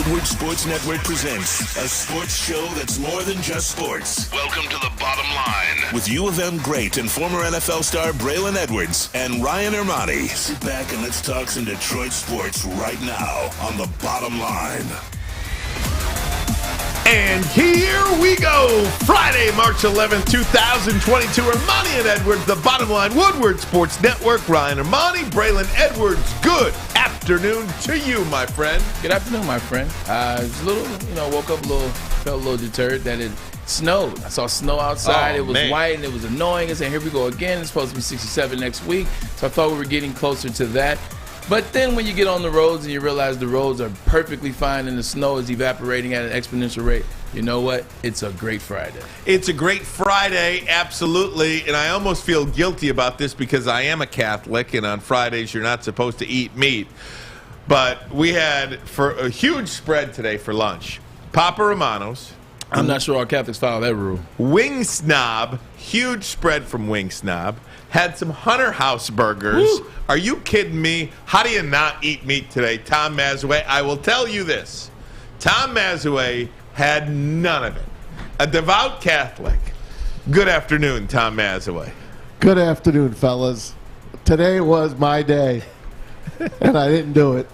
Woodward Sports Network presents a sports show that's more than just sports. Welcome to The Bottom Line with U of M great and former NFL star Braylon Edwards and Ryan Ermani. Sit back and let's talk some Detroit sports right now on The Bottom Line. And here we go, Friday, March 11th, 2022. Ermani and Edwards, The Bottom Line, Woodward Sports Network. Ryan Ermani, Braylon Edwards. Good afternoon to you, my friend. Good afternoon, my friend. It's a little, woke up felt a little deterred that it snowed. I saw snow outside. It was white and it was annoying. I said, here we go again. It's supposed to be 67 next week. So I thought we were getting closer to that. But then when you get on the roads and you realize the roads are perfectly fine and the snow is evaporating at an exponential rate, you know what? It's a great Friday. It's a great Friday, absolutely. And I almost feel guilty about this because I am a Catholic, and on Fridays you're not supposed to eat meat. But we had for a huge spread today for lunch. Papa Romano's. I'm not sure all Catholics follow that rule. Wing Snob, huge spread from Wing Snob. Had some Hunter House burgers. Woo. Are you kidding me? How do you not eat meat today? Tom Mazaway, I will tell you this. Tom Mazaway had none of it. A devout Catholic. Good afternoon, Tom Mazaway. Good afternoon, fellas. Today was my day, and I didn't do it.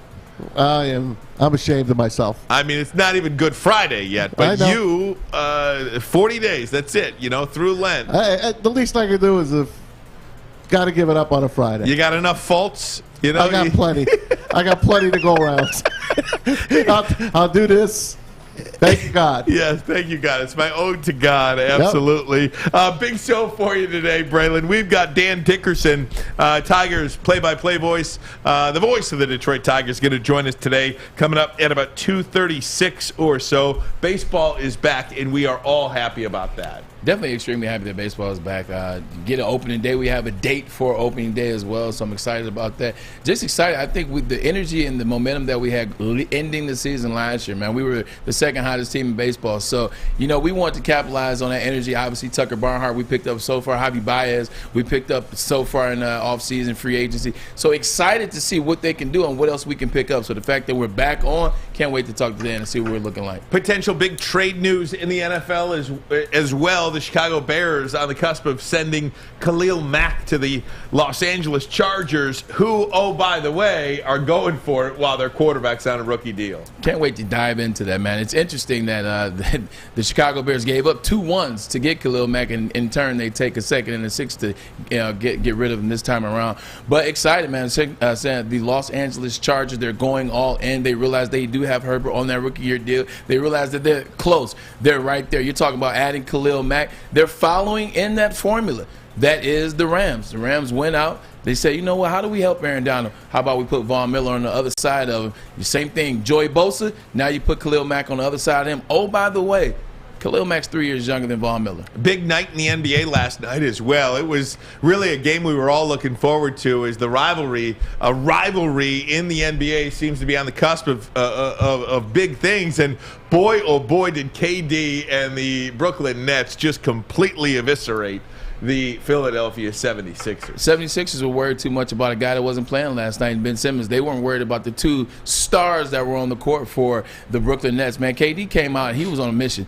I'm ashamed of myself. I mean, it's not even Good Friday yet, but you, 40 days, that's it, through Lent. The least I can do is got to give it up on a Friday. You got enough faults? I got plenty. I got plenty to go around. I'll do this. Thank you, God. Yes, thank you, God. It's my ode to God, absolutely. Yep. Big show for you today, Braylon. We've got Dan Dickerson, Tigers play-by-play voice, the voice of the Detroit Tigers, going to join us today, coming up at about 2:36 or so. Baseball is back, and we are all happy about that. Definitely extremely happy that baseball is back. Get an opening day. We have a date for opening day as well, so I'm excited about that. Just excited. I think with the energy and the momentum that we had ending the season last year, man, we were the second hottest team in baseball. So, we want to capitalize on that energy. Obviously, Tucker Barnhart, we picked up so far. Javi Baez, we picked up so far in offseason free agency. So excited to see what they can do and what else we can pick up. So the fact that we're back on, can't wait to talk to Dan and see what we're looking like. Potential big trade news in the NFL as well. The Chicago Bears on the cusp of sending Khalil Mack to the Los Angeles Chargers, who, oh, by the way, are going for it while their quarterback's on a rookie deal. Can't wait to dive into that, man. It's interesting that the Chicago Bears gave up 2 ones to get Khalil Mack, and in turn they take a second and a sixth to get rid of him this time around. But excited, man. Saying the Los Angeles Chargers, they're going all in. They realize they do have Herbert on that rookie year deal. They realize that they're close. They're right there. You're talking about adding Khalil Mack. They're following in that formula. That is the Rams. The Rams went out. They say, you know what, how do we help Aaron Donald? How about we put Von Miller on the other side of him? The same thing, Joey Bosa. Now you put Khalil Mack on the other side of him. Oh, by the way, Khalil Mack's 3 years younger than Von Miller. Big night in the NBA last night as well. It was really a game we were all looking forward to, as the rivalry in the NBA seems to be on the cusp of big things. And boy, oh boy, did KD and the Brooklyn Nets just completely eviscerate the Philadelphia 76ers. 76ers were worried too much about a guy that wasn't playing last night, Ben Simmons. They weren't worried about the 2 stars that were on the court for the Brooklyn Nets. Man, KD came out, he was on a mission.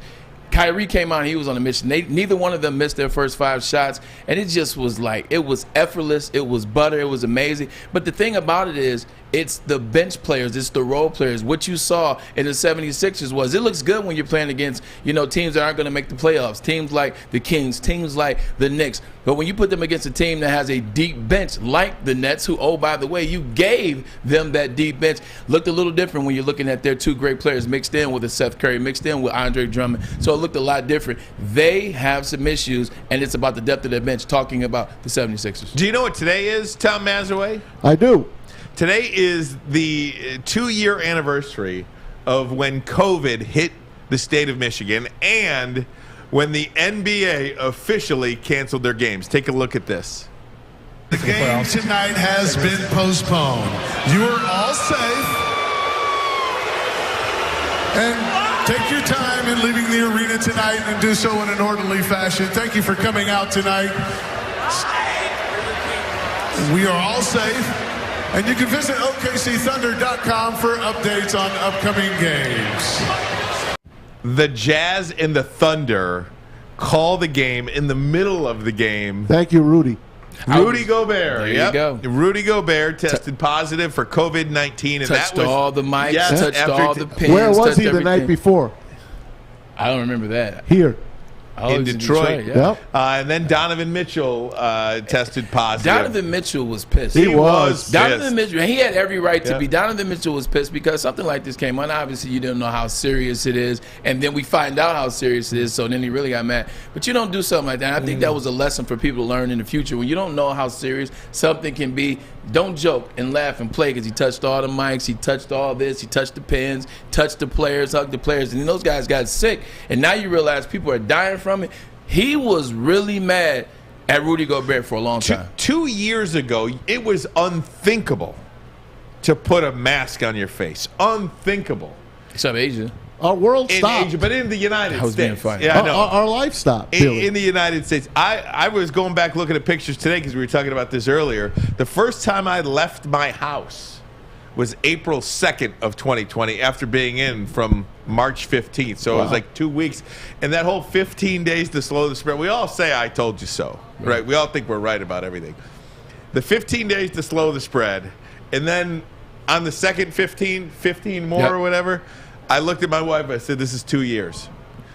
Kyrie came out, he was on a mission. Neither one of them missed their first 5 shots, and it just was like, it was effortless, it was butter, it was amazing. But the thing about it is, it's the bench players, it's the role players. What you saw in the 76ers was, it looks good when you're playing against, teams that aren't going to make the playoffs, teams like the Kings, teams like the Knicks. But when you put them against a team that has a deep bench like the Nets, who, oh, by the way, you gave them that deep bench, looked a little different when you're looking at their 2 great players mixed in with a Seth Curry, mixed in with Andre Drummond. So it looked a lot different. They have some issues, and it's about the depth of their bench, talking about the 76ers. Do you know what today is, Tom Mazaway? I do. Today is the 2-year anniversary of when COVID hit the state of Michigan and when the NBA officially canceled their games. Take a look at this. The game tonight has been postponed. You are all safe. And take your time in leaving the arena tonight and do so in an orderly fashion. Thank you for coming out tonight. We are all safe. And you can visit OKCThunder.com for updates on upcoming games. The Jazz and the Thunder call the game in the middle of the game. Thank you, Rudy. Rudy Gobert. There you go. Rudy Gobert tested positive for COVID-19. And Touched that was, all the mics, yes, touched after all the pins. Where was touched he the night everything. before? I don't remember that. Here. Oh, in it was Detroit. yeah. Yep. And then Donovan Mitchell tested positive. Donovan Mitchell was pissed. He was. Donovan pissed. Mitchell, he had every right to Yeah. be. Donovan Mitchell was pissed because something like this came on. Obviously, you didn't know how serious it is, and then we find out how serious it is, so then he really got mad. But you don't do something like that. I think that was a lesson for people to learn in the future. When you don't know how serious something can be, don't joke and laugh and play, because he touched all the mics, he touched all this, he touched the pins, touched the players, hugged the players, and then those guys got sick, and now you realize people are dying from it. He was really mad at Rudy Gobert for a long time. 2 years ago, it was unthinkable to put a mask on your face. Unthinkable. Except Asia. Our world In stopped. Asia, but in the United I was being States. funny. Yeah, I know. Our life stopped. Billy. In the United States. I was going back looking at pictures today because we were talking about this earlier. The first time I left my house was April 2nd of 2020 after being in from March 15th. So it was like 2 weeks. And that whole 15 days to slow the spread, we all say, I told you so, right? We all think we're right about everything. The 15 days to slow the spread, and then on the second 15 more or whatever, I looked at my wife, I said, this is 2 years.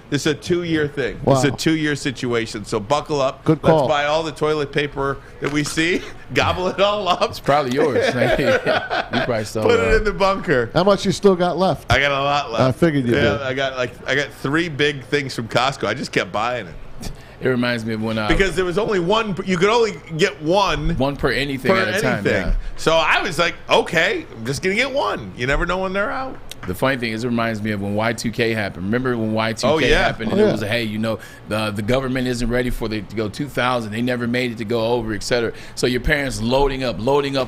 This is a 2-year thing. Wow. It's a 2-year situation. So buckle up. Good call. Let's buy all the toilet paper that we see, gobble it all up, It's probably yours. You probably stole put it in the bunker. How much you still got left? I got a lot left. I figured you did. I got 3 big things from Costco. I just kept buying it It reminds me of when because there was only one. You could only get one per anything per at a time. anything. Yeah. So I was like, okay, I'm just gonna get one. You never know when they're out. The funny thing is, it reminds me of when Y2K happened. Remember when Y2K Oh, yeah. happened? And Oh, it yeah. was, hey, the government isn't ready for it to go 2000. They never made it to go over, et cetera. So your parents loading up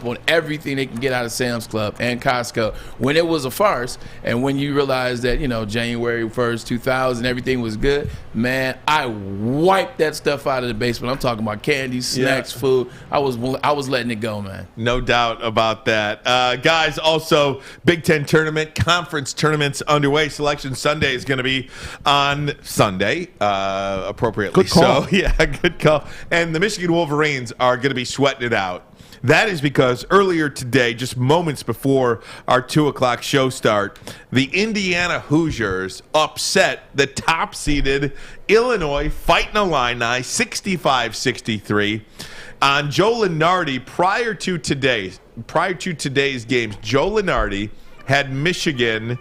on everything they can get out of Sam's Club and Costco when it was a farce. And when you realize that, January 1st, 2000, everything was good, man, I wiped that stuff out of the basement. I'm talking about candy, snacks, food. I was letting it go, man. No doubt about that. Guys, also, Big Ten tournament, conference tournaments underway. Selection Sunday is going to be on Sunday, appropriately. Good call. So, yeah, good call. And the Michigan Wolverines are going to be sweating it out. That is because earlier today, just moments before our 2 o'clock show start, the Indiana Hoosiers upset the top-seeded Illinois Fighting Illini 65-63. On Joe Lunardi, prior to today's games, Joe Lunardi had Michigan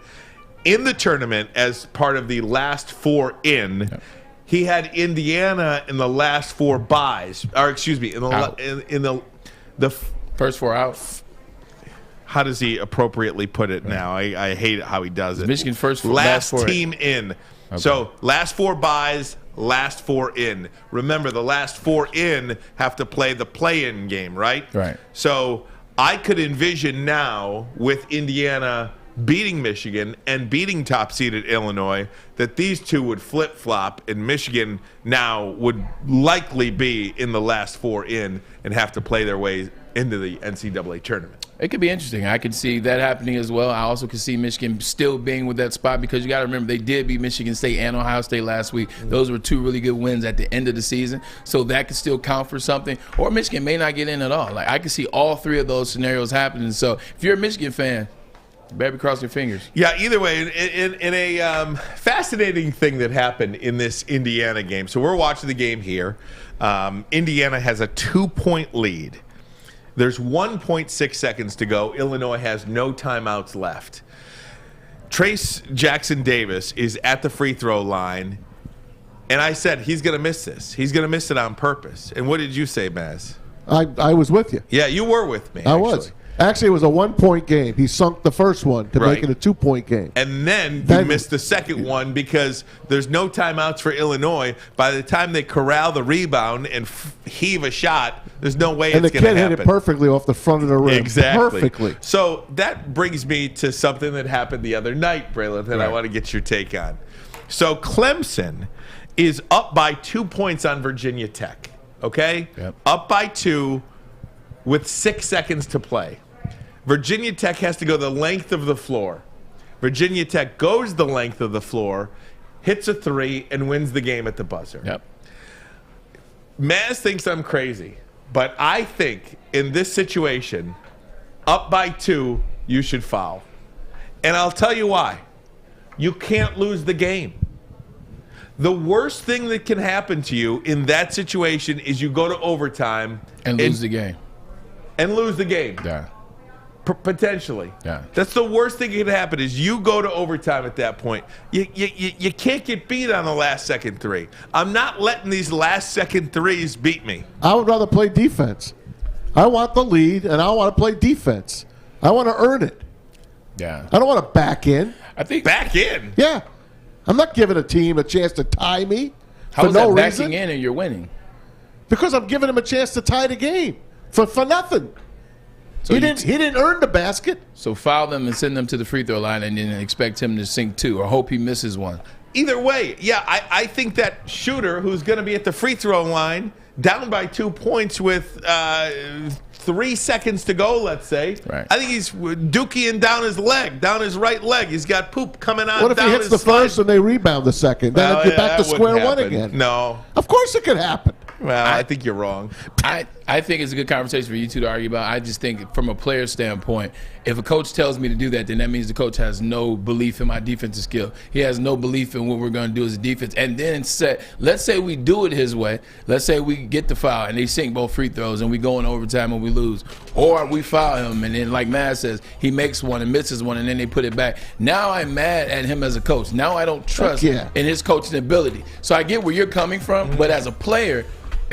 in the tournament as part of the last 4 in. Yep. He had Indiana in the last 4 buys, or excuse me, in the first 4 out. How does he appropriately put it now? I hate it how he does it. Michigan last 4 team in. Okay. So last 4 buys, last 4 in. Remember, the last 4 in have to play the play-in game, right? Right. So I could envision now with Indiana beating Michigan and beating top-seeded Illinois that these two would flip-flop, and Michigan now would likely be in the last 4 in and have to play their way into the NCAA tournament. It could be interesting. I could see that happening as well. I also could see Michigan still being with that spot because you got to remember they did beat Michigan State and Ohio State last week. Those were 2 really good wins at the end of the season, so that could still count for something. Or Michigan may not get in at all. Like I could see all 3 of those scenarios happening. So if you're a Michigan fan, baby, cross your fingers. Yeah, either way, in a fascinating thing that happened in this Indiana game. So we're watching the game here. Indiana has a 2-point lead. There's 1.6 seconds to go. Illinois has no timeouts left. Trace Jackson Davis is at the free throw line, and I said he's going to miss this. He's going to miss it on purpose. And what did you say, Maz? I was with you. Yeah, you were with me. I was. Actually, it was a 1-point game. He sunk the first one to make it a 2-point game. And then you missed the second one because there's no timeouts for Illinois. By the time they corral the rebound and heave a shot, there's no way it's going to happen. And the kid hit it perfectly off the front of the rim. Exactly. Perfectly. So that brings me to something that happened the other night, Braylon, that I want to get your take on. So Clemson is up by 2 points on Virginia Tech, okay? Yep. Up by 2 with 6 seconds to play. Virginia Tech has to go the length of the floor. Virginia Tech goes the length of the floor, hits a 3, and wins the game at the buzzer. Yep. Maz thinks I'm crazy, but I think in this situation, up by 2, you should foul. And I'll tell you why. You can't lose the game. The worst thing that can happen to you in that situation is you go to overtime And lose the game. And lose the game. Yeah. Potentially. Yeah. That's the worst thing that can happen is you go to overtime at that point. You can't get beat on the last second 3. I'm not letting these last second 3s beat me. I would rather play defense. I want the lead, and I want to play defense. I want to earn it. Yeah. I don't want to back in. I think Back in. Yeah. I'm not giving a team a chance to tie me how for is no that reason. backing in and you're winning? Because I'm giving him a chance to tie the game for nothing. So He didn't earn the basket. So foul them and send them to the free throw line and then expect him to sink 2 or hope he misses 1. Either way, yeah, I think that shooter who's going to be at the free throw line down by 2 points with 3 seconds to go, let's say. Right. I think he's dookie down his leg, down his right leg. He's got poop coming on. What if he down his his the first and they rebound the second? Then Well, you're back to that square wouldn't one happen. again. No. Of course it could happen. Well, I think you're wrong. I think it's a good conversation for you two to argue about. I just think from a player standpoint, if a coach tells me to do that, then that means the coach has no belief in my defensive skill. He has no belief in what we're going to do as a defense. And then let's say we do it his way. Let's say we get the foul and they sink both free throws and we go in overtime and we lose. Or we foul him and then, like Matt says, he makes one and misses one and then they put it back. Now I'm mad at him as a coach. Now I don't trust in his coaching ability. So I get where you're coming from, but as a player,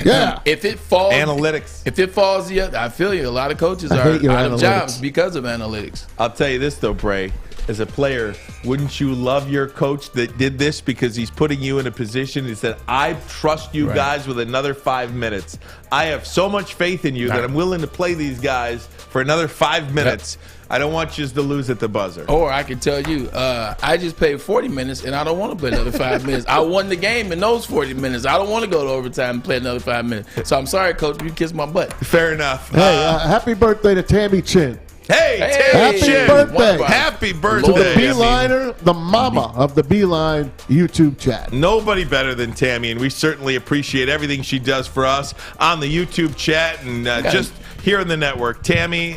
yeah. If it falls analytics. If it falls the other, I feel you. A lot of coaches are out of jobs because of analytics. I'll tell you this though, Bray. As a player, wouldn't you love your coach that did this because he's putting you in a position? He said, I trust you guys with another 5 minutes. I have so much faith in you that I'm willing to play these guys for another 5 minutes. Yep. I don't want you to lose at the buzzer. Or I can tell you, I just played 40 minutes and I don't want to play another 5 minutes. I won the game in those 40 minutes. I don't want to go to overtime and play another 5 minutes. So I'm sorry, Coach, you kiss my butt. Fair enough. Hey, happy birthday to Tammy Chin. Hey, happy birthday. Happy birthday. To the Beeliner, the mama of the Beeline YouTube chat. Nobody better than Tammy, and we certainly appreciate everything she does for us on the YouTube chat and just here in the network. Tammy,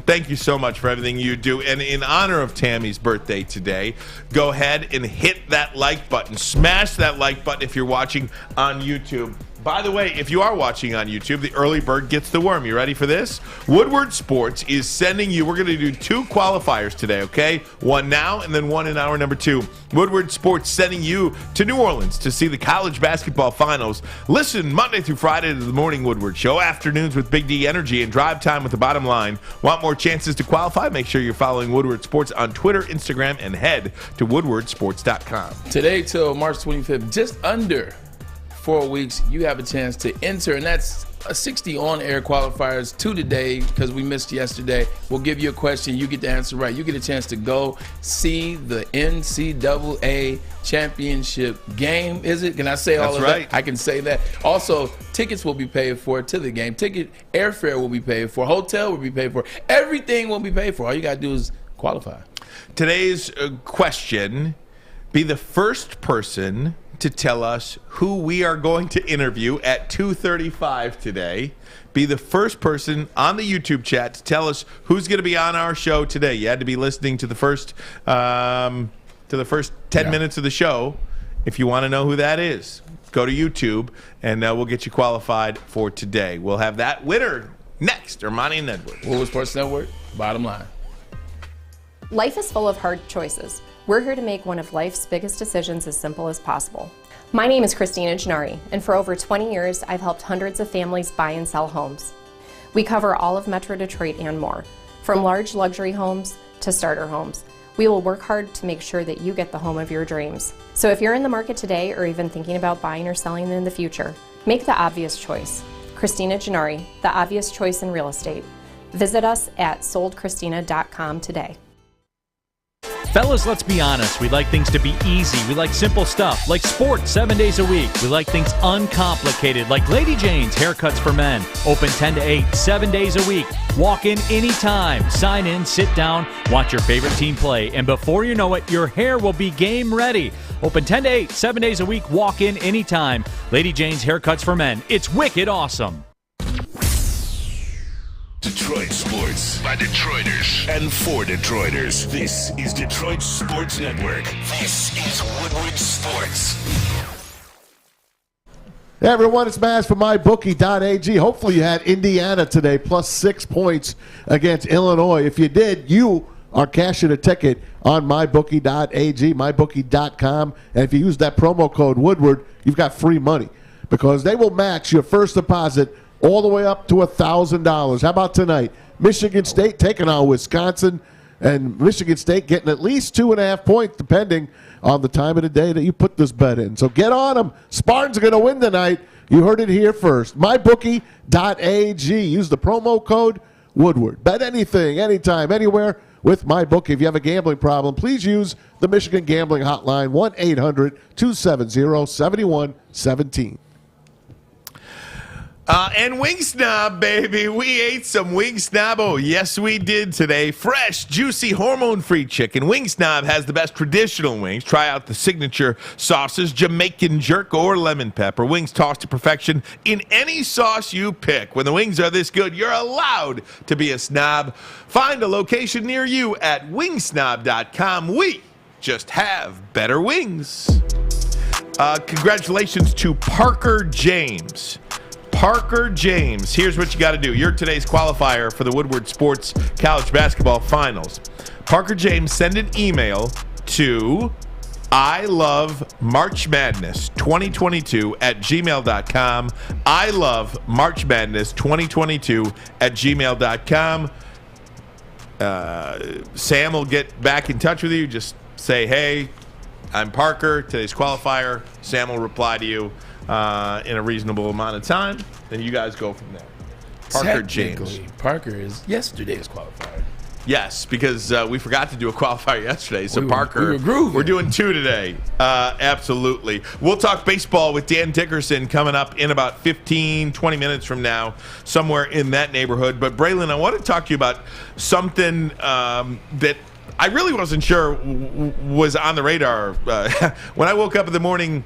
thank you so much for everything you do. And in honor of Tammy's birthday today, go ahead and hit that like button. Smash that like button if you're watching on YouTube. By the way, if you are watching on YouTube, the early bird gets the worm. You ready for this? Woodward Sports is sending you, we're going to do 2 qualifiers today, okay? One now and then one in hour number 2. Woodward Sports sending you to New Orleans to see the college basketball finals. Listen Monday through Friday to the Morning Woodward Show, afternoons with Big D Energy, and drive time with the Bottom Line. Want more chances to qualify? Make sure you're following Woodward Sports on Twitter, Instagram, and head to woodwardsports.com. Today till March 25th, just under 4 weeks, you have a chance to enter, and that's 60 on-air qualifiers, 2 today because we missed yesterday. We'll give you a question. You get the answer right. You get a chance to go see the NCAA championship game. Is it? Can I say all of that? I can say that. Also, tickets will be paid for to the game. Airfare will be paid for. Hotel will be paid for. Everything will be paid for. All you got to do is qualify. Today's question, be the first person to tell us who we are going to interview at 2:35 today. Be the first person on the YouTube chat to tell us who's going to be on our show today. You had to be listening to the first 10 minutes of the show. If you want to know who that is, go to YouTube, and we'll get you qualified for today. We'll have that winner next. Armani and Edward. Woodward Sports Network, Bottom Line. Life is full of hard choices. We're here to make one of life's biggest decisions as simple as possible. My name is Christina Gennari, and for over 20 years, I've helped hundreds of families buy and sell homes. We cover all of Metro Detroit and more, from large luxury homes to starter homes. We will work hard to make sure that you get the home of your dreams. So if you're in the market today or even thinking about buying or selling in the future, make the obvious choice. Christina Gennari, the obvious choice in real estate. Visit us at soldchristina.com today. Fellas, let's be honest. We like things to be easy. We like simple stuff, like sports 7 days a week. We like things uncomplicated, like Lady Jane's Haircuts for Men. Open 10 to 8, 7 days a week. Walk in anytime. Sign in, sit down, watch your favorite team play, and before you know it, your hair will be game ready. Open 10 to 8, 7 days a week. Walk in anytime. Lady Jane's Haircuts for Men. It's wicked awesome. Detroit sports by Detroiters and for Detroiters. This is Detroit Sports Network. This is Woodward Sports. Hey everyone, it's Maz from MyBookie.ag. Hopefully you had Indiana today, plus 6 points against Illinois. If you did, you are cashing a ticket on MyBookie.ag, MyBookie.com. And if you use that promo code Woodward, you've got free money because they will match your first deposit all the way up to $1,000. How about tonight? Michigan State taking on Wisconsin, and Michigan State getting at least 2.5 points, depending on the time of the day that you put this bet in. So get on them. Spartans are going to win tonight. You heard it here first. MyBookie.ag. Use the promo code Woodward. Bet anything, anytime, anywhere with MyBookie. If you have a gambling problem, please use the Michigan Gambling Hotline, 1-800-270-7117. And Wing Snob, baby. We ate some Wing Snob. Oh, yes, we did today. Fresh, juicy, hormone-free chicken. Wing Snob has the best traditional wings. Try out the signature sauces, Jamaican jerk or lemon pepper. Wings tossed to perfection in any sauce you pick. When the wings are this good, you're allowed to be a snob. Find a location near you at wingsnob.com. We just have better wings. Congratulations to Parker James. Parker James, here's what you got to do. You're today's qualifier for the Woodward Sports College Basketball Finals. Parker James, send an email to ilovemarchmadness2022@gmail.com. ilovemarchmadness2022@gmail.com. Sam will get back in touch with you. Just say, hey, I'm Parker, today's qualifier. Sam will reply to you in a reasonable amount of time. Then you guys go from there. Parker James. Parker is yesterday's qualifier. Yes, because we forgot to do a qualifier yesterday. So Parker, we were grooving. We're doing 2 today. Absolutely. We'll talk baseball with Dan Dickerson coming up in about 15, 20 minutes from now, somewhere in that neighborhood. But Braylon, I want to talk to you about something that I really wasn't sure was on the radar. When I woke up in the morning,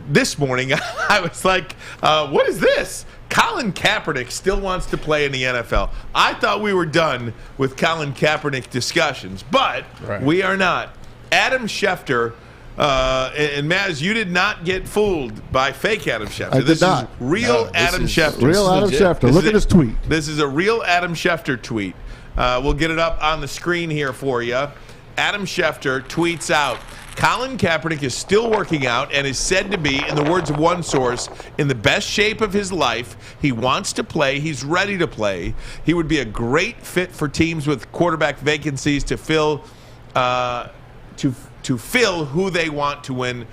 this morning, I was like, what is this? Colin Kaepernick still wants to play in the NFL. I thought we were done with Colin Kaepernick discussions, but we are not. Adam Schefter, and Maz, you did not get fooled by fake Adam Schefter. I did not. Is real Adam Schefter. Real Adam Schefter. Look at his tweet. This is a real Adam Schefter tweet. We'll get it up on the screen here for you. Adam Schefter tweets out, Colin Kaepernick is still working out and is said to be, in the words of one source, in the best shape of his life. He wants to play. He's ready to play. He would be a great fit for teams with quarterback vacancies to fill who they want to win.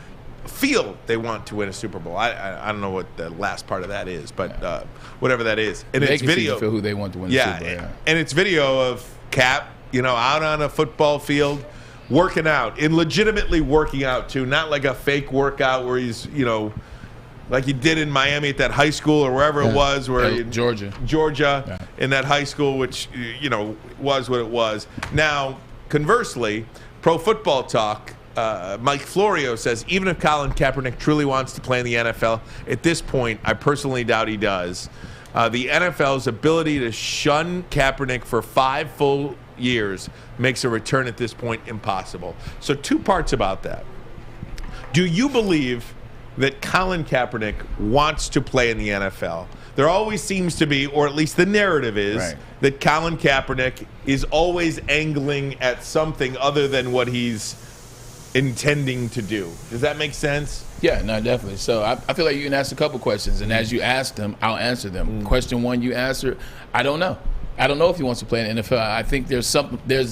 Feel they want to win a Super Bowl. I don't know what the last part of that is, but whatever that is. And it's video. Feel who they want to win the Super Bowl. And it's video of Cap, out on a football field, working out, and legitimately working out too, not like a fake workout where he's, like he did in Miami at that high school or wherever it was, Georgia, in that high school, which was what it was. Now, conversely, Pro Football Talk, Mike Florio says even if Colin Kaepernick truly wants to play in the NFL, at this point, I personally doubt he does. The NFL's ability to shun Kaepernick for 5 full years makes a return at this point impossible. So 2 parts about that. Do you believe that Colin Kaepernick wants to play in the NFL? There always seems to be, or at least the narrative is, that Colin Kaepernick is always angling at something other than what he's intending to do. Does that make sense? Yeah, no, definitely. So I feel like you can ask a couple questions, and as you ask them, I'll answer them. Question 1 you answer, I don't know. I don't know if he wants to play in the NFL. I think there's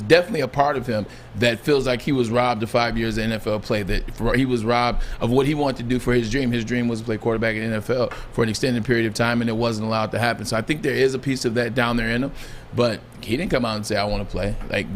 definitely a part of him that feels like he was robbed of 5 years of NFL play, that he was robbed of what he wanted to do for his dream. His dream was to play quarterback in the NFL for an extended period of time, and it wasn't allowed to happen. So I think there is a piece of that down there in him. But he didn't come out and say, I want to play. Like,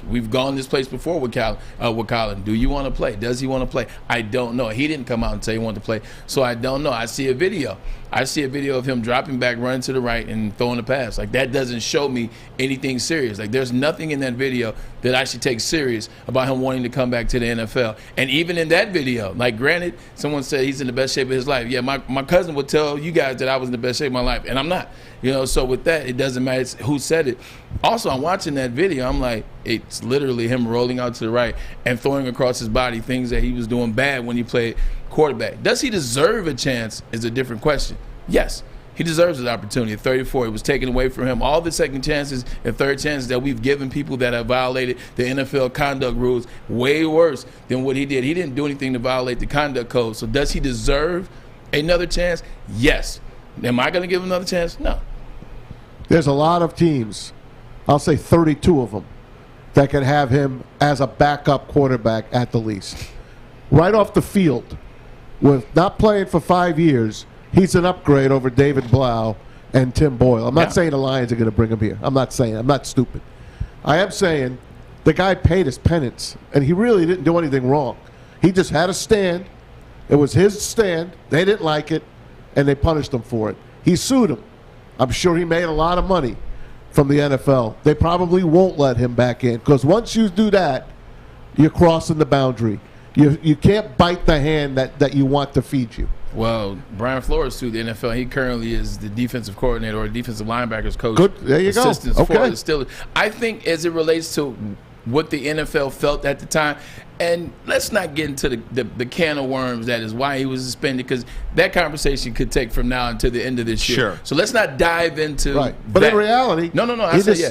we've gone this place before with Colin. Do you want to play? Does he want to play? I don't know. He didn't come out and say he wanted to play, so I don't know. I see a video of him dropping back, running to the right, and throwing a pass. Like, that doesn't show me anything serious. Like, there's nothing in that video that I should take serious about him wanting to come back to the NFL. And even in that video, like, granted, someone said he's in the best shape of his life. Yeah, my cousin would tell you guys that I was in the best shape of my life, and I'm not. So with that, it doesn't matter who said it. Also, I'm watching that video. I'm like, it's literally him rolling out to the right and throwing across his body things that he was doing bad when he played quarterback. Does he deserve a chance is a different question. Yes, he deserves an opportunity. At 34, it was taken away from him. All the second chances and third chances that we've given people that have violated the NFL conduct rules, way worse than what he did. He didn't do anything to violate the conduct code. So does he deserve another chance? Yes. Am I going to give him another chance? No. There's a lot of teams, I'll say 32 of them, that can have him as a backup quarterback at the least. Right off the field, with not playing for 5 years, he's an upgrade over David Blau and Tim Boyle. I'm not saying the Lions are going to bring him here. I'm not stupid. I am saying the guy paid his penance, and he really didn't do anything wrong. He just had a stand. It was his stand. They didn't like it, and they punished him for it. He sued him. I'm sure he made a lot of money from the NFL. They probably won't let him back in, because once you do that, you're crossing the boundary. You can't bite the hand that you want to feed you. Well, Brian Flores sued the NFL. He currently is the defensive coordinator or defensive linebackers coach. Good. There you go. Okay. For the Steelers. I think as it relates to what the NFL felt at the time, and let's not get into the can of worms that is why he was suspended, because that conversation could take from now until the end of this year. Sure. So let's not dive into But that. in reality,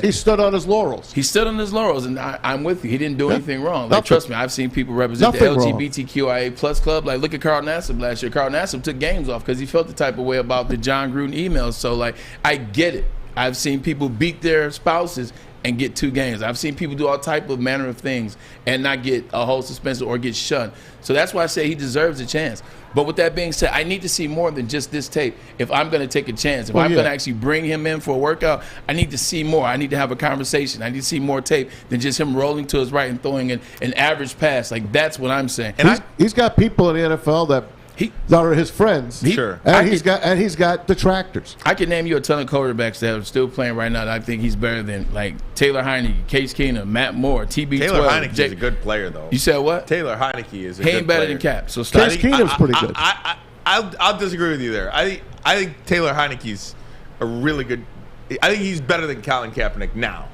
he stood on his laurels. He stood on his laurels, and I'm with you. He didn't do anything wrong. Like, trust me, I've seen people represent the LGBTQIA plus club. Like, look at Carl Nassib last year. Carl Nassib took games off because he felt the type of way about the John Gruden emails. So, like, I get it. I've seen people beat their spouses and get 2 games. I've seen people do all type of manner of things and not get a whole suspension or get shunned. So that's why I say he deserves a chance. But with that being said, I need to see more than just this tape if I'm going to take a chance. If I'm going to actually bring him in for a workout, I need to see more. I need to have a conversation. I need to see more tape than just him rolling to his right and throwing an average pass. Like, that's what I'm saying. And he's got people in the NFL that are his friends. Sure. And he's got detractors. I can name you a ton of quarterbacks that are still playing right now that I think he's better than, like Taylor Heineke, Case Keenum, Matt Moore, TB12. Taylor Heineke is a good player, though. You said what? Taylor Heineke is a he good ain't better player. than Cap. So stop. Case Keenum's pretty good. I'll disagree with you there. I think Taylor Heineke's a really good. I think he's better than Colin Kaepernick now.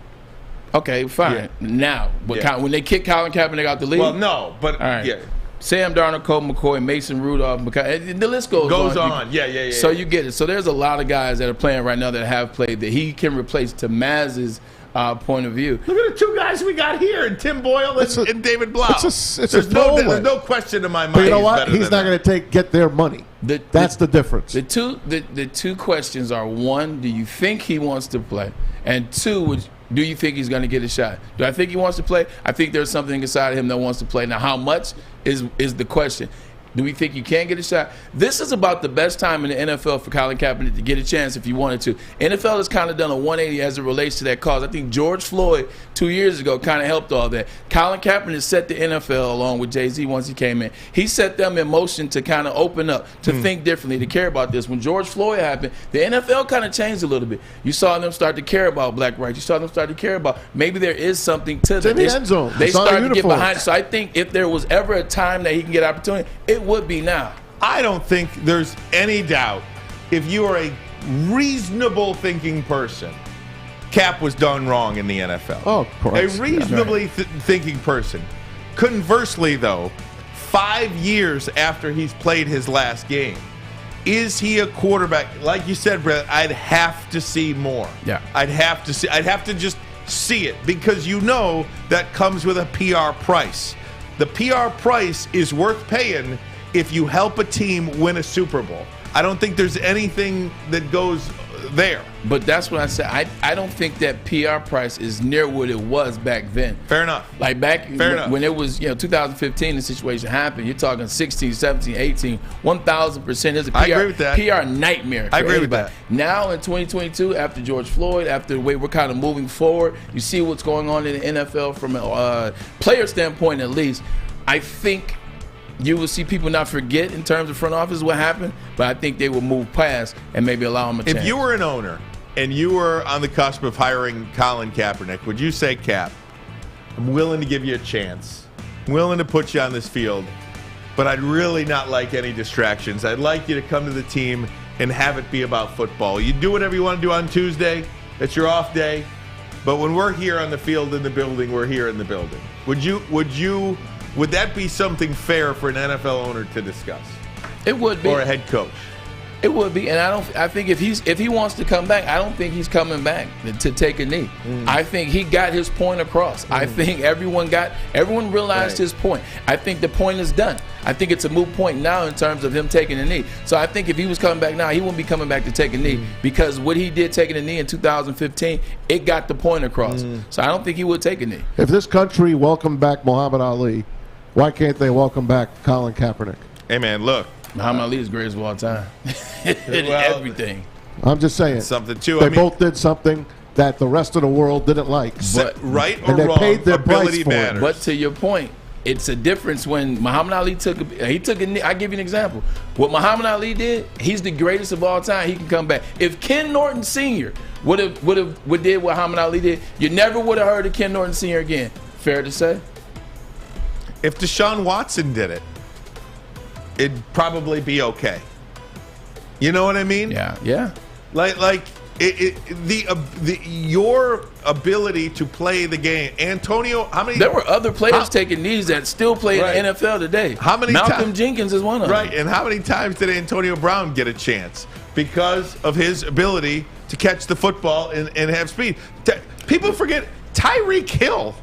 Okay, fine. Yeah. Now, when they kick Colin Kaepernick out the league. Well, no, but all right. Yeah. Sam Darnold, Colt McCoy, Mason Rudolph, the list goes on. Yeah. So you get it. So there's a lot of guys that are playing right now that have played that he can replace to Maz's point of view. Look at the 2 guys we got here, and Tim Boyle and David Blau. There's no question in my mind. But you know what? He's not going to get their money. That's the difference. The two questions are: 1, do you think he wants to play? And 2, do you think he's going to get a shot? Do I think he wants to play? I think there's something inside of him that wants to play. Now, how much is the question. Do we think you can get a shot? This is about the best time in the NFL for Colin Kaepernick to get a chance if you wanted to. NFL has kind of done a 180 as it relates to that cause. I think George Floyd 2 years ago kind of helped all that. Colin Kaepernick set the NFL along with Jay-Z once he came in. He set them in motion to kind of open up, to think differently, to care about this. When George Floyd happened, the NFL kind of changed a little bit. You saw them start to care about black rights. You saw them start to care about maybe there is something to that. In the end zone. They started to get behind it. So I think if there was ever a time that he can get opportunity, it would be now. I don't think there's any doubt, if you are a reasonable thinking person, Cap was done wrong in the NFL. Oh, of course. A reasonably thinking person. Conversely, though, 5 years after he's played his last game, is he a quarterback? Like you said, Brett, I'd have to see more. Yeah. I'd have to just see it, because you know that comes with a PR price. The PR price is worth paying if you help a team win a Super Bowl. I don't think there's anything that goes there. But that's what I said. I don't think that PR price is near what it was back then. Fair enough. Like when it was 2015, the situation happened. You're talking 16, 17, 18, 1,000% is a PR, I agree with that. PR nightmare. I agree with that. Now in 2022, after George Floyd, after the way we're kind of moving forward, you see what's going on in the NFL from a player standpoint, at least. I think you will see people not forget in terms of front office what happened, but I think they will move past and maybe allow them a chance. If you were an owner and you were on the cusp of hiring Colin Kaepernick, would you say, Cap, I'm willing to give you a chance, I'm willing to put you on this field, but I'd really not like any distractions. I'd like you to come to the team and have it be about football. You do whatever you want to do on Tuesday. That's your off day. But when we're here on the field in the building, we're here in the building. Would that be something fair for an NFL owner to discuss? It would be. Or a head coach? It would be, and I think if he wants to come back, I don't think he's coming back to take a knee. I think he got his point across. I think everyone realized his point. I think the point is done. I think it's a moot point now in terms of him taking a knee. So I think if he was coming back now, he wouldn't be coming back to take a knee because what he did taking a knee in 2015, it got the point across. So I don't think he would take a knee. If this country welcomed back Muhammad Ali, why can't they welcome back Colin Kaepernick? Hey, man, look. Muhammad Ali is greatest of all time. Everything. I'm just saying. Something, too. They both did something that the rest of the world didn't like. But right or and they wrong, paid their ability price for matters. it. But to your point, it's a difference when Muhammad Ali took a knee. I'll give you an example. What Muhammad Ali did, he's the greatest of all time. He can come back. If Ken Norton Sr. would did what Muhammad Ali did, you never would have heard of Ken Norton Sr. again. Fair to say? If Deshaun Watson did it, it'd probably be okay. You know what I mean? Yeah. Like your ability to play the game, Antonio. How many? There were other players taking knees that still play in the NFL today. How many? Malcolm Jenkins is one of them. Right, and how many times did Antonio Brown get a chance because of his ability to catch the football and have speed? People forget Tyreek Hill,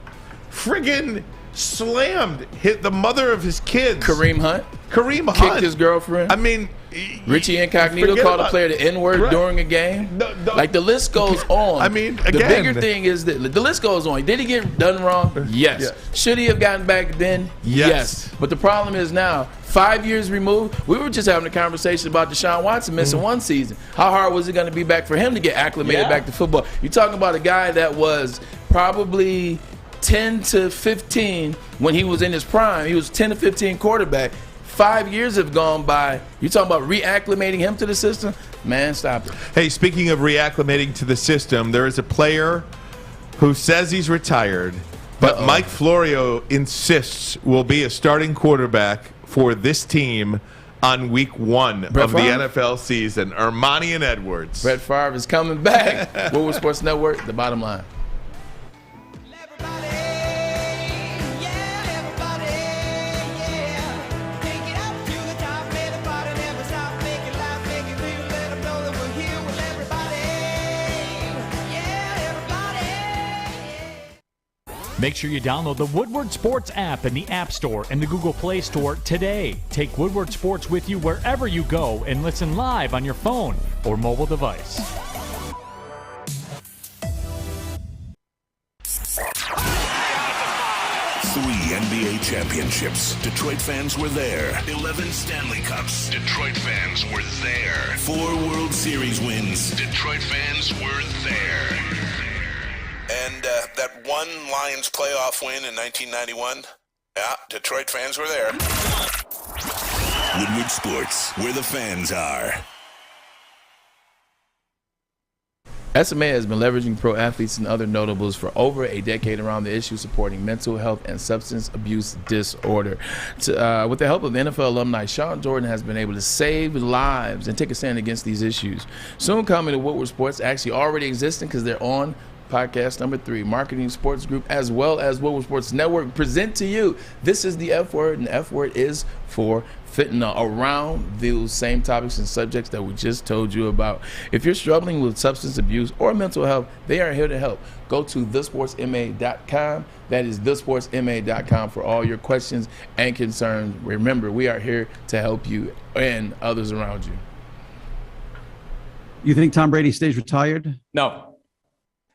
friggin' hit the mother of his kids. Kareem Hunt kicked his girlfriend. I mean, Richie Incognito called a player the N-word during a game. Like the list goes on. I mean, the bigger thing is that the list goes on. Did he get done wrong? Yes. Should he have gotten back then? Yes. But the problem is now, 5 years removed, we were just having a conversation about Deshaun Watson missing one season. How hard was it going to be back for him to get acclimated back to football? You're talking about a guy that was probably 10 to 15 when he was in his prime. He was 10 to 15 quarterback. 5 years have gone by. You talking about reacclimating him to the system? Man, stop it. Hey, speaking of reacclimating to the system, there is a player who says he's retired, but Mike Florio insists will be a starting quarterback for this team on week 1 of the NFL season. Armani and Edwards. Brett Favre is coming back. Woodward Sports Network, the bottom line. Make sure you download the Woodward Sports app in the App Store and the Google Play Store today. Take Woodward Sports with you wherever you go and listen live on your phone or mobile device. Three NBA championships. Detroit fans were there. 11 Stanley Cups. Detroit fans were there. 4 World Series wins. Detroit fans were there. And that one Lions playoff win in 1991, yeah, Detroit fans were there. Woodward Sports, where the fans are. SMA has been leveraging pro athletes and other notables for over a decade around the issue supporting mental health and substance abuse disorder. With the help of NFL alumni, Sean Jordan has been able to save lives and take a stand against these issues. Soon coming to Woodward Sports, actually already existing because they're on podcast number 3, Marketing Sports Group, as well as Woodward Sports Network, present to you This is the F Word, and the F Word is for fitting around those same topics and subjects that we just told you about. If you're struggling with substance abuse or mental health, they are here to help. Go to thesportsma.com. That is thesportsma.com for all your questions and concerns. Remember, we are here to help you and others around you. You think Tom Brady stays retired? No.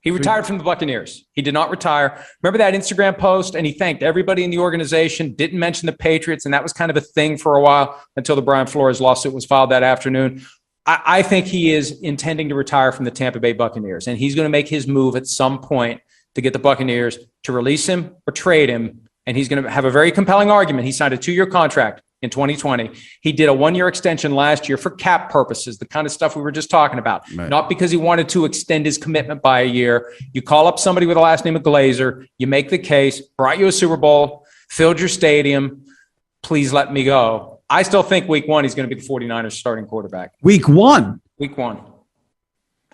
He retired from the Buccaneers. He did not retire. Remember that Instagram post? And he thanked everybody in the organization, didn't mention the Patriots, and that was kind of a thing for a while until the Brian Flores lawsuit was filed that afternoon. I think he is intending to retire from the Tampa Bay Buccaneers, and he's going to make his move at some point to get the Buccaneers to release him or trade him, and he's going to have a very compelling argument. He signed a 2-year contract in 2020. He did a 1-year extension last year for cap purposes, the kind of stuff we were just talking about, right. Not because he wanted to extend his commitment by a year. You call up somebody with the last name of Glazer, you make the case, brought you a Super Bowl, filled your stadium, please let me go. I still think week 1, he's going to be the 49ers starting quarterback. Week 1? Week 1.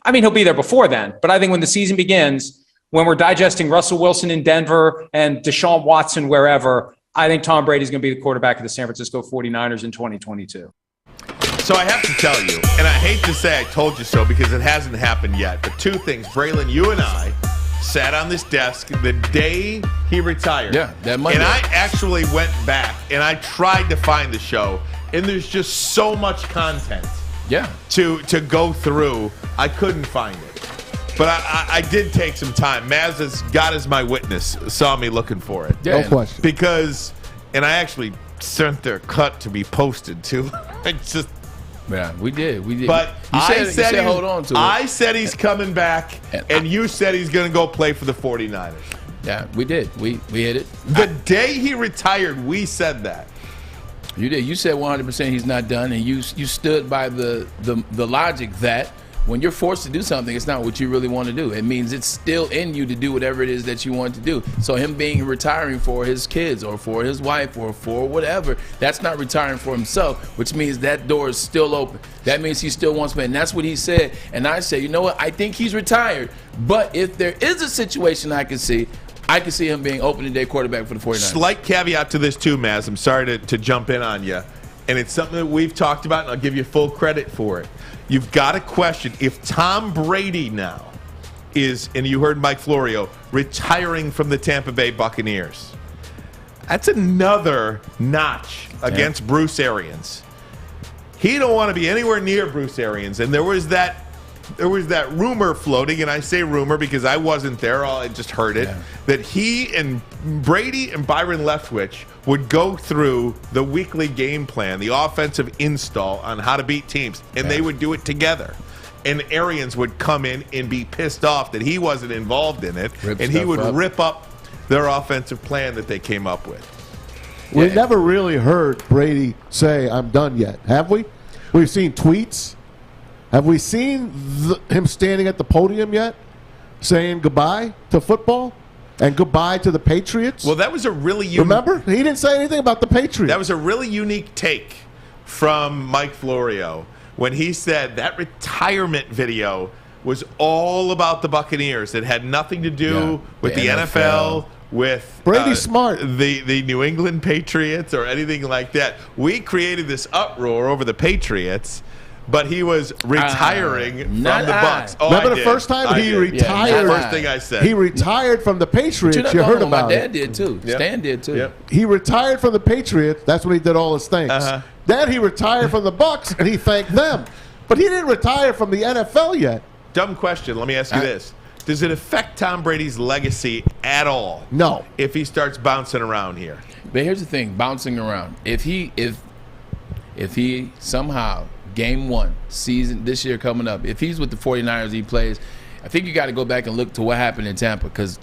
I mean, he'll be there before then, but I think when the season begins, when we're digesting Russell Wilson in Denver and Deshaun Watson wherever, I think Tom Brady's going to be the quarterback of the San Francisco 49ers in 2022. So I have to tell you, and I hate to say I told you so because it hasn't happened yet, but 2 things. Braylon, you and I sat on this desk the day he retired. Yeah, that Monday. And I actually went back and I tried to find the show, and there's just so much content to go through. I couldn't find it. But I did take some time. Maz has got as my witness, saw me looking for it. Yeah, no question. Because, and I actually sent their cut to be posted too. It's just. Yeah, we did. But you said hold on to it. I said he's coming back, and you said he's going to go play for the 49ers. Yeah, we did. We hit it. The day he retired, we said that. You did. You said 100% he's not done, and you stood by the logic that when you're forced to do something, it's not what you really want to do. It means it's still in you to do whatever it is that you want to do. So him retiring for his kids or for his wife or for whatever, that's not retiring for himself, which means that door is still open. That means he still wants to play. And that's what he said. And I said, you know what? I think he's retired. But if there is a situation I can see him being opening day quarterback for the 49ers. Slight caveat to this too, Maz. I'm sorry to jump in on you. And it's something that we've talked about, and I'll give you full credit for it. You've got to question if Tom Brady now is, and you heard Mike Florio, retiring from the Tampa Bay Buccaneers. That's another notch against Bruce Arians. He don't want to be anywhere near Bruce Arians. And there was that rumor floating, and I say rumor because I wasn't there, I just heard it, that he and Brady and Byron Leftwich would go through the weekly game plan, the offensive install on how to beat teams, and they would do it together. And Arians would come in and be pissed off that he wasn't involved in it, and he would rip up their offensive plan that they came up with. We never really heard Brady say, I'm done yet, have we? We've seen tweets. Have we seen him standing at the podium yet, saying goodbye to football and goodbye to the Patriots? Well, that was a really remember? He didn't say anything about the Patriots. That was a really unique take from Mike Florio when he said that retirement video was all about the Buccaneers. It had nothing to do with the NFL, with Brady Smart, the New England Patriots, or anything like that. We created this uproar over the Patriots. But he was retiring from the Bucs. Oh, remember the first time he retired? The first thing I said. He retired from the Patriots. You heard about it. My dad did too. Yep. Stan did too. Yep. He retired from the Patriots. That's when he did all his things. Then he retired from the Bucs, and he thanked them. But he didn't retire from the NFL yet. Dumb question. Let me ask you this. Does it affect Tom Brady's legacy at all? No. If he starts bouncing around here. But here's the thing, bouncing around. If he somehow Game 1, season this year coming up, if he's with the 49ers, he plays, I think you got to go back and look to what happened in Tampa, because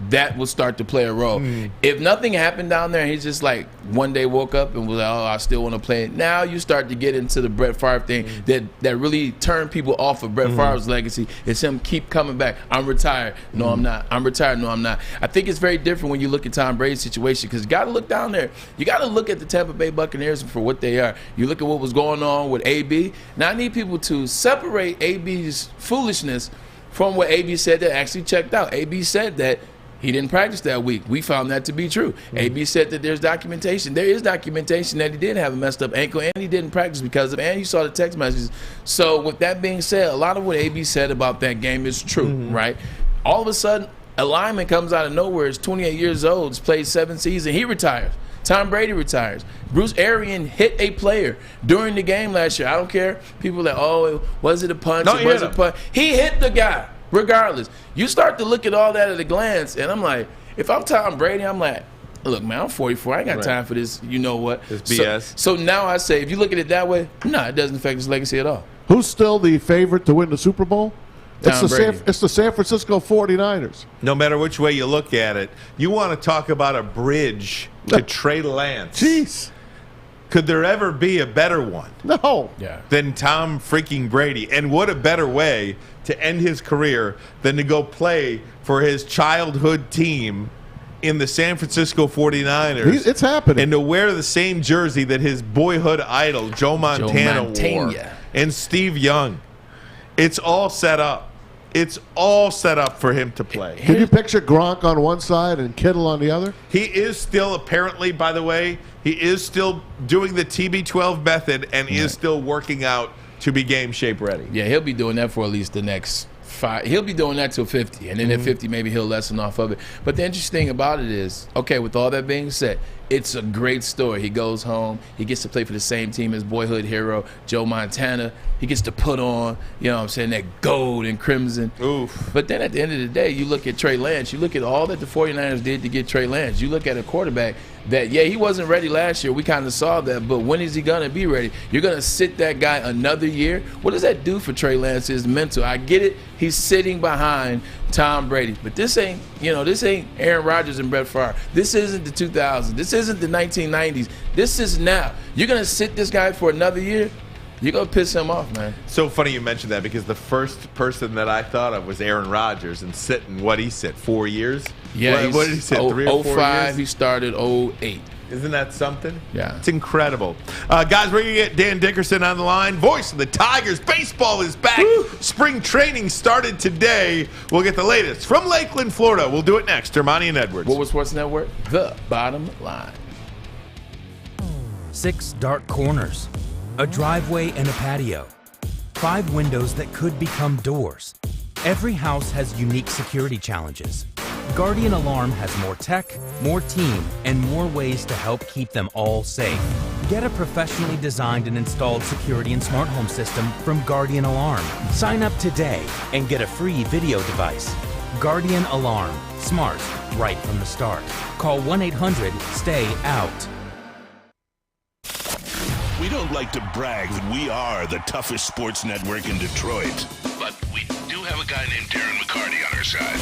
that will start to play a role. If nothing happened down there and he's just like one day woke up and was like, oh, I still want to play. Now you start to get into the Brett Favre thing that really turned people off of Brett Favre's legacy. It's him keep coming back. I'm retired. No, I'm not. I'm retired. No, I'm not. I think it's very different when you look at Tom Brady's situation, because you got to look down there. You got to look at the Tampa Bay Buccaneers for what they are. You look at what was going on with AB. Now I need people to separate AB's foolishness from what AB said that actually checked out. AB said that he didn't practice that week. We found that to be true. AB said that there's documentation. There is documentation that he did have a messed up ankle and he didn't practice because of it, and you saw the text messages. So with that being said, a lot of what AB said about that game is true, right? All of a sudden, a lineman comes out of nowhere, is 28 years old, has played 7 seasons, he retires. Tom Brady retires. Bruce Arians hit a player during the game last year. I don't care. People are like, oh, was it a punch? No, It wasn't a punch. He hit the guy, regardless. You start to look at all that at a glance, and I'm like, if I'm Tom Brady, I'm like, look, man, I'm 44. I ain't got time for this. You know what? This BS. So now I say, if you look at it that way, no, it doesn't affect his legacy at all. Who's still the favorite to win the Super Bowl? Tom Brady. It's the San Francisco 49ers. No matter which way you look at it, you want to talk about a bridge to Trey Lance. Jeez. Could there ever be a better one No. than Tom freaking Brady? And what a better way to end his career than to go play for his childhood team in the San Francisco 49ers. It's happening. And to wear the same jersey that his boyhood idol, Joe Montana wore. And Steve Young. It's all set up. It's all set up for him to play. Can you picture Gronk on one side and Kittle on the other? He is still, apparently, by the way, he is still doing the TB12 method and is still working out to be game shape ready. Yeah, he'll be doing that for at least the next 5. He'll be doing that till 50, and then at 50, maybe he'll lessen off of it. But the interesting thing about it is, okay, with all that being said, it's a great story. He goes home. He gets to play for the same team as boyhood hero Joe Montana. He gets to put on, you know what I'm saying, that gold and crimson. Oof. But then at the end of the day, you look at Trey Lance. You look at all that the 49ers did to get Trey Lance. You look at a quarterback that, yeah, he wasn't ready last year. We kind of saw that. But when is he going to be ready? You're going to sit that guy another year? What does that do for Trey Lance? His mental. I get it. He's sitting behind Tom Brady. But this ain't Aaron Rodgers and Brett Favre. This isn't the 2000s. This isn't the 1990s. This is now. You're going to sit this guy for another year? You're going to piss him off, man. So funny you mentioned that because the first person that I thought of was Aaron Rodgers and sitting, 4 years? Yeah. What did he sit, 3 or 4 05, years? he started 08. Isn't that something? Yeah. It's incredible. Guys, we're going to get Dan Dickerson on the line. Voice of the Tigers. Baseball is back. Woo! Spring training started today. We'll get the latest from Lakeland, Florida. We'll do it next. Armani and Edwards. Woodward Sports Network, the bottom line. 6 dark corners, a driveway and a patio, 5 windows that could become doors. Every house has unique security challenges. Guardian Alarm has more tech, more team, and more ways to help keep them all safe. Get a professionally designed and installed security and smart home system from Guardian Alarm. Sign up today and get a free video device. Guardian Alarm. Smart right from the start. Call 1-800-STAY-OUT. We don't like to brag that we are the toughest sports network in Detroit, but we do have a guy named Darren McCarty on our side.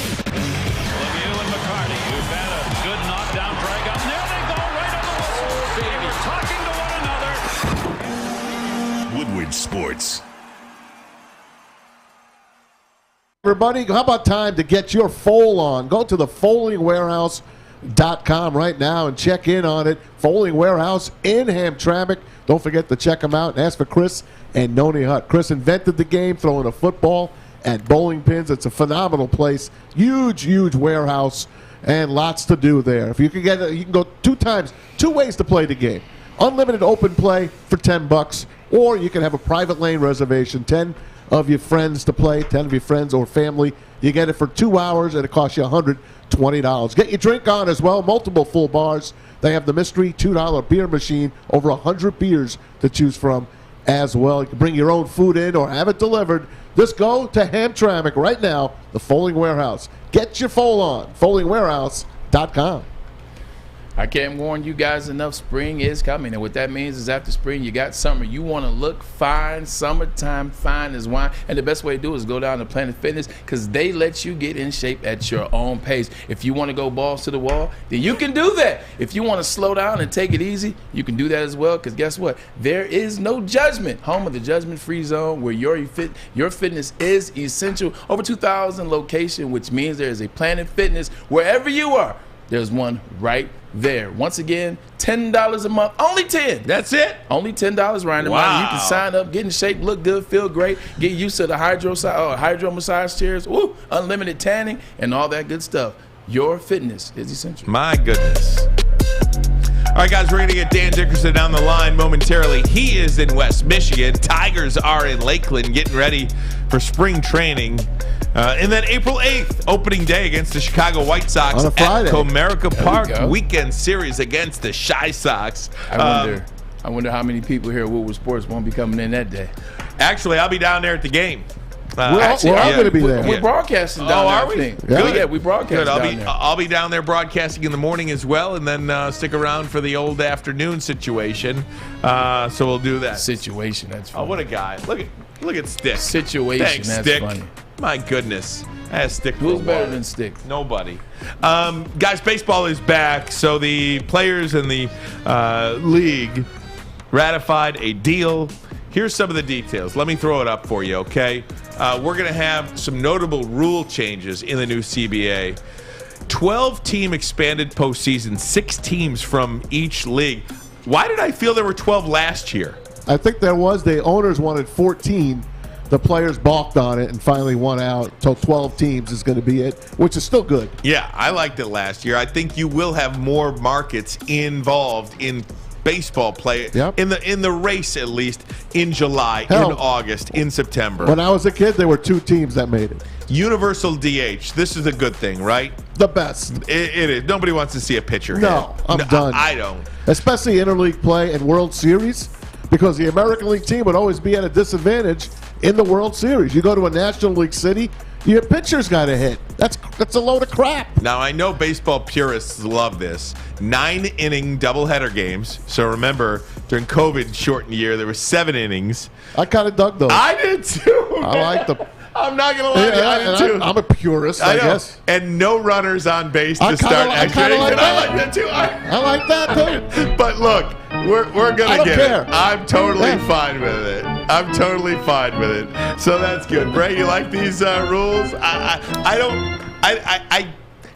Lemieux and McCarty, who've had a good knockdown drag up. There they go, right on the whistle. They were talking to one another. Woodward Sports. Everybody, how about time to get your foal on? Go to the foalingwarehouse.com right now and check in on it. Foaling Warehouse in Hamtramck. Don't forget to check them out and ask for Chris and Noni Hutt. Chris invented the game, throwing a football and bowling pins. It's a phenomenal place. Huge, huge warehouse and lots to do there. If you can get it, you can go 2 times, 2 ways to play the game. Unlimited open play for $10, or you can have a private lane reservation, 10 of your friends to play, 10 of your friends or family. You get it for 2 hours, and it costs you $120. Get your drink on as well, multiple full bars. They have the mystery $2 beer machine, over 100 beers to choose from as well. You can bring your own food in or have it delivered. Just go to Hamtramck right now, the Foaling Warehouse. Get your foal on, foalingwarehouse.com. I can't warn you guys enough. Spring is coming, and what that means is after spring, you got summer. You want to look fine. Summertime fine as wine, and the best way to do it is go down to Planet Fitness because they let you get in shape at your own pace. If you want to go balls to the wall, then you can do that. If you want to slow down and take it easy, you can do that as well because guess what? There is no judgment. Home of the judgment-free zone where your fitness is essential. Over 2,000 locations, which means there is a Planet Fitness wherever you are. There's one right there. Once again, $10 a month. Only 10. That's it? Only $10, Ryan. Wow. You can sign up, get in shape, look good, feel great, get used to the hydro massage chairs, unlimited tanning, and all that good stuff. Your fitness is essential. My goodness. All right, guys, we're going to get Dan Dickerson down the line momentarily. He is in West Michigan. Tigers are in Lakeland getting ready for spring training. And then April 8th, opening day against the Chicago White Sox On a Friday. at Comerica Park. go. Weekend series against the Chi Sox. I wonder how many people here at Woodward Sports won't be coming in that day. Actually, I'll be down there at the game. We're all going to be there. We're broadcasting down there. Are we? I think. Good. Yeah, we broadcast Good. down there. I'll be down there broadcasting in the morning as well, and then stick around for the old afternoon situation. So we'll do that. Situation. That's funny. Oh, what a guy! Look at Stick. Situation. Thanks, That's Stick. funny. My goodness. That's Stick. Who's better than Stick? Nobody. Guys, baseball is back. So the players in the league ratified a deal. Here's some of the details. Let me throw it up for you, okay? We're going to have some notable rule changes in the new CBA. 12-team expanded postseason, 6 teams from each league. Why did I feel there were 12 last year? I think there was. The owners wanted 14. The players balked on it and finally won out. So 12 teams is going to be it, which is still good. Yeah, I liked it last year. I think you will have more markets involved in baseball play in the race, at least in July, in August, in September. When I was a kid, there were 2 teams that made it. Universal DH. This is a good thing, right? The best. It is. Nobody wants to see a pitcher No, hit. I'm done. I don't. Especially interleague play and World Series, because the American League team would always be at a disadvantage in the World Series. You go to a National League city, your pitcher's got to hit. That's a load of crap. Now, I know baseball purists love this. 9-inning doubleheader games. So remember, during COVID shortened year, there were 7 innings. I kind of dug those. I did too. I like the. I'm not going to lie to you. I did too. I'm a purist, I guess. And no runners on base to start extra innings. Like and I like that too. I like that too. But look, we're going to get care. it. I'm totally fine with it. I'm totally fine with it. So that's good. Bray, you like these rules? I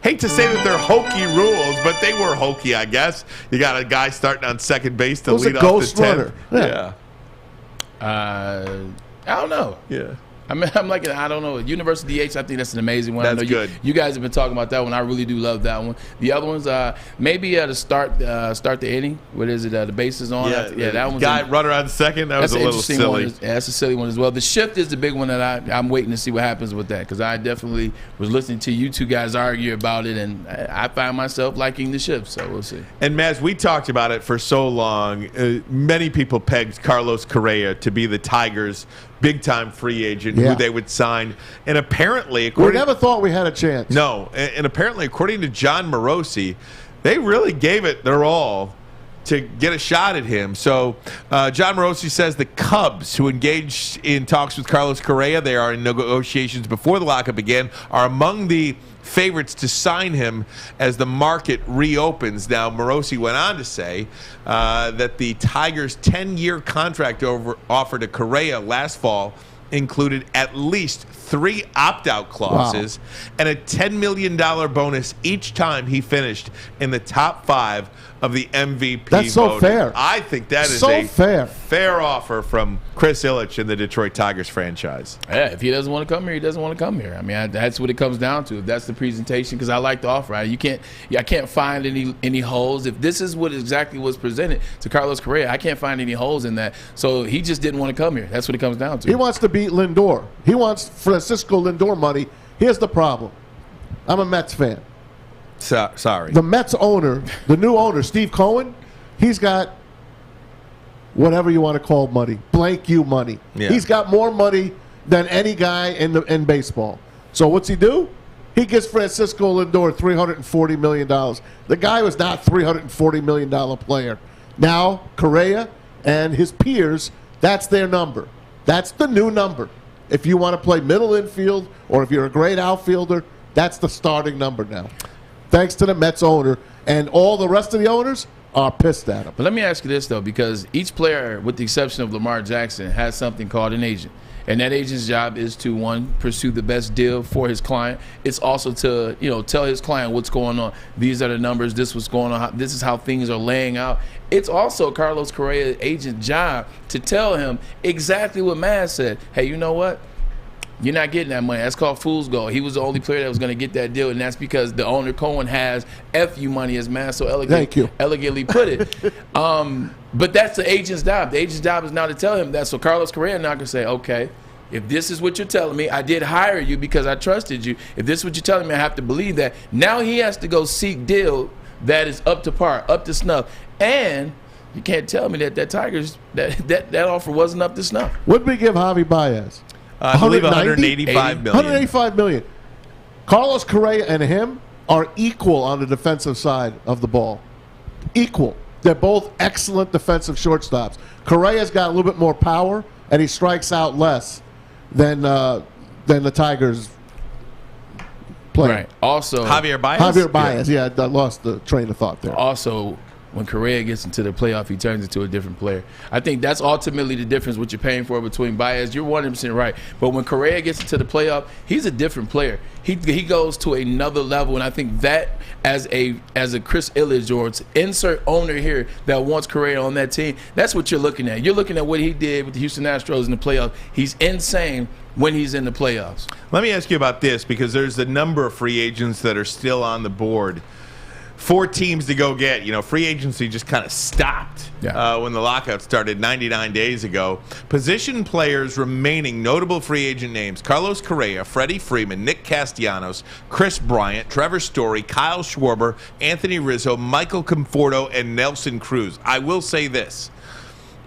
hate to say that they're hokey rules, but they were hokey, I guess. You got a guy starting on second base to lead off ghost the 10th. runner. Yeah. I don't know. Yeah. I'm like, I don't know. Universal DH, I think that's an amazing one. That's I know good. You guys have been talking about that one. I really do love that one. The other ones, maybe to start the inning. What is it? The bases on. Yeah, that one's guy runner on second. That was a little silly. That's a silly one as well. The shift is the big one that I'm waiting to see what happens with that, because I definitely was listening to you two guys argue about it, and I find myself liking the shift. So we'll see. And Maz, we talked about it for so long. Many people pegged Carlos Correa to be the Tigers' big-time free agent who they would sign. And apparently, we never thought we had a chance. No. And apparently, according to John Morosi, they really gave it their all to get a shot at him. So John Morosi says the Cubs, who engaged in talks with Carlos Correa, they are in negotiations before the lockup began, are among the favorites to sign him as the market reopens. Now, Morosi went on to say that the Tigers' 10-year contract offer to Correa last fall included at least 3 opt-out clauses and a $10 million bonus each time he finished in the top 5 of the MVP That's so voting. fair. I think that is so a fair offer from Chris Ilitch in the Detroit Tigers franchise. Yeah, if he doesn't want to come here, he doesn't want to come here. I mean, that's what it comes down to. If that's the presentation, because I like the offer. I can't find any holes. If this is what exactly was presented to Carlos Correa, I can't find any holes in that. So he just didn't want to come here. That's what it comes down to. He wants to beat Lindor. He wants Francisco Lindor money. Here's the problem. I'm a Mets fan. Sorry. The Mets owner, the new owner, Steve Cohen, he's got whatever you want to call money, blank you money. Yeah. He's got more money than any guy in baseball. So what's he do? He gives Francisco Lindor $340 million. The guy was not $340 million player. Now, Correa and his peers, that's their number. That's the new number. If you want to play middle infield or if you're a great outfielder, that's the starting number now. Thanks to the Mets owner, and all the rest of the owners are pissed at him. But let me ask you this, though, because each player, with the exception of Lamar Jackson, has something called an agent. And that agent's job is to, one, pursue the best deal for his client. It's also to, tell his client what's going on. These are the numbers. This is what's going on. This is how things are laying out. It's also Carlos Correa's agent's job to tell him exactly what Maz said. Hey, you know what? You're not getting that money. That's called fool's gold. He was the only player that was going to get that deal, and that's because the owner, Cohen, has FU money, as Maz so elegantly put it. But that's the agent's job. The agent's job is now to tell him that. So Carlos Correa not going to say, okay, if this is what you're telling me, I did hire you because I trusted you. If this is what you're telling me, I have to believe that. Now he has to go seek deal that is up to par, up to snuff. And you can't tell me that Tigers, that offer wasn't up to snuff. What did we give Javi Baez? I believe $185 million. $185 million. Carlos Correa and him are equal on the defensive side of the ball. Equal. They're both excellent defensive shortstops. Correa's got a little bit more power, and he strikes out less than the Tigers play. Right. Also, Javier Baez? Yeah, I lost the train of thought there. Also, when Correa gets into the playoff, he turns into a different player. I think that's ultimately the difference what you're paying for between Baez. You're 100% right. But when Correa gets into the playoff, he's a different player. He goes to another level, and I think that as a Chris Illich or insert owner here that wants Correa on that team, that's what you're looking at. You're looking at what he did with the Houston Astros in the playoffs. He's insane when he's in the playoffs. Let me ask you about this, because there's a number of free agents that are still on the board. 4 teams to go get. Free agency just kind of stopped when the lockout started 99 days ago. Position players remaining notable free agent names: Carlos Correa, Freddie Freeman, Nick Castellanos, Chris Bryant, Trevor Story, Kyle Schwarber, Anthony Rizzo, Michael Conforto, and Nelson Cruz. I will say this.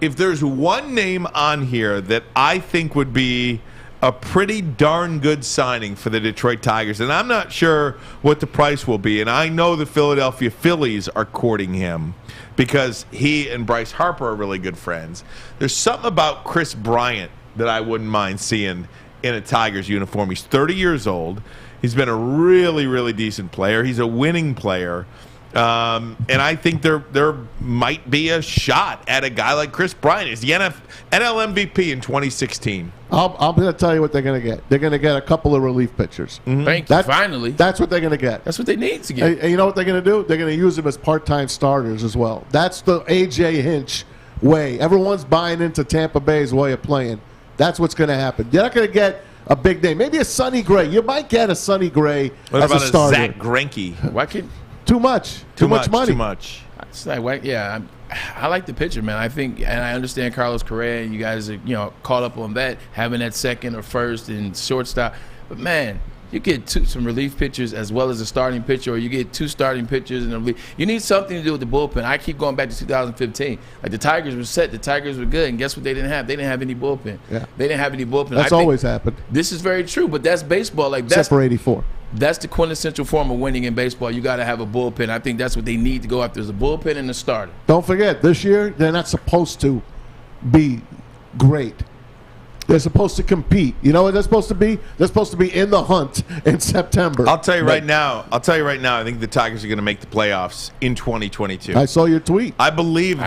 If there's one name on here that I think would be a pretty darn good signing for the Detroit Tigers, and I'm not sure what the price will be, and I know the Philadelphia Phillies are courting him because he and Bryce Harper are really good friends. There's something about Chris Bryant that I wouldn't mind seeing in a Tigers uniform. He's 30 years old. He's been a really, really decent player. He's a winning player. And I think there might be a shot at a guy like Chris Bryant. He's the NL MVP in 2016. I'm going to tell you what they're going to get. They're going to get a couple of relief pitchers. Thank you, finally. That's what they're going to get. That's what they need to get. And you know what they're going to do? They're going to use them as part-time starters as well. That's the A.J. Hinch way. Everyone's buying into Tampa Bay's way of playing. That's what's going to happen. You're not going to get a big name. Maybe a Sonny Gray. You might get a Sonny Gray as a starter. Zach Greinke? Why can't... Too much money. Too much. It's like, I like the pitcher, man. I think, and I understand Carlos Correa, and you guys are, caught up on that, having that second or first and shortstop. But man, you get some relief pitchers as well as a starting pitcher, or you get 2 starting pitchers and a relief. You need something to do with the bullpen. I keep going back to 2015. Like, the Tigers were set, the Tigers were good, and guess what they didn't have? They didn't have any bullpen. Yeah. They didn't have any bullpen. That's always happened. This is very true, but that's baseball. Like, that's except for 84. That's the quintessential form of winning in baseball. You got to have a bullpen. I think that's what they need to go after, is a bullpen and a starter. Don't forget, this year they're not supposed to be great. They're supposed to compete. You know what they're supposed to be? They're supposed to be in the hunt in September. I'll tell you right now. I think the Tigers are going to make the playoffs in 2022. I saw your tweet. I believe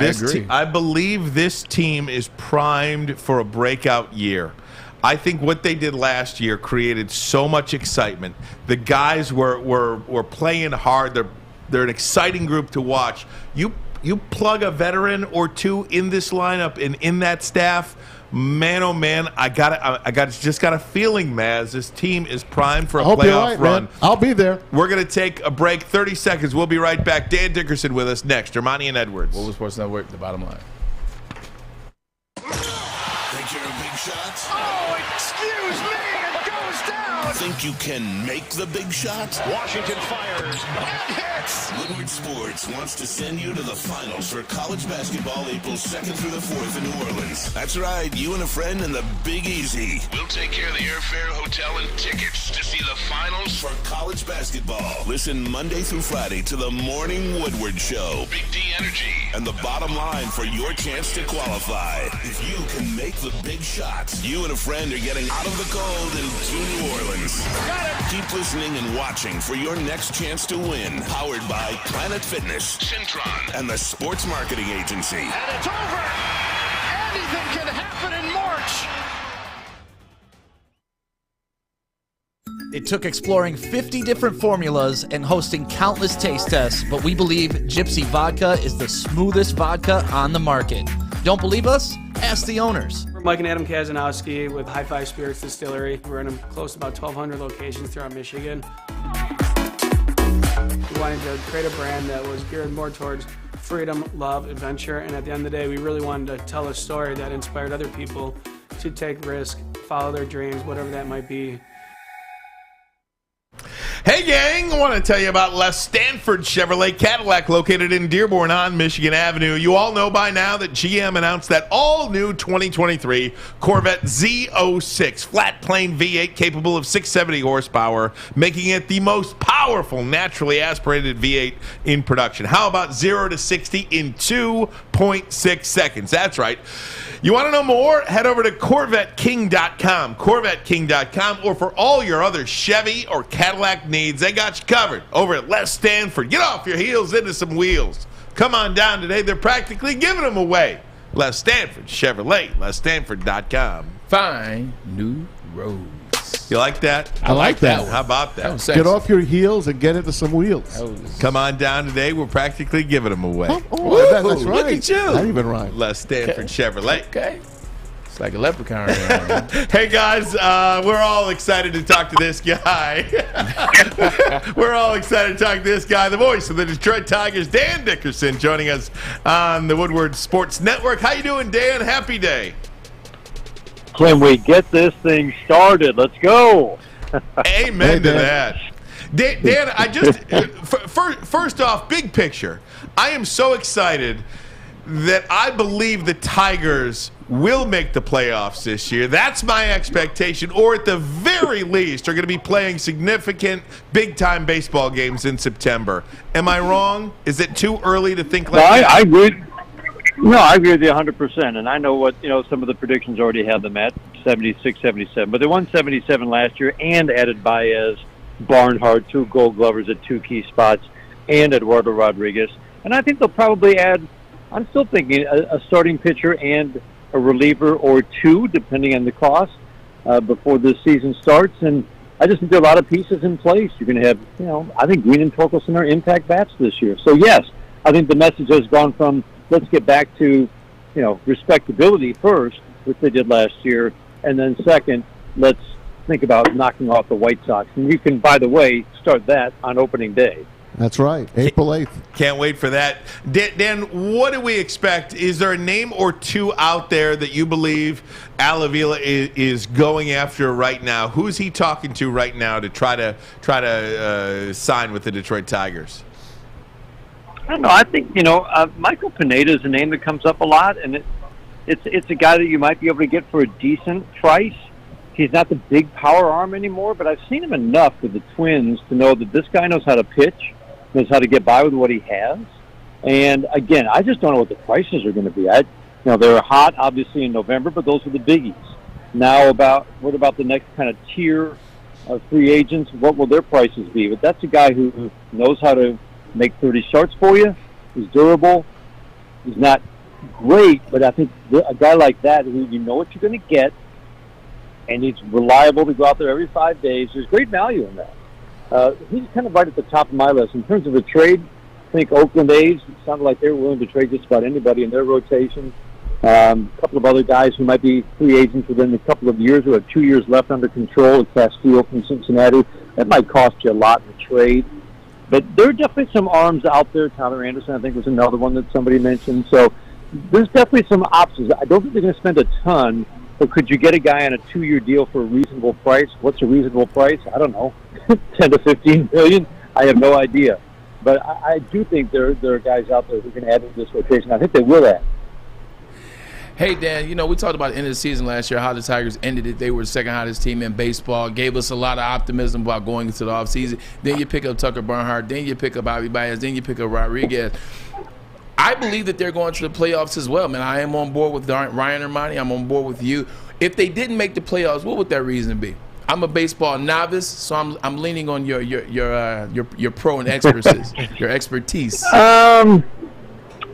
this team is primed for a breakout year. I think what they did last year created so much excitement. The guys were playing hard. They're an exciting group to watch. You plug a veteran or 2 in this lineup and in that staff, man, oh man, I just got a feeling, Maz. This team is primed for a playoff run. Man. I'll be there. We're going to take a break, 30 seconds. We'll be right back. Dan Dickerson with us next. Armani and Edwards. Woodward Sports Network, the bottom line. Think you're a big shot? Oh, excuse me, it goes down. Think you can make the big shot? Washington fires and hits. Woodward Sports wants to send you to the finals for college basketball April 2nd through the 4th in New Orleans. That's right, you and a friend in the Big Easy. We'll take care of the airfare, hotel, and tickets to see the finals for college basketball. Listen Monday through Friday to the Morning Woodward Show. Big D Energy and the bottom line for your chance to qualify. If you can make the big shot, you and a friend are getting out of the cold and to New Orleans. Got it. Keep listening and watching for your next chance to win. Powered by Planet Fitness, Syntron, and the Sports Marketing Agency. And it's over. Anything can happen in March. It took exploring 50 different formulas and hosting countless taste tests, but we believe Gypsy Vodka is the smoothest vodka on the market. Don't believe us? Ask the owners. We're Mike and Adam Kazanowski with High Five Spirits Distillery. We're in close to about 1,200 locations throughout Michigan. We wanted to create a brand that was geared more towards freedom, love, adventure, and at the end of the day, we really wanted to tell a story that inspired other people to take risks, follow their dreams, whatever that might be. Hey, gang, I want to tell you about Les Stanford Chevrolet Cadillac located in Dearborn on Michigan Avenue. You all know by now that GM announced that all-new 2023 Corvette Z06 flat-plane V8 capable of 670 horsepower, making it the most powerful naturally aspirated V8 in production. How about 0 to 60 in 2.6 seconds? That's right. You want to know more? Head over to CorvetteKing.com, CorvetteKing.com, or for all your other Chevy or Cadillac needs, they got you covered over at Les Stanford. Get off your heels into some wheels. Come on down today. They're practically giving them away. Les Stanford Chevrolet, LesStanford.com. Find new roads. You like that? I like that one. How about that? Get off your heels and get into some wheels. Come on down today. We're practically giving them away. That's right. Look at you. Not even right. Les Stanford Chevrolet. Okay. It's like a leprechaun right now. Hey, guys, we're all excited to talk to this guy. We're all excited to talk to this guy, the voice of the Detroit Tigers, Dan Dickerson, joining us on the Woodward Sports Network. How you doing, Dan? Happy day. Can we get this thing started? Let's go. Amen to that. Dan, I just first off, big picture. I am so excited that I believe the Tigers will make the playoffs this year. That's my expectation, or at the very least are going to be playing significant big-time baseball games in September. Am I wrong? Is it too early to think like that? I agree. No, I agree with you 100%. And I know what, some of the predictions already have them at 76, 77. But they won 77 last year and added Baez, Barnhart, 2 Gold Glovers at 2 key spots, and Eduardo Rodriguez. And I think they'll probably add, I'm still thinking, a starting pitcher and a reliever or 2, depending on the cost, before the season starts. And I just think there are a lot of pieces in place. You're going to have, I think Green and Torkelson are impact bats this year. So, yes, I think the message has gone from let's get back to, respectability first, which they did last year, and then second, let's think about knocking off the White Sox. And you can, by the way, start that on opening day. That's right, April 8th. Can't wait for that. Dan, what do we expect? Is there a name or 2 out there that you believe Al Avila is going after right now? Who's he talking to right now to try to sign with the Detroit Tigers? I don't know. I think, Michael Pineda is a name that comes up a lot, and it's a guy that you might be able to get for a decent price. He's not the big power arm anymore, but I've seen him enough with the Twins to know that this guy knows how to pitch, knows how to get by with what he has. And, again, I just don't know what the prices are going to be. They're hot, obviously, in November, but those are the biggies. Now, what about the next kind of tier of free agents? What will their prices be? But that's a guy who knows how to make 30 starts for you. He's durable. He's not great, but I think a guy like that, who you know what you're going to get, and he's reliable to go out there every 5 days, there's great value in that. He's kind of right at the top of my list. In terms of a trade, I think Oakland A's, it sounded like they were willing to trade just about anybody in their rotation. A couple of other guys who might be free agents within a couple of years, who have 2 years left under control, Castillo from Cincinnati. That might cost you a lot in the trade. But there are definitely some arms out there. Tyler Anderson, I think, was another one that somebody mentioned. So there's definitely some options. I don't think they're going to spend a ton, but could you get a guy on a 2-year deal for a reasonable price? What's a reasonable price? I don't know, 10 to 15 million? I have no idea. But I do think there are guys out there who can add to this rotation. I think they will add. Hey, Dan, we talked about the end of the season last year, how the Tigers ended it. They were the second hottest team in baseball, gave us a lot of optimism about going into the offseason. Then you pick up Tucker Barnhart. Then you pick up Javi Baez. Then you pick up Rodriguez. I believe that they're going to the playoffs as well, man. I am on board with Ryan Armani. I'm on board with you. If they didn't make the playoffs, what would that reason be? I'm a baseball novice, so I'm leaning on your pro and expertise, your expertise.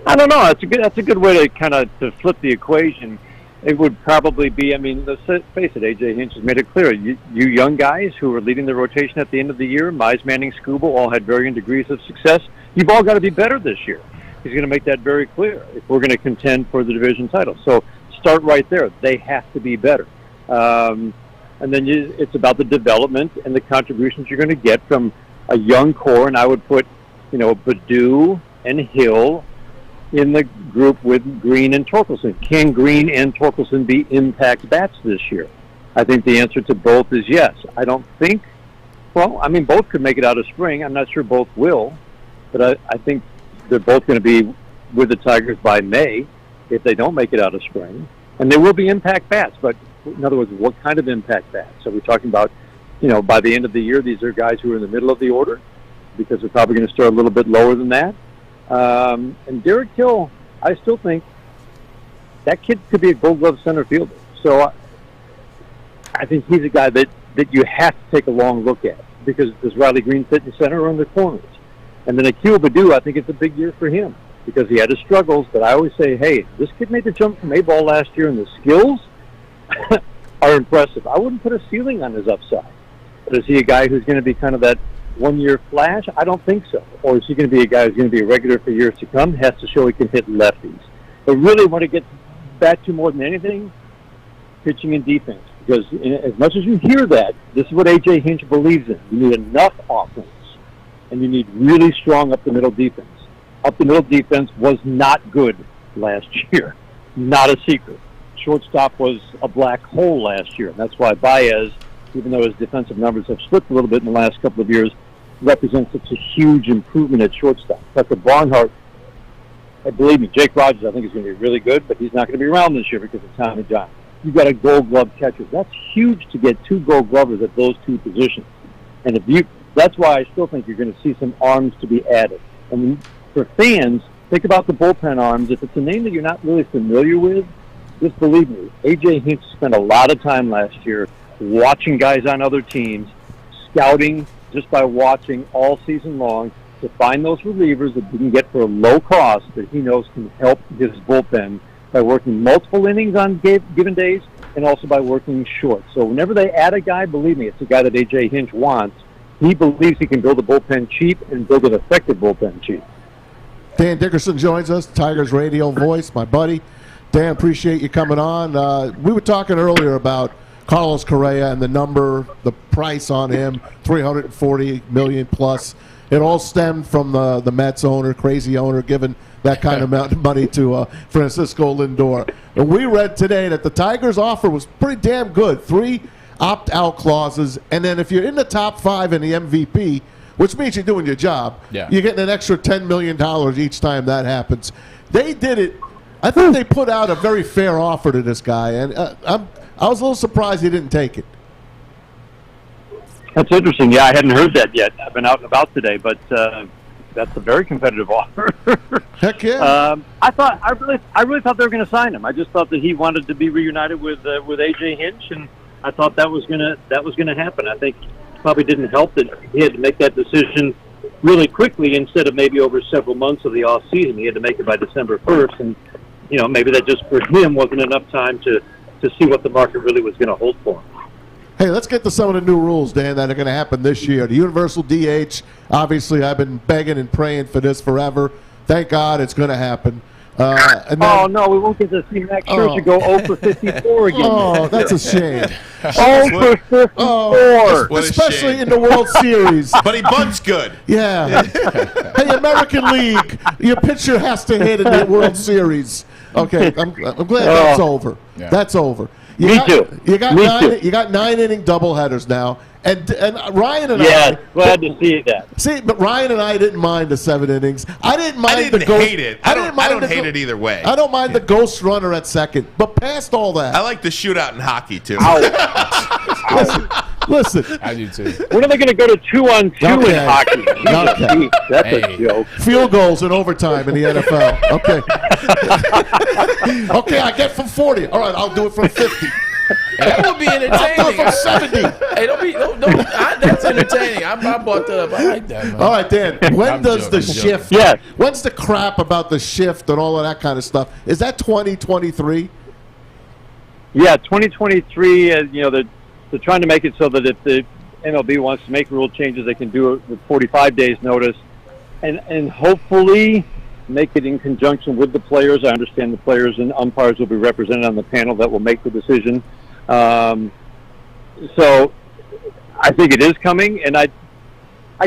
I don't know. That's a good way to kind of to flip the equation. It would probably be, let's face it, A.J. Hinch has made it clear. You young guys who are leading the rotation at the end of the year, Mize, Manning, Skubal, all had varying degrees of success. You've all got to be better this year. He's going to make that very clear if we're going to contend for the division title. So start right there. They have to be better. And then it's about the development and the contributions you're going to get from a young core. And I would put, Baddoo and Hill, in the group with Green and Torkelson. Can Green and Torkelson be impact bats this year? I think the answer to both is yes. I don't think, well, I mean, both could make it out of spring. I'm not sure both will, but I think they're both going to be with the Tigers by May if they don't make it out of spring. And they will be impact bats, but in other words, what kind of impact bats? So we're talking about, by the end of the year, these are guys who are in the middle of the order because they're probably going to start a little bit lower than that. And Derek Hill, I still think that kid could be a Gold Glove center fielder. So I think he's a guy that you have to take a long look at because does Riley Green fit in center or in the corners? And then Akil Baddoo, I think it's a big year for him because he had his struggles. But I always say, hey, this kid made the jump from A-ball last year, and the skills are impressive. I wouldn't put a ceiling on his upside. But is he a guy who's going to be kind of that one-year flash? I don't think so. Or is he going to be a guy who's going to be a regular for years to come? Has to show he can hit lefties. But really what it gets back to more than anything, pitching and defense. Because as much as you hear that, this is what A.J. Hinch believes in. You need enough offense, and you need really strong up-the-middle defense. Up-the-middle defense was not good last year. Not a secret. Shortstop was a black hole last year, and that's why Baez, even though his defensive numbers have slipped a little bit in the last couple of years, represents such a huge improvement at shortstop. Tucker Barnhart, believe me, Jake Rogers I think is going to be really good, but he's not going to be around this year because of Tommy John. You've got a Gold Glove catcher. That's huge to get 2 Gold Glovers at those 2 positions. And that's why I still think you're going to see some arms to be added. And for fans, think about the bullpen arms. If it's a name that you're not really familiar with, just believe me, A.J. Hinch spent a lot of time last year watching guys on other teams, scouting just by watching all season long to find those relievers that he can get for a low cost that he knows can help his bullpen by working multiple innings on given days and also by working short. So whenever they add a guy, believe me, it's a guy that A.J. Hinch wants. He believes he can build a bullpen cheap and build an effective bullpen cheap. Dan Dickerson joins us, Tigers radio voice, my buddy. Dan, appreciate you coming on. We were talking earlier about Carlos Correa and the price on him, $340 million plus. It all stemmed from the Mets owner, crazy owner, giving that kind of amount of money to Francisco Lindor. And we read today that the Tigers' offer was pretty damn good. 3 opt-out clauses, and then if you're in the top 5 in the MVP, which means you're doing your job, you're getting an extra $10 million each time that happens. They did it. I think they put out a very fair offer to this guy, and I was a little surprised he didn't take it. That's interesting. Yeah, I hadn't heard that yet. I've been out and about today, but that's a very competitive offer. Heck yeah! I really thought they were going to sign him. I just thought that he wanted to be reunited with A.J. Hinch, and I thought that was going to happen. I think it probably didn't help that he had to make that decision really quickly instead of maybe over several months of the off season. He had to make it by December 1st, and maybe that just for him wasn't enough time to see what the market really was going to hold for him. Hey, let's get to some of the new rules, Dan, that are going to happen this year. The universal DH, obviously I've been begging and praying for this forever. Thank God it's going to happen. And then, no, we won't get to see Max Scherzer go 0 for 54 again. Oh, that's a shame. 0 for 54. Especially in the World Series. But he bunts good. Yeah. Hey, American League, your pitcher has to hit in the World Series. Okay, I'm glad that's over. Yeah. That's over. Me too. You got 9-inning doubleheaders now, and Ryan and I. Glad to see that. See, but Ryan and I didn't mind the 7 innings. I didn't mind hate it. I don't hate it either way. I don't mind the ghost runner at second, but past all that, I like the shootout in hockey too. Listen, I do too. When are they going to go to 2-on-2 in hockey? Okay. That's a joke. Field goals in overtime in the NFL. Okay. Okay, I get from 40. All right, I'll do it from 50. That would be entertaining. I'll do it from 70. Hey, that's entertaining. I brought that up. I like that, man. All right, Dan. When does the shift? Yes. When's the crap about the shift and all of that kind of stuff? Is that 2023? Yeah, 2023. They're trying to make it so that if the MLB wants to make rule changes, they can do it with 45 days notice, and hopefully make it in conjunction with the players. I understand the players and umpires will be represented on the panel that will make the decision. So I think it is coming, and I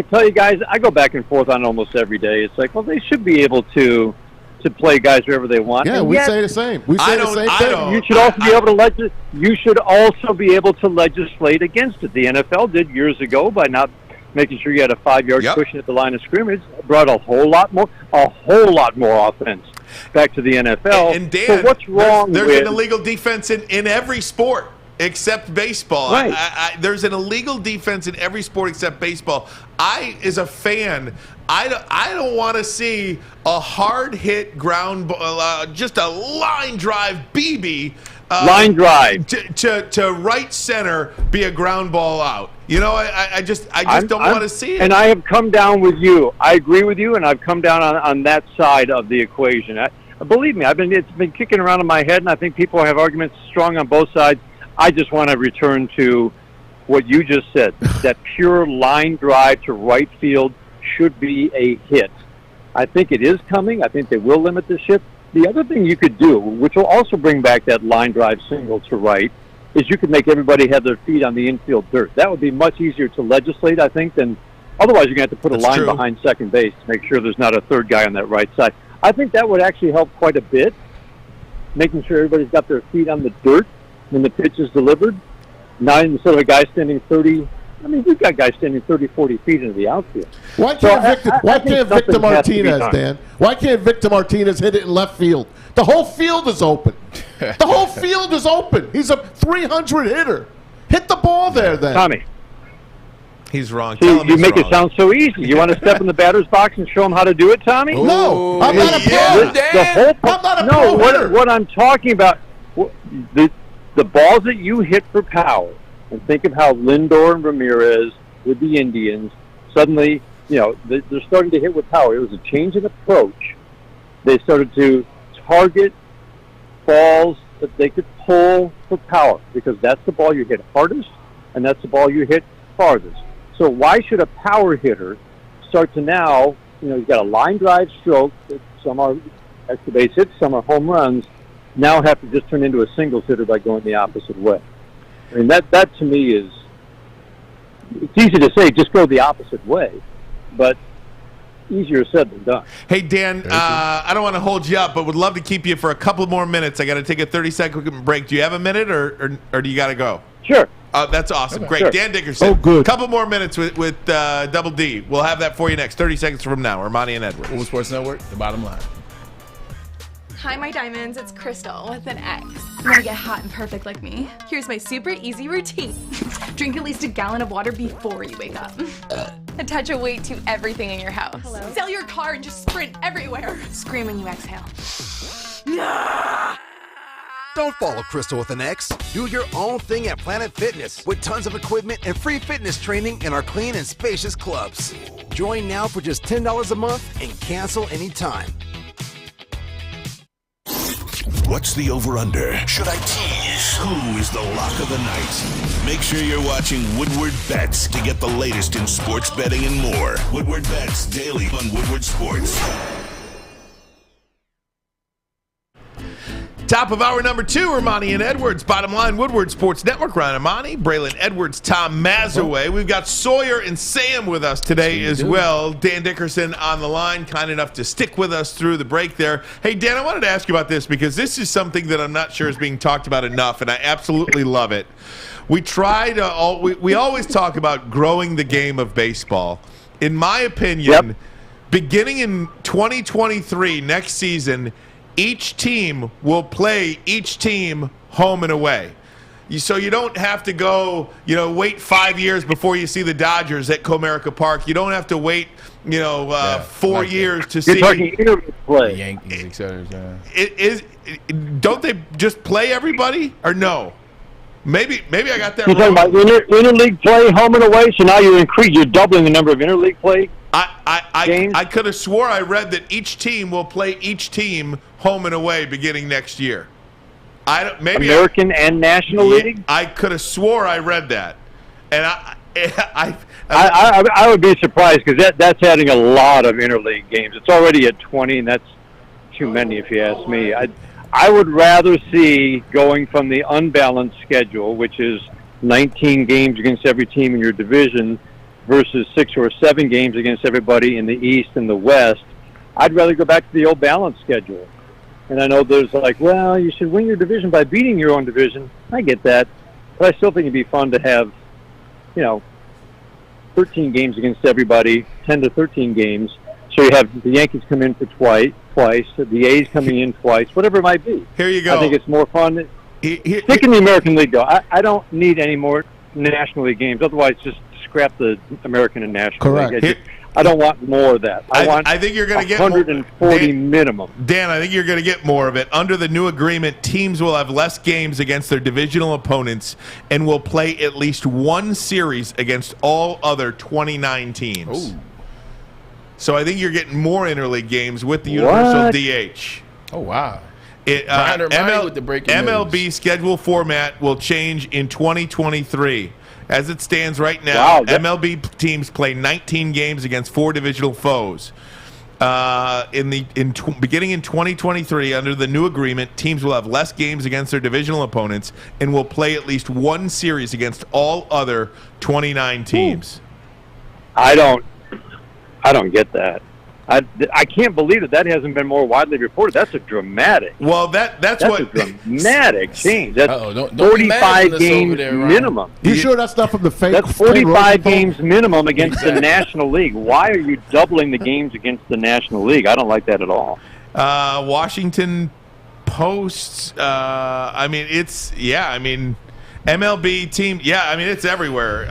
tell you guys, I go back and forth on it almost every day. It's like, well, they should be able to to play guys wherever they want. Yeah, and we yet, say the same. We say the same thing. You should also be able to You should also be able to legislate against it. The NFL did years ago by not making sure you had a 5-yard cushion at the line of scrimmage. Brought a whole lot more offense back to the NFL. And Dan, so what's wrong there's with an illegal defense in every sport except baseball. Right. There's an illegal defense in every sport except baseball. As a fan, I don't want to see a hard hit ground ball, just a line drive BB. Line drive to right center be a ground ball out. You know, I just don't want to see it. And I have come down with you. I agree with you, and I've come down on that side of the equation. Believe me, it's been kicking around in my head, and I think people have arguments strong on both sides. I just want to return to what you just said. That pure line drive to right field should be a hit. I think it is coming. I think they will limit the shift. The other thing you could do, which will also bring back that line drive single to right, is you could make everybody have their feet on the infield dirt. That would be much easier to legislate, I think, than otherwise you're going to have to put a line behind second base to make sure there's not a third guy on that right side. I think that would actually help quite a bit, making sure everybody's got their feet on the dirt when the pitch is delivered. Not instead of a guy standing 30. I mean, we've got guys standing 30, 40 feet into the outfield. Why can't Victor Martinez, Dan? Why can't Victor Martinez hit it in left field? The whole field is open. The whole field is open. He's a 300 hitter. Hit the ball there, then. Tommy. He's wrong. See, you make it sound so easy. You want to step in the batter's box and show him how to do it, Tommy? No, I'm not a pro. I'm not a pro hitter. What I'm talking about, the balls that you hit for power, and think of how Lindor and Ramirez with the Indians, suddenly, they're starting to hit with power. It was a change in approach. They started to target balls that they could pull for power because that's the ball you hit hardest and that's the ball you hit farthest. So why should a power hitter start to now, he's got a line drive stroke, some are extra base hits, some are home runs, now have to just turn into a singles hitter by going the opposite way. I mean, that to me is, it's easy to say, just go the opposite way, but easier said than done. Hey, Dan, I don't want to hold you up, but would love to keep you for a couple more minutes. I got to take a 30-second break. Do you have a minute, or do you got to go? Sure. That's awesome. Okay. Great. Sure. Dan Dickerson. Oh, good. Couple more minutes with Double D. We'll have that for you next. 30 seconds from now. Armani and Edwards. Woodward Sports Network, the bottom line. Hi, my diamonds. It's Crystal with an X. You want to get hot and perfect like me? Here's my super easy routine. Drink at least a gallon of water before you wake up. Attach a weight to everything in your house. Hello? Sell your car and just sprint everywhere. Scream when you exhale. Don't follow Crystal with an X. Do your own thing at Planet Fitness with tons of equipment and free fitness training in our clean and spacious clubs. Join now for just $10 a month and cancel anytime. What's the over-under? Should I tease? Who is the lock of the night? Make sure you're watching Woodward Bets to get the latest in sports betting and more. Woodward Bets daily on Woodward Sports. Top of hour number 2, Armani and Edwards. Bottom line, Woodward Sports Network. Ryan Armani, Braylon Edwards, Tom Mazaway. We've got Sawyer and Sam with us today as well. Dan Dickerson on the line, kind enough to stick with us through the break there. Hey, Dan, I wanted to ask you about this because this is something that I'm not sure is being talked about enough, and I absolutely love it. We try to, we always talk about growing the game of baseball. In my opinion, beginning in 2023, next season, each team will play each team home and away. So you don't have to go, wait 5 years before you see the Dodgers at Comerica Park. You don't have to wait, 4 years to see. You're talking interleague play. Yankees, etc. Don't they just play everybody or no? Maybe I got that You're wrong. talking about interleague play, home and away, so now you're doubling the number of interleague play. I could have swore I read that each team will play each team home and away beginning next year. American and National League? I could have swore I read that. And I would be surprised because that's adding a lot of interleague games. It's already at 20, and that's too many if you ask me. I would rather see going from the unbalanced schedule, which is 19 games against every team in your division, versus 6 or 7 games against everybody in the East and the West. I'd rather go back to the old balance schedule. And I know there's like, well, you should win your division by beating your own division. I get that. But I still think it'd be fun to have, 13 games against everybody, 10 to 13 games. So you have the Yankees come in for twice, the A's coming in twice, whatever it might be. Here you go. I think it's more fun. Stick in the American League, though. I don't need any more National League games. Otherwise, just scrap the American and National League. I don't want more of that. I think you're going to get 140 minimum. Dan, I think you're going to get more of it. Under the new agreement, teams will have less games against their divisional opponents and will play at least one series against all other 29 teams. Ooh. So I think you're getting more interleague games with the universal DH. Oh, wow. MLB with the breaking news. schedule format will change in 2023. As it stands right now, MLB teams play 19 games against 4 divisional foes. Beginning in 2023, under the new agreement, teams will have less games against their divisional opponents and will play at least one series against all other 29 teams. I don't get that. I can't believe that hasn't been more widely reported. That's a dramatic. Well, that's what a dramatic change. That's don't 45 games minimum. You sure that's not from the fake? That's 45 games minimum against the National League. Why are you doubling the games against the National League? I don't like that at all. Washington Post. MLB team. Yeah, I mean it's everywhere.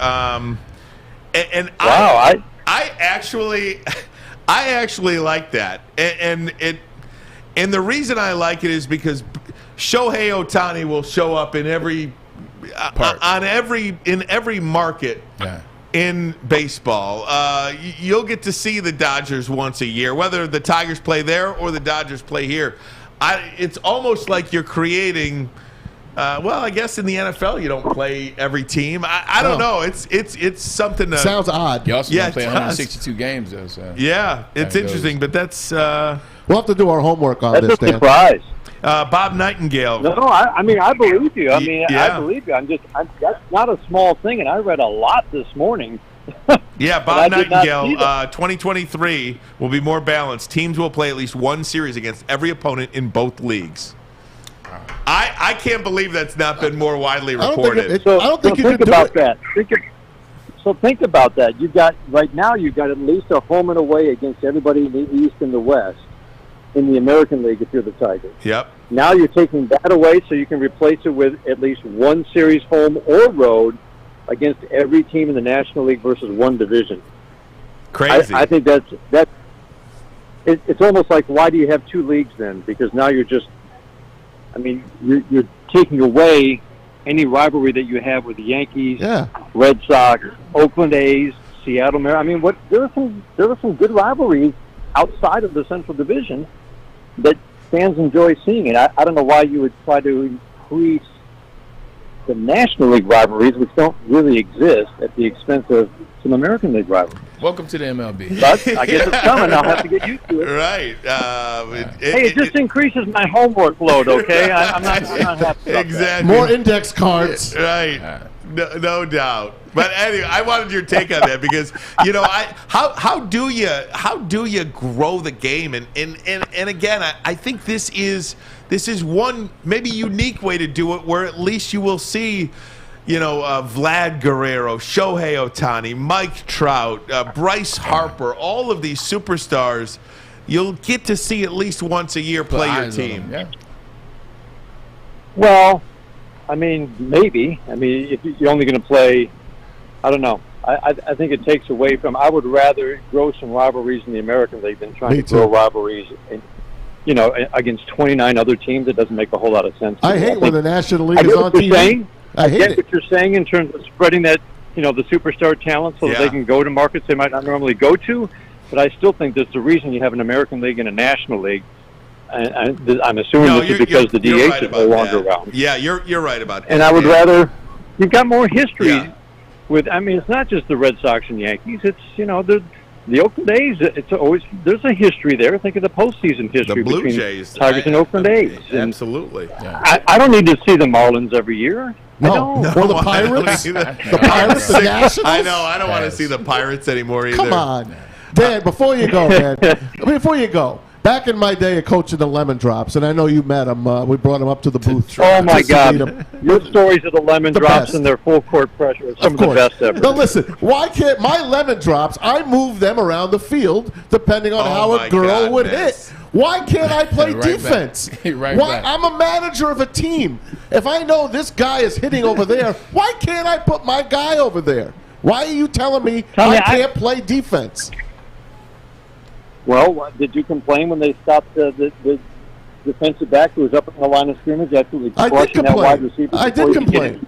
I actually like that, and the reason I like it is because Shohei Ohtani will show up in every market in baseball. You'll get to see the Dodgers once a year, whether the Tigers play there or the Dodgers play here. It's almost like you're creating. I guess in the NFL you don't play every team. I don't know. It's something. Sounds odd. You also don't play 162 games, though. So yeah, it's interesting, but that's. We'll have to do our homework on this. That's a surprise. Bob Nightingale. No, I believe you. I believe you. That's not a small thing, and I read a lot this morning. Yeah, Bob Nightingale. 2023 will be more balanced. Teams will play at least one series against every opponent in both leagues. I can't believe that's not been more widely reported. I don't think you think about that. Think about that. You've got at least a home and away against everybody in the East and the West in the American League if you're the Tigers. Yep. Now you're taking that away so you can replace it with at least one series home or road against every team in the National League versus one division. Crazy. I think it's almost like, why do you have two leagues then? Because now you're taking away any rivalry that you have with the Yankees, Red Sox, Oakland A's, Seattle Mariners. There are some good rivalries outside of the Central Division that fans enjoy seeing. And I don't know why you would try to increase the National League rivalries, which don't really exist, at the expense of some American League rivalries. Welcome to the MLB. But I guess it's coming. I'll have to get used to it. Right. It just increases my homework load, okay? I'm not happy about exactly. More index cards. Right. No doubt. But anyway, I wanted your take on that because how do you grow the game? And again, I think this is one maybe unique way to do it, where at least you will see, Vlad Guerrero, Shohei Ohtani, Mike Trout, Bryce Harper, all of these superstars. You'll get to see at least once a year play your team. Yeah. Well, maybe. If you're only going to play, I don't know. I think it takes away from. I would rather grow some rivalries in the American League than trying to grow rivalries against 29 other teams. It doesn't make a whole lot of sense. I hate when the National League is on TV. I get what you're saying in terms of spreading that, the superstar talent so that they can go to markets they might not normally go to. But I still think there's a reason you have an American League and a National League. And I'm assuming this is because the DH is no longer around. Yeah, you're right about that. And I would rather you've got more history with. It's not just the Red Sox and Yankees. It's the Oakland A's. It's always there's a history there. Think of the postseason history the Blue between Jays, Tigers and Oakland A's. Absolutely. I don't need to see the Marlins every year. No. Or the Pirates. The Pirates, the Nationals. I know. I don't want to see the Pirates anymore either. Come on. Dan, before you go, Back in my day of coaching the Lemon Drops, and I know you met him. We brought him up to the booth. Oh, my God. Your stories of the Lemon Drops and their full court pressure are some of the best ever. Now, listen, why can't my Lemon Drops, I move them around the field depending on how a girl would hit. Why can't I play defense? Why? I'm a manager of a team. If I know this guy is hitting over there, why can't I put my guy over there? Why are you telling me I can't play defense? Well, did you complain when they stopped the defensive back who was up in the line of scrimmage after flushing that wide receiver? I did complain.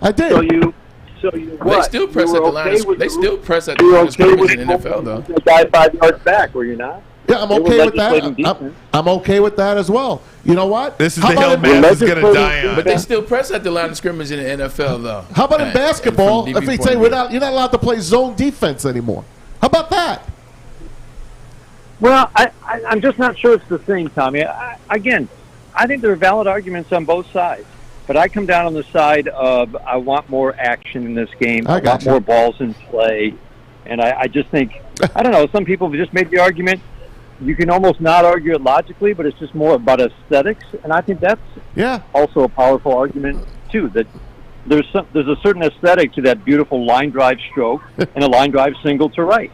I did. So you They still press at the line. They still press at the line of scrimmage in the NFL, though. The guy 5 yards back, were you not? Yeah, I'm okay with that. I'm okay with that as well. You know what? This is the hill Math is going to die on. But they still press at the line of scrimmage in the NFL, though. How about in basketball? If they say you're not allowed to play zone defense anymore, how about that? Well, I'm just not sure it's the same, Tommy. Again, I think there are valid arguments on both sides. But I come down on the side of I want more action in this game. I want more balls in play. And I just think, I don't know, some people have just made the argument. You can almost not argue it logically, but it's just more about aesthetics. And I think that's also a powerful argument, too, that there's a certain aesthetic to that beautiful line drive stroke and a line drive single to right.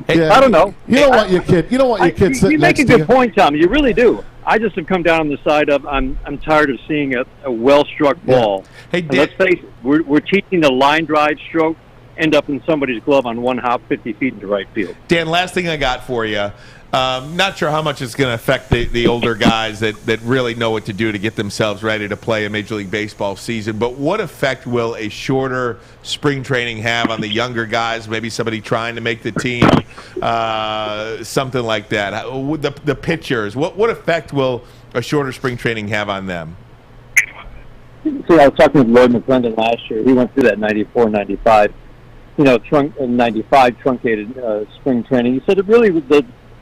I don't know. You don't want your kid. You don't want your kid sitting You make next a to good point, Tommy. You really do. I just have come down on the side of I'm tired of seeing a well-struck ball. Hey, and let's face it, we're teaching the line drive stroke end up in somebody's glove on one hop 50 feet into right field. Dan, last thing I got for you. Not sure how much it's going to affect the older guys that really know what to do to get themselves ready to play a Major League Baseball season, but what effect will a shorter spring training have on the younger guys, maybe somebody trying to make the team, something like that? The pitchers, what effect will a shorter spring training have on them? See, I was talking with Lloyd McClendon last year. He went through that 94, 95, 95 truncated spring training. He said it really was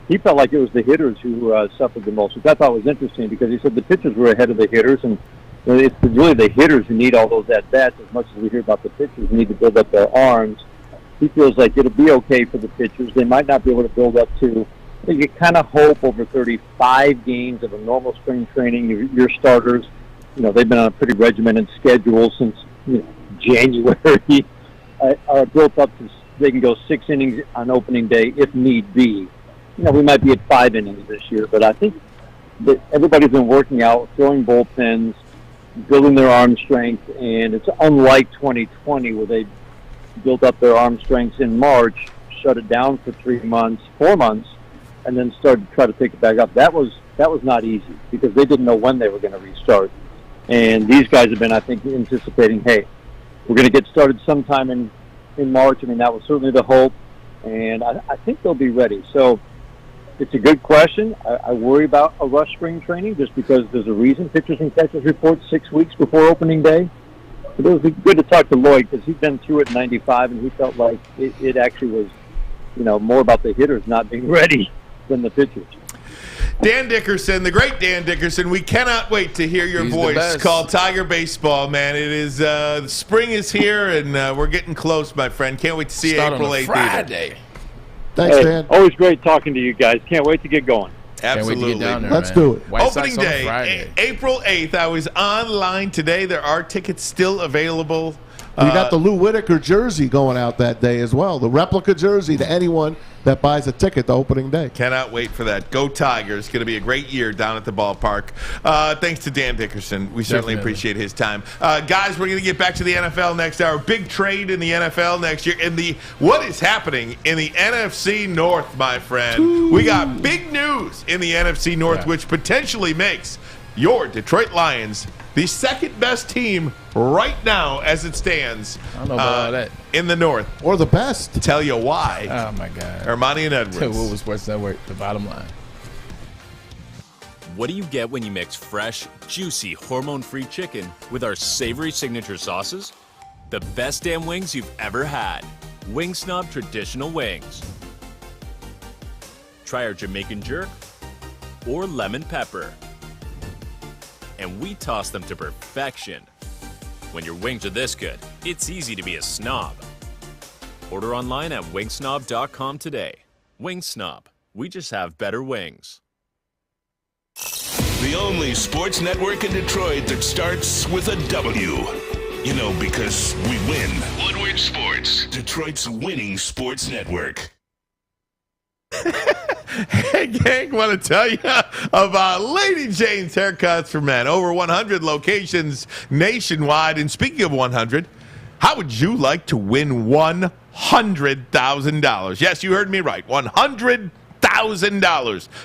he felt like it was the hitters who suffered the most, which I thought was interesting because he said the pitchers were ahead of the hitters, and it's really the hitters who need all those at-bats as much as we hear about the pitchers who need to build up their arms. He feels like it'll be okay for the pitchers. They might not be able to build up to, you kind of hope over 35 games of a normal spring training, your starters, they've been on a pretty regimented schedule since January, are built up to, they can go 6 innings on opening day if need be. We might be at 5 innings this year, but I think that everybody's been working out, throwing bullpens, building their arm strength, and it's unlike 2020 where they built up their arm strength in March, shut it down for 4 months, and then started to try to pick it back up. That was not easy because they didn't know when they were going to restart. And these guys have been, I think, anticipating, hey, we're going to get started sometime in March. I mean, that was certainly the hope, and I think they'll be ready. So it's a good question. I worry about a rush spring training just because there's a reason. Pitchers and catchers report 6 weeks before opening day. But it was good to talk to Lloyd because he'd been through it in 95, and he felt like it actually was, more about the hitters not being ready than the pitchers. Dan Dickerson, the great Dan Dickerson, we cannot wait to hear your voice called Tiger Baseball, man. It is spring is here, and we're getting close, my friend. Can't wait to see April 8th. Friday. Thanks, Dan. Always great talking to you guys. Can't wait to get going. Absolutely. Let's do it. Opening day, April 8th. I was online today. There are tickets still available. We got the Lou Whitaker jersey going out that day as well. The replica jersey to anyone that buys a ticket to opening day. Cannot wait for that. Go Tigers. Going to be a great year down at the ballpark. Thanks to Dan Dickerson. We certainly appreciate his time. Guys, we're going to get back to the NFL next hour. Big trade in the NFL next year. What is happening in the NFC North, my friend? Ooh. We got big news in the NFC North, which potentially makes your Detroit Lions the second best team right now as it stands. I don't know about all that. In the North. Or the best. Tell you why. Oh, my God. Armani and Edwards. Woodward Sports Network, the bottom line. What do you get when you mix fresh, juicy, hormone-free chicken with our savory signature sauces? The best damn wings you've ever had. Wing Snob Traditional Wings. Try our Jamaican jerk or lemon pepper. And we toss them to perfection. When your wings are this good, it's easy to be a snob. Order online at wingsnob.com today. Wing Snob. We just have better wings. The only sports network in Detroit that starts with a W. You know, because we win. Woodward Sports, Detroit's winning sports network. Hey, gang, want to tell you about Lady Jane's Haircuts for Men. Over 100 locations nationwide. And speaking of 100, how would you like to win $100,000? Yes, you heard me right. $100,000.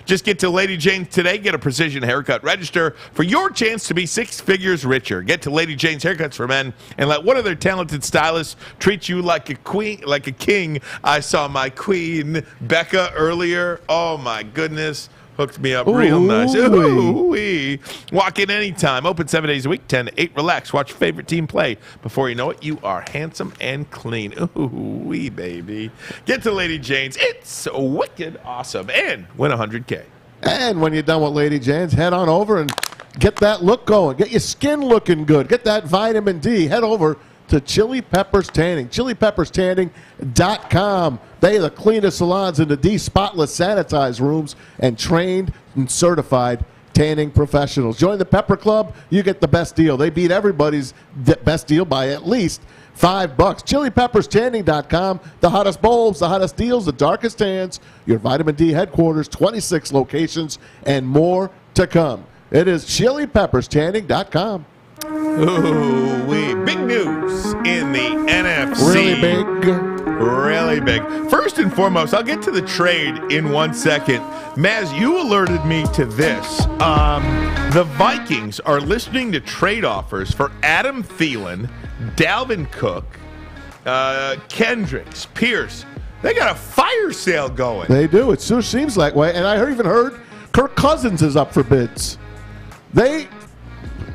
Just get to Lady Jane's today. Get a precision haircut. Register for your chance to be 6 figures richer. Get to Lady Jane's Haircuts for Men and let one of their talented stylists treat you like a queen, like a king. I saw my queen, Becca, earlier. Oh, my goodness. Hooked me up real nice. Ooh-wee. Walk in anytime. Open 7 days a week, 10 to 8. Relax. Watch your favorite team play. Before you know it, you are handsome and clean. Ooh-wee, baby. Get to Lady Jane's. It's wicked awesome. And win $100K. And when you're done with Lady Jane's, head on over and get that look going. Get your skin looking good. Get that vitamin D. Head over to Chili Peppers Tanning. ChiliPeppersTanning.com. They are the cleanest salons in the D, spotless, sanitized rooms, and trained and certified tanning professionals. Join the Pepper Club. You get the best deal. They beat everybody's best deal by at least $5. ChiliPeppersTanning.com. The hottest bulbs, the hottest deals, the darkest tans. Your vitamin D headquarters, 26 locations, and more to come. It is ChiliPeppersTanning.com. Ooh, big news in the NFC. Really big. Really big. First and foremost, I'll get to the trade in 1 second. Maz, you alerted me to this. The Vikings are listening to trade offers for Adam Thielen, Dalvin Cook, Kendricks, Pierce. They got a fire sale going. They do. It sure seems that way. And I even heard Kirk Cousins is up for bids. They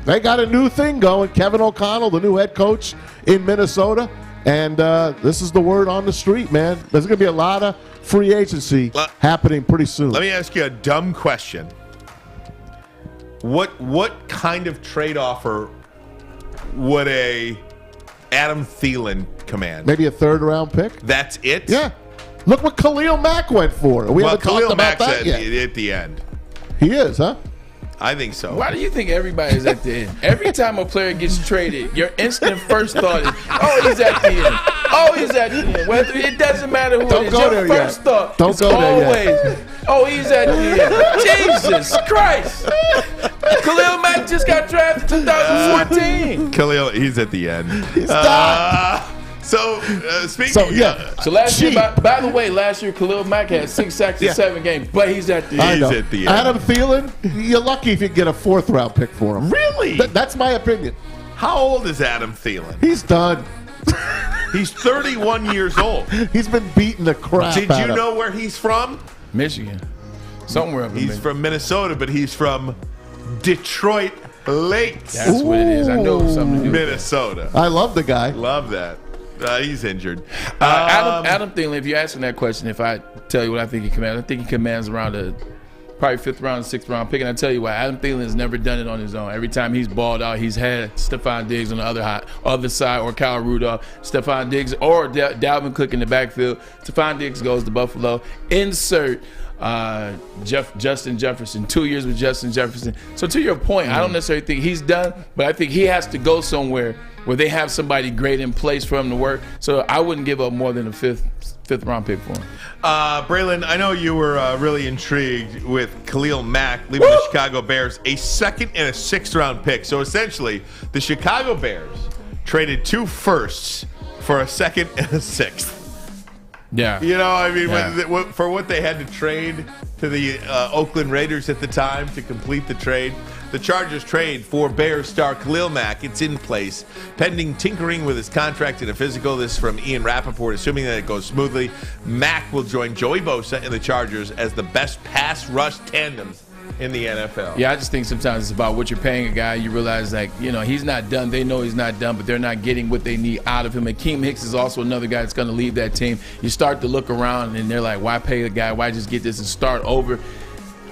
got a new thing going. Kevin O'Connell, the new head coach in Minnesota. And this is the word on the street, man. There's going to be a lot of free agency happening pretty soon. Let me ask you a dumb question. What kind of trade offer would a Adam Thielen command? Maybe a third-round pick? That's it? Yeah. Look what Khalil Mack went for. We haven't talked about that yet. At the end. He is, huh? I think so. Why do you think everybody's at the end? Every time a player gets traded, your instant first thought is, oh, he's at the end. Oh, he's at the end. Whether it doesn't matter who it is. Your first thought is always, oh, he's at the end. Jesus Christ. Khalil Mack just got drafted in 2014. Khalil, he's at the end. He's done. So, speaking So last year, by the way, last year Khalil Mack had 6 sacks in 7 games, but he's at the end. He's at the end. Adam Thielen, you're lucky if you get a 4th-round pick for him. Really? That's my opinion. How old is Adam Thielen? He's done. He's 31 years old. He's been beating the crap Did out you of him. know where he's from? Michigan. Somewhere up in He's from Minnesota, but he's from Detroit Lakes. That's what it is. I know something to do with Minnesota. I love the guy. Love that. He's injured. Adam Thielen, if you're asking that question, if I tell you what I think he commands, I think he commands around probably 5th round, 6th round pick. And I tell you why, Adam Thielen has never done it on his own. Every time he's balled out, he's had Stephon Diggs on the other side, or Kyle Rudolph, Stephon Diggs, or Dalvin Cook in the backfield. Stephon Diggs goes to Buffalo. Insert Justin Jefferson. 2 years with Justin Jefferson. So to your point, I don't necessarily think he's done, but I think he has to go somewhere where they have somebody great in place for him to work. So I wouldn't give up more than a fifth round pick for him. Braylon, I know you were really intrigued with Khalil Mack leaving the Chicago Bears, a 2nd and a 6th round pick. So essentially, the Chicago Bears traded 2 firsts for a 2nd and a 6th. Yeah. You know, I mean, for what they had to trade to the Oakland Raiders at the time to complete the trade. The Chargers trade for Bears star Khalil Mack. It's in place, pending tinkering with his contract and a physical. This is from Ian Rappaport. Assuming that it goes smoothly, Mack will join Joey Bosa and the Chargers as the best pass rush tandem in the NFL. Yeah, I just think sometimes it's about what you're paying a guy. You realize, he's not done. They know he's not done, but they're not getting what they need out of him. Akeem Hicks is also another guy that's going to leave that team. You start to look around, and they're like, why pay a guy? Why just get this and start over?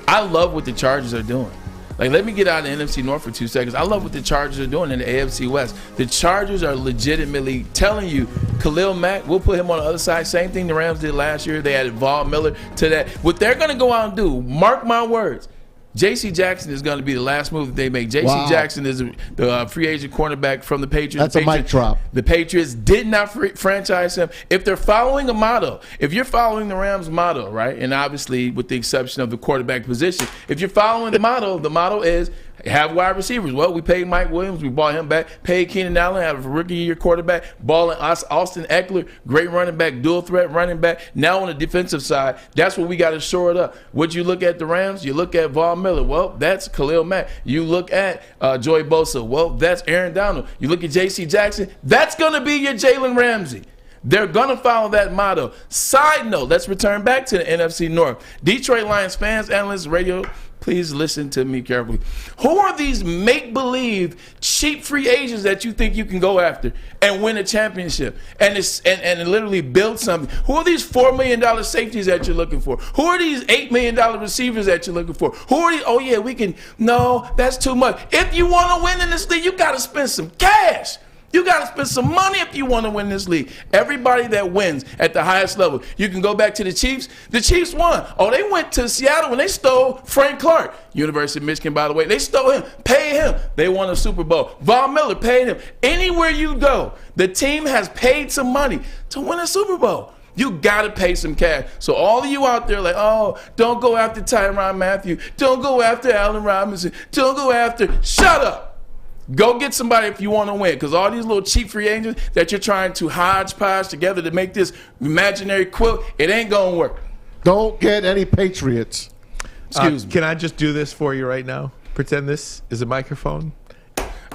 I love what the Chargers are doing. Let me get out of the NFC North for 2 seconds. I love what the Chargers are doing in the AFC West. The Chargers are legitimately telling you, Khalil Mack, we'll put him on the other side. Same thing the Rams did last year. They added Von Miller to that. What they're going to go out and do, mark my words, J.C. Jackson is going to be the last move that they make. J.C. Jackson is the free agent cornerback from the Patriots. That's a mic drop. The Patriots did not franchise him. If they're following a motto, if you're following the Rams' motto, right, and obviously with the exception of the quarterback position, if you're following the motto is have wide receivers. Well, we paid Mike Williams. We bought him back. Paid Keenan Allen, have a rookie-year quarterback. Balling Austin Eckler, great running back, dual-threat running back. Now on the defensive side, that's what we got to shore it up. Would you look at the Rams? You look at Von Miller. Well, that's Khalil Mack. You look at Joey Bosa. Well, that's Aaron Donald. You look at J.C. Jackson. That's going to be your Jalen Ramsey. They're going to follow that motto. Side note, let's return back to the NFC North. Detroit Lions fans, analysts, radio, please listen to me carefully. Who are these make-believe cheap free agents that you think you can go after and win a championship and literally build something? Who are these $4 million safeties that you're looking for? Who are these $8 million receivers that you're looking for? Who are these? Oh, yeah, we can. No, that's too much. If you want to win in this league, you got to spend some cash. You got to spend some money if you want to win this league. Everybody that wins at the highest level. You can go back to the Chiefs. The Chiefs won. Oh, they went to Seattle when they stole Frank Clark. University of Michigan, by the way. They stole him, paid him. They won a Super Bowl. Von Miller paid him. Anywhere you go, the team has paid some money to win a Super Bowl. You got to pay some cash. So all of you out there like, oh, don't go after Tyrann Mathieu. Don't go after Allen Robinson. Don't go after. Shut up. Go get somebody if you want to win, because all these little cheap free agents that you're trying to hodgepodge together to make this imaginary quilt, it ain't going to work. Don't get any Patriots. Excuse me. Can I just do this for you right now? Pretend this is a microphone.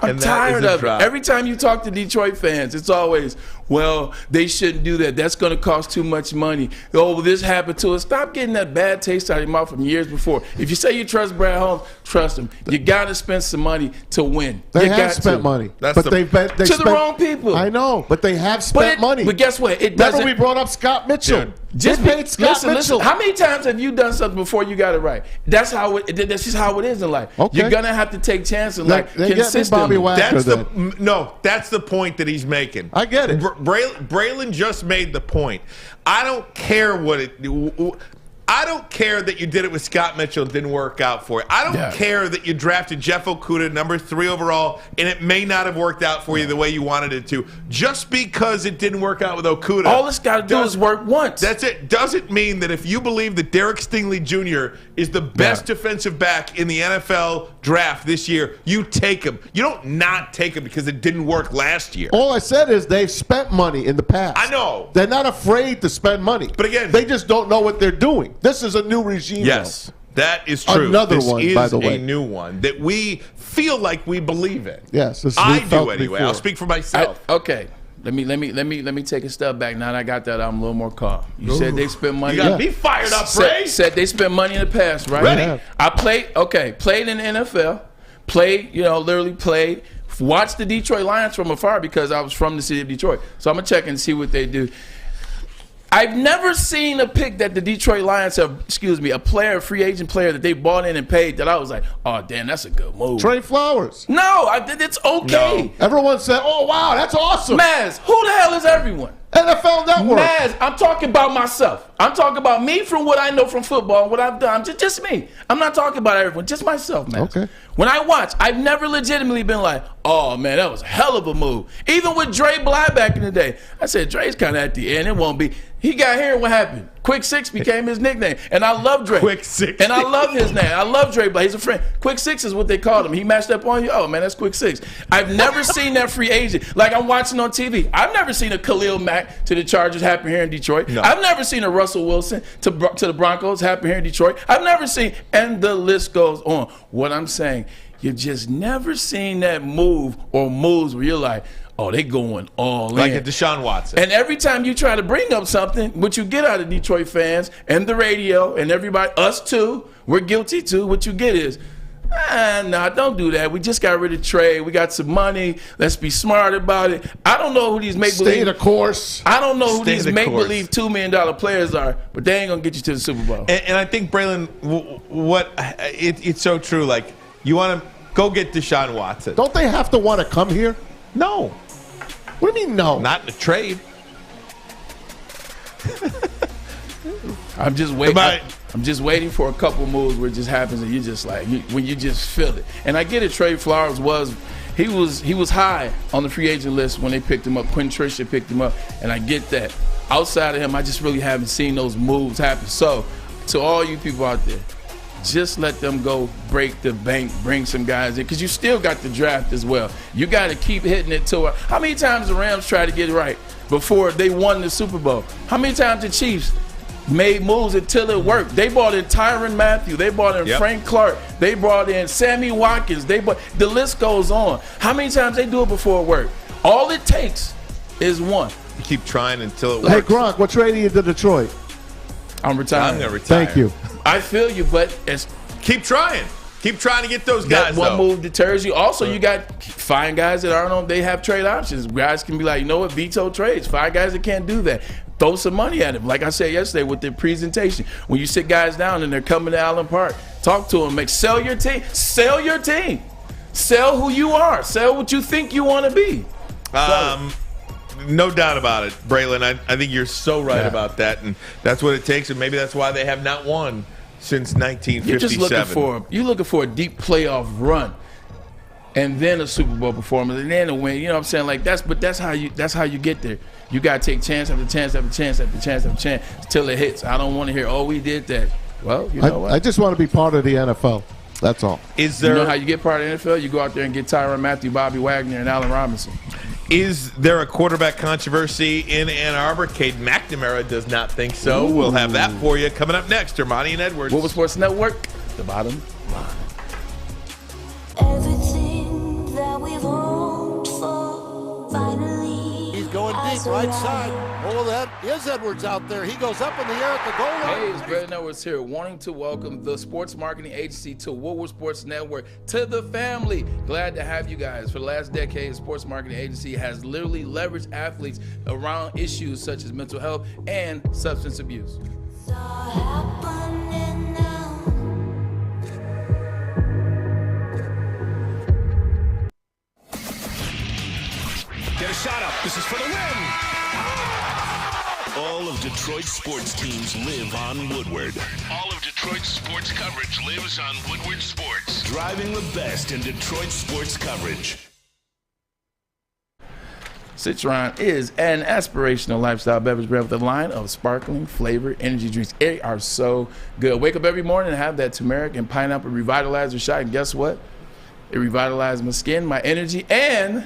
I'm tired of it. Every time you talk to Detroit fans, it's always, well, they shouldn't do that. That's going to cost too much money. Oh, well, this happened to us. Stop getting that bad taste out of your mouth from years before. If you say you trust Brad Holmes, trust him. You got to spend some money to win. They have spent money. But they've spent the wrong people. I know, but they have spent money. But guess what? It doesn't. Remember we brought up Scott Mitchell. Dude, just paid Scott Mitchell. Listen, how many times have you done something before you got it right? That's just how it is in life. Okay. You're going to have to take chances consistently. That's the point that he's making. I get it. Braylon just made the point. I don't care I don't care that you did it with Scott Mitchell and didn't work out for you. I don't care that you drafted Jeff Okudah, number 3 overall, and it may not have worked out for you the way you wanted it to. Just because it didn't work out with Okudah. All it's got to do is work once. That's it. Doesn't mean that if you believe that Derek Stingley Jr. is the best defensive back in the NFL draft this year, you take him. You don't not take him because it didn't work last year. All I said is they've spent money in the past. I know. They're not afraid to spend money. But again, they just don't know what they're doing. This is a new regime. Yes, that is true. Another one, by the way. A new one that we feel like we believe in. Yes, I do anyway. I'll speak for myself. Okay. Let me take a step back. Now that I got that, I'm a little more calm. You said they spent money. You got me fired up, Ray. Said they spent money in the past, right? Ready. I played in the NFL. Literally played. Watched the Detroit Lions from afar because I was from the city of Detroit. So I'm gonna check and see what they do. I've never seen a pick that the Detroit Lions have, a free agent player that they bought in and paid that I was like, oh, damn, that's a good move. Trey Flowers. No, it's okay. No. Everyone said, oh, wow, that's awesome. Maz, who the hell is everyone? NFL Network. Maz, I'm talking about myself. I'm talking about me from what I know from football and what I've done. Just me. I'm not talking about everyone. Just myself, Maz. Okay. When I watch, I've never legitimately been like, oh, man, that was a hell of a move. Even with Dre Bly back in the day. I said, Dre's kind of at the end. It won't be. He got here and what happened? Quick Six became his nickname. And I love Dre. Quick Six. And I love his name. I love Dre Bly. He's a friend. Quick Six is what they called him. He matched up on you. Oh, man, that's Quick Six. I've never seen that free agent. Like I'm watching on TV. I've never seen a Khalil Mack to the Chargers happen here in Detroit. No. I've never seen a Russell Wilson to the Broncos happen here in Detroit. I've never seen, and the list goes on. What I'm saying, you've just never seen that move or moves where you're like, oh, they going all in. Like a Deshaun Watson. And every time you try to bring up something, what you get out of Detroit fans and the radio and everybody, us too, we're guilty too, what you get is, nah, don't do that. We just got rid of Trey. We got some money. Let's be smart about it. I don't know who these make-believe. Stay the course. I don't know who these make-believe $2 million players are, but they ain't going to get you to the Super Bowl. And I think, Braylon, it's so true. Like, you want to go get Deshaun Watson. Don't they have to want to come here? No. What do you mean no? Not in a trade. I'm just waiting. I'm just waiting for a couple moves where it just happens, and you just like when you just feel it. And I get it. Trey Flowers was high on the free agent list when they picked him up. Quentin Trisha picked him up, and I get that. Outside of him, I just really haven't seen those moves happen. So, to all you people out there, just let them go break the bank, bring some guys in, because you still got the draft as well. You got to keep hitting it to her. How many times the Rams tried to get it right before they won the Super Bowl? How many times the Chiefs made moves until it worked? They brought in Tyrann Mathieu. They brought in Frank Clark. They brought in Sammy Watkins. The list goes on. How many times they do it before it worked? All it takes is one. You keep trying until it works. Hey, Gronk, what trading you to Detroit? I'm retiring. I'm going to retire. Thank you. I feel you, but keep trying. Keep trying to get those guys. That one move deters you. Also, you got fine guys that aren't on. They have trade options. Guys can be like, you know what, veto trades. 5 guys that can't do that. Throw some money at them. Like I said yesterday with the presentation, when you sit guys down and they're coming to Allen Park, talk to them. Sell your team. Sell your team. Sell who you are. Sell what you think you want to be. No doubt about it, Braylon. I think you're so right about that, and that's what it takes, and maybe that's why they have not won since 1957. You're looking for a deep playoff run, and then a Super Bowl performance, and then a win. You know what I'm saying? Like that's how you get there. You gotta take chance after chance after chance after chance after chance till it hits. I don't want to hear, oh, we did that. Well, you know what? I just want to be part of the NFL. That's all. You know how you get part of the NFL? You go out there and get Tyrann Mathieu, Bobby Wagner, and Allen Robinson. Is there a quarterback controversy in Ann Arbor? Cade McNamara does not think so. Ooh. We'll have that for you coming up next. Armani and Edwards. Woodward Sports Network, the bottom line. Everything that we've hoped for, finally. He's going deep, right side. Oh, that is Edwards out there. He goes up in the air at the goal line. Hey, it's Brady Edwards here, wanting to welcome the sports marketing agency to Woodward Sports Network, to the family. Glad to have you guys. For the last decade, the sports marketing agency has literally leveraged athletes around issues such as mental health and substance abuse. Get a shot up. This is for the win. All of Detroit's sports teams live on Woodward. All of Detroit's sports coverage lives on Woodward Sports. Driving the best in Detroit sports coverage. Citron is an aspirational lifestyle beverage brand with a line of sparkling flavored energy drinks. They are so good. Wake up every morning and have that turmeric and pineapple revitalizer shot, and guess what? It revitalizes my skin, my energy, and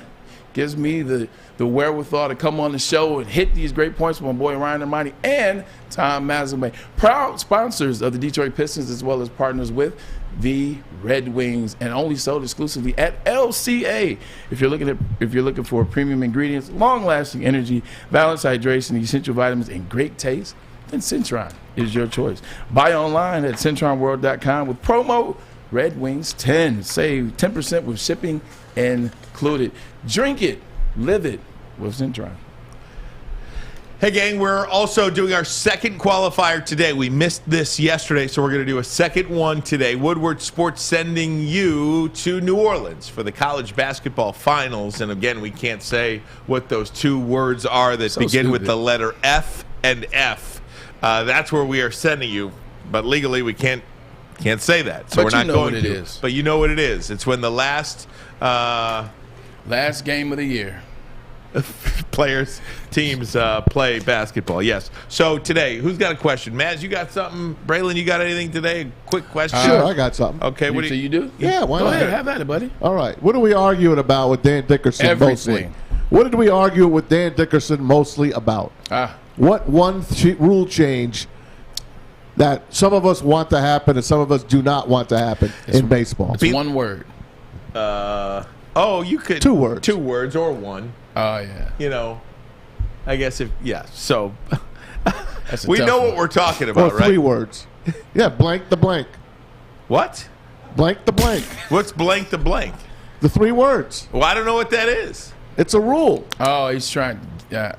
gives me the wherewithal to come on the show and hit these great points with my boy Ryan Armani and Tom Mazzume. Proud sponsors of the Detroit Pistons, as well as partners with the Red Wings, and only sold exclusively at LCA. If you're looking for premium ingredients, long-lasting energy, balanced hydration, essential vitamins, and great taste, then Citron is your choice. Buy online at CitronWorld.com with promo Red Wings 10. Save 10% with shipping included. Drink it, live it with Citron. Hey, gang, we're also doing our second qualifier today. We missed this yesterday, so we're going to do a second one today. Woodward Sports sending you to New Orleans for the college basketball finals. And again, we can't say what those 2 words are that begin with the letter F and F. That's where we are sending you, but legally we can't say that. So but we're not going to. But you know what it is. But you know what it is. It's when the last game of the year. Teams play basketball. Yes. So today, who's got a question? Maz, you got something? Braylon, you got anything today? Quick question. Sure, I got something. Okay. What So you do? Yeah, why Go not? ahead, have at it, buddy. All right. What are we arguing about with Dan Dickerson Everything. mostly? What did we argue with Dan Dickerson mostly about? What one rule change that some of us want to happen and some of us do not want to happen in baseball? It's one word. You could 2 words. 2 words or 1. Oh, yeah. You know, I guess so That's a we tough know one. what we're talking about, Or right? 3 words. Yeah, blank the blank. What? Blank the blank. What's blank the blank? The 3 words. Well, I don't know what that is. It's a rule. Oh, he's trying. Yeah.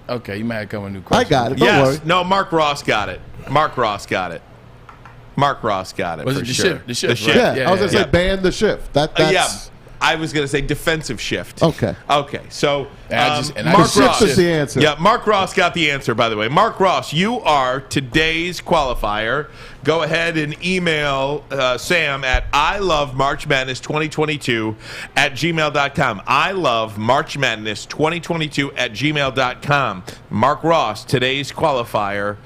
Okay, you might have come with a new question. I got it. Don't worry. No, Mark Ross got it. Mark Ross got it Was for it the sure. shift? The shift, The right? shift. Yeah, I was going to say ban the shift. That's I was going to say defensive shift. Okay. Okay. So Mark Ross is the answer. Yeah, Mark Ross got the answer, by the way. Mark Ross, you are today's qualifier. Go ahead and email Sam at ilovemarchmadness2022@gmail.com. ilovemarchmadness2022@gmail.com. Mark Ross, today's qualifier.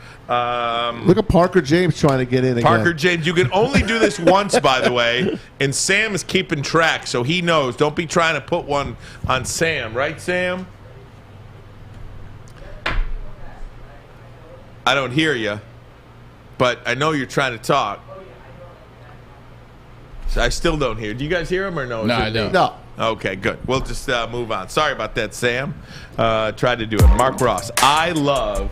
Look at Parker James trying to get in again. Parker James, you can only do this once, by the way, and Sam is keeping track, so he knows. Don't be trying to put one on Sam, right, Sam? I don't hear you, but I know you're trying to talk. So I still don't hear. Do you guys hear him or no? No, I don't. No. Okay, good. We'll just move on. Sorry about that, Sam. Tried to do it. Mark Ross, I love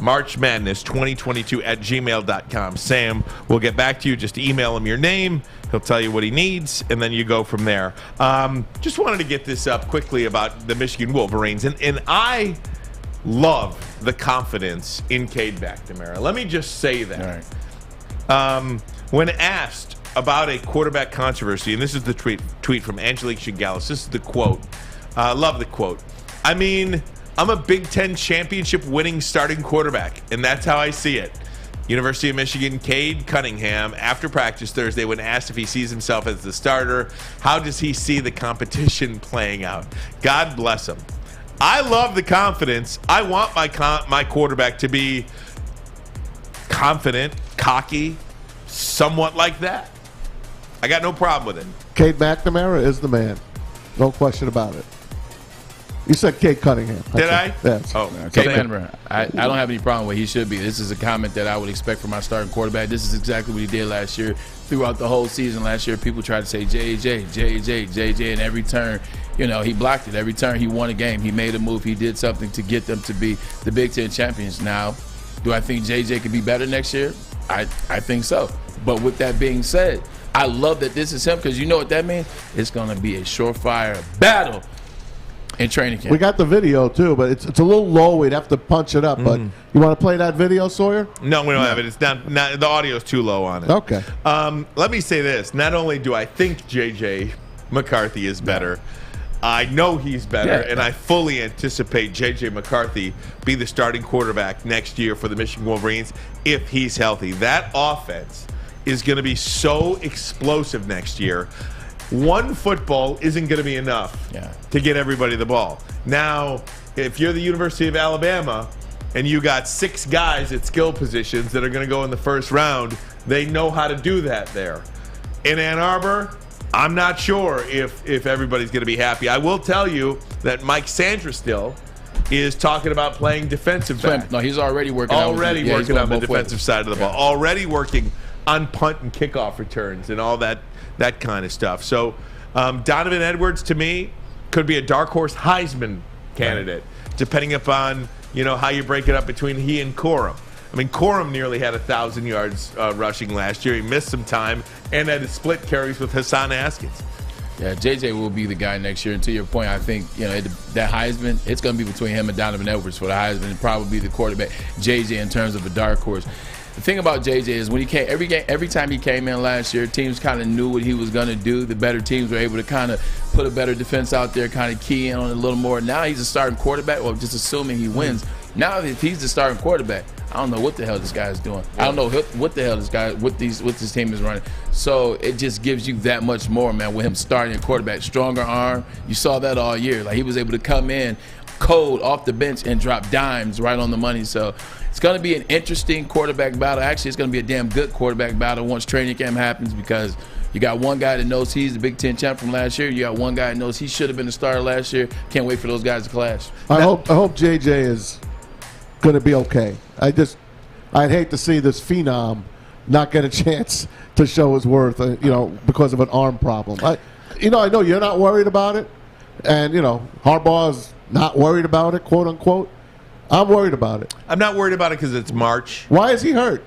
March Madness 2022@gmail.com. Sam will get back to you. Just email him your name. He'll tell you what he needs, and then you go from there. Just wanted to get this up quickly about the Michigan Wolverines, and I love the confidence in Cade McNamara. Let me just say that. Right. When asked about a quarterback controversy, and this is the tweet from Angelique Shigalis. This is the quote. Love the quote. I mean, I'm a Big Ten championship winning starting quarterback, and that's how I see it. University of Michigan, Cade Cunningham, after practice Thursday, when asked if he sees himself as the starter, how does he see the competition playing out? God bless him. I love the confidence. I want my quarterback to be confident, cocky, somewhat like that. I got no problem with it. Cade McNamara is the man. No question about it. You said Cade Cunningham. Did I? Yes. Oh, Cade McNamara. I don't have any problem with he should be. This is a comment that I would expect from my starting quarterback. This is exactly what he did last year. Throughout the whole season last year, people tried to say JJ, and every turn, he blocked it. Every turn he won a game. He made a move. He did something to get them to be the Big Ten champions. Now, do I think JJ could be better next year? I think so. But with that being said, I love that this is him because you know what that means? It's going to be a surefire battle in training camp. We got the video too, but it's a little low. We'd have to punch it up. But you want to play that video, Sawyer? No, we don't have it. It's not the audio's too low on it. Okay. Let me say this. Not only do I think J.J. McCarthy is better, I know he's better, and I fully anticipate J.J. McCarthy be the starting quarterback next year for the Michigan Wolverines if he's healthy. That offense is going to be so explosive next year. One football isn't going to be enough to get everybody the ball. Now, if you're the University of Alabama and you got 6 guys at skill positions that are going to go in the first round, they know how to do that there. In Ann Arbor, I'm not sure if everybody's going to be happy. I will tell you that Mike Sanderstill is talking about playing defensive back. No, he's already working on the defensive side of the ball. Yeah. Already working on punt and kickoff returns and all that kind of stuff. So Donovan Edwards, to me, could be a dark horse Heisman candidate, depending upon how you break it up between he and Corum. I mean, Corum nearly had 1,000 yards rushing last year. He missed some time and had split carries with Hassan Haskins. Yeah, JJ will be the guy next year. And to your point, I think that Heisman, it's going to be between him and Donovan Edwards for the Heisman, and probably the quarterback JJ in terms of a dark horse. The thing about JJ is when he came, every time he came in last year, teams kind of knew what he was going to do. The better teams were able to kind of put a better defense out there, kind of key in on it a little more. Now he's a starting quarterback, well, just assuming he wins. Now if he's the starting quarterback, I don't know what the hell this guy is doing. I don't know what the hell what this team is running. So it just gives you that much more, man, with him starting a quarterback. Stronger arm. You saw that all year. Like, he was able to come in cold off the bench and drop dimes right on the money. So it's going to be an interesting quarterback battle. Actually, it's going to be a damn good quarterback battle once training camp happens, because you got one guy that knows he's the Big Ten champ from last year. You got one guy that knows he should have been the starter last year. Can't wait for those guys to clash. I hope JJ is going to be okay. I'd hate to see this phenom not get a chance to show his worth, because of an arm problem. I know you're not worried about it, and Harbaugh's not worried about it, quote unquote. I'm worried about it. I'm not worried about it because it's March. Why is he hurt?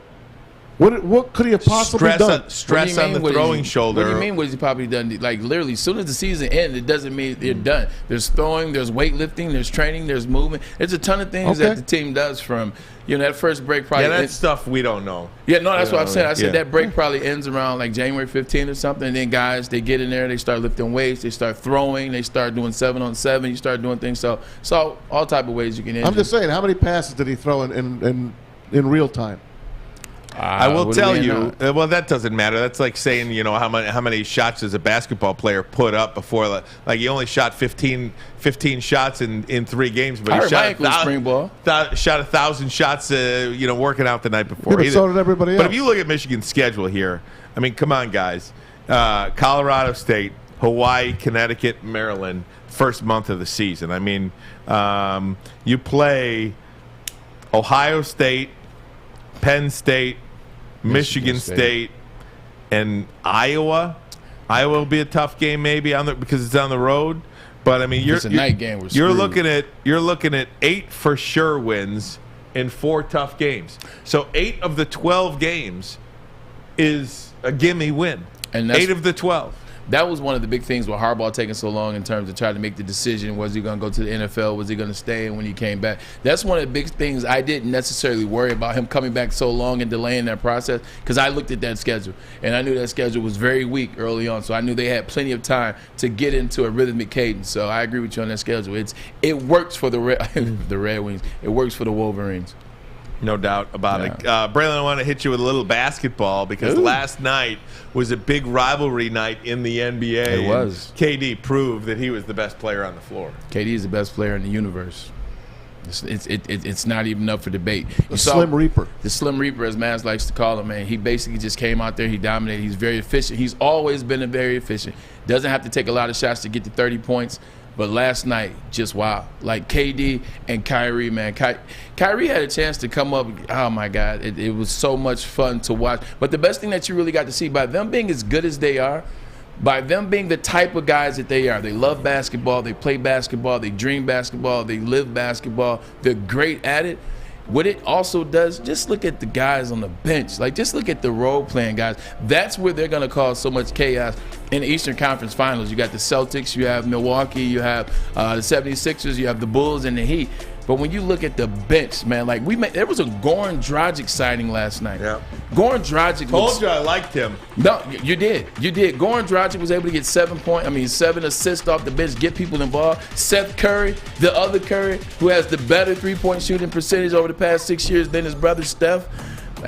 What could he have possibly done? Stress on the throwing shoulder. What do you mean? What has he probably done? Like literally, as soon as the season ends, it doesn't mean they're done. There's throwing, there's weightlifting, there's training, there's movement. There's a ton of things that the team does from that first break. Probably that's stuff we don't know. Yeah, no, that's what I'm saying. I said that break probably ends around like January 15th or something. And then guys, they get in there, they start lifting weights, they start throwing, they start doing 7-on-7. You start doing things. So all type of ways you can. I'm just saying, how many passes did he throw in real time? I will tell you. Well, that doesn't matter. That's like saying, how many shots does a basketball player put up before? Like he only shot 15 shots in 3 games, but he shot 1,000 shots. Working out the night before. So did everybody else. But if you look at Michigan's schedule here, I mean, come on, guys. Colorado State, Hawaii, Connecticut, Maryland. First month of the season. I mean, you play Ohio State, Penn State, Michigan State, and Iowa. Iowa will be a tough game, maybe because it's on the road. But I mean, it's a night game. You're looking at 8 for sure wins in 4 tough games. So 8 of the 12 games is a gimme win. And 8 of the 12. That was one of the big things with Harbaugh taking so long in terms of trying to make the decision. Was he going to go to the NFL? Was he going to stay? And when he came back, that's one of the big things. I didn't necessarily worry about him coming back so long and delaying that process because I looked at that schedule and I knew that schedule was very weak early on. So I knew they had plenty of time to get into a rhythmic cadence. So I agree with you on that schedule. It works for the Red Wings. It works for the Wolverines. No doubt about it. Braylon, I want to hit you with a little basketball because last night was a big rivalry night in the NBA. It was. KD proved that he was the best player on the floor. KD is the best player in the universe. It's not even up for debate. The Slim Reaper. The Slim Reaper, as Maz likes to call him, man. He basically just came out there. He dominated. He's very efficient. He's always been very efficient. Doesn't have to take a lot of shots to get to 30 points. But last night, just wow. Like KD and Kyrie, man. Kyrie had a chance to come up. Oh, my God. It was so much fun to watch. But the best thing that you really got to see, by them being as good as they are, by them being the type of guys that they are, they love basketball, they play basketball, they dream basketball, they live basketball, they're great at it. What it also does, just look at the guys on the bench. Like, just look at the role-playing guys. That's where they're going to cause so much chaos in the Eastern Conference Finals. You got the Celtics, you have Milwaukee, you have the 76ers, you have the Bulls and the Heat. But when you look at the bench, man, like there was a Goran Dragic sighting last night. Yeah. Goran Dragic. Told you I liked him. No, you did. Goran Dragic was able to get 7 assists off the bench, get people involved. Seth Curry, the other Curry, who has the better 3-point shooting percentage over the past 6 years than his brother Steph.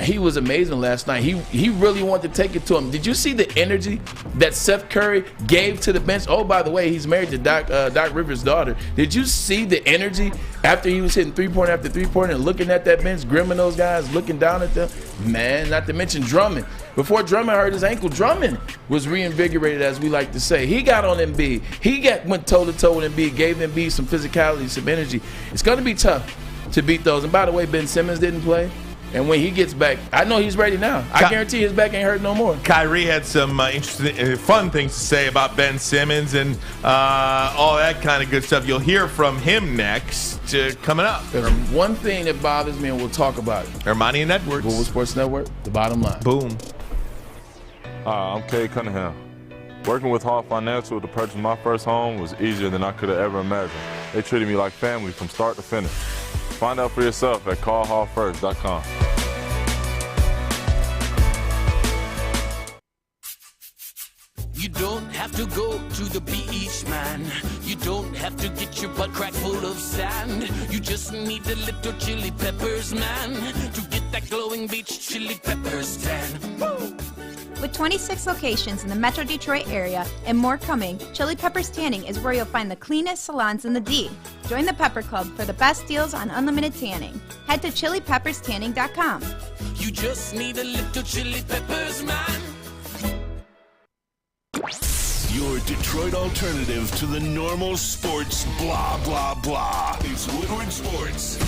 He was amazing last night. He really wanted to take it to him. Did you see the energy that Seth Curry gave to the bench? Oh, by the way, he's married to Doc Rivers' daughter. Did you see the energy after he was hitting 3-pointer after 3-pointer and looking at that bench, grimming those guys, looking down at them? Man, not to mention Drummond. Before Drummond hurt his ankle, Drummond was reinvigorated, as we like to say. He got on Embiid. He went toe-to-toe with Embiid, gave Embiid some physicality, some energy. It's going to be tough to beat those. And by the way, Ben Simmons didn't play. And when he gets back, I know he's ready now. I guarantee his back ain't hurt no more. Kyrie had some interesting, fun things to say about Ben Simmons and all that kind of good stuff. You'll hear from him next coming up. There's one thing that bothers me, and we'll talk about it. Armani and Edwards. Woodward Sports Network, the bottom line. Boom. I'm Kay Cunningham. Working with Hall Financial to purchase my first home was easier than I could have ever imagined. They treated me like family from start to finish. Find out for yourself at callhallfirst.com. You don't have to go to the beach, man. You don't have to get your butt crack full of sand. You just need a little chili peppers, man, to get that glowing beach chili peppers tan. Woo! With 26 locations in the Metro Detroit area and more coming, Chili Peppers Tanning is where you'll find the cleanest salons in the D. Join the Pepper Club for the best deals on unlimited tanning. Head to chilipepperstanning.com. You just need a little chili peppers, man. Your Detroit alternative to the normal sports blah, blah, blah. It's Woodward Sports.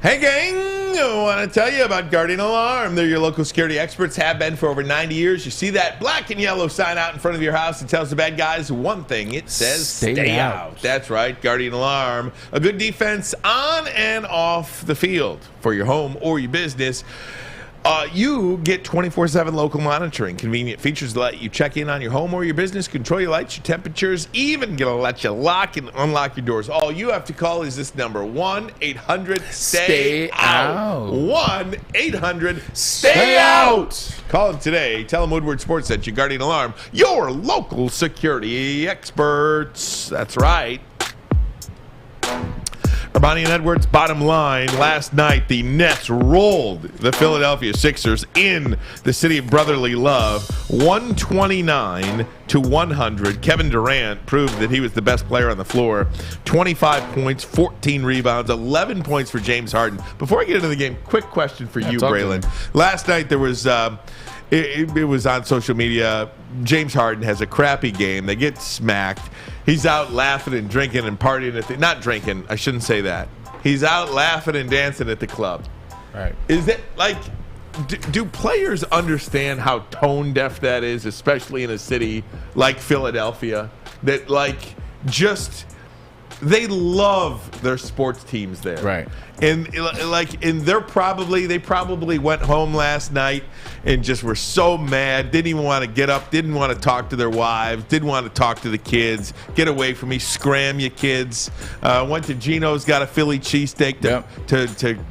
Hey, gang, I want to tell you about Guardian Alarm. They're your local security experts, have been for over 90 years. You see that black and yellow sign out in front of your house. It tells the bad guys one thing. It says stay out. That's right, Guardian Alarm. A good defense on and off the field for your home or your business. You get 24/7 local monitoring. Convenient features that let you check in on your home or your business, control your lights, your temperatures, even gonna let you lock and unlock your doors. All you have to call is this number, 1-800-STAY-OUT. 1-800-STAY-OUT. Call them today. Tell them Woodward Sports sent you. Guardian Alarm, your local security experts. That's right. Armani and Edwards, bottom line. Last night, the Nets rolled the Philadelphia Sixers in the city of brotherly love, 129-100. Kevin Durant proved that he was the best player on the floor. 25 points, 14 rebounds, 11 points for James Harden. Before I get into the game, quick question for you, Braylon. Last night, there was... It was on social media. James Harden has a crappy game. They get smacked. He's out laughing and drinking and partying not drinking. I shouldn't say that. He's out laughing and dancing at the club. Right. Is it like, do players understand how tone deaf that is, especially in a city like Philadelphia, that just they love their sports teams there. Right. And they probably went home last night and just were so mad, didn't even want to get up, didn't want to talk to their wives, didn't want to talk to the kids. Get away from me, scram you kids. Went to Gino's, got a Philly cheesesteak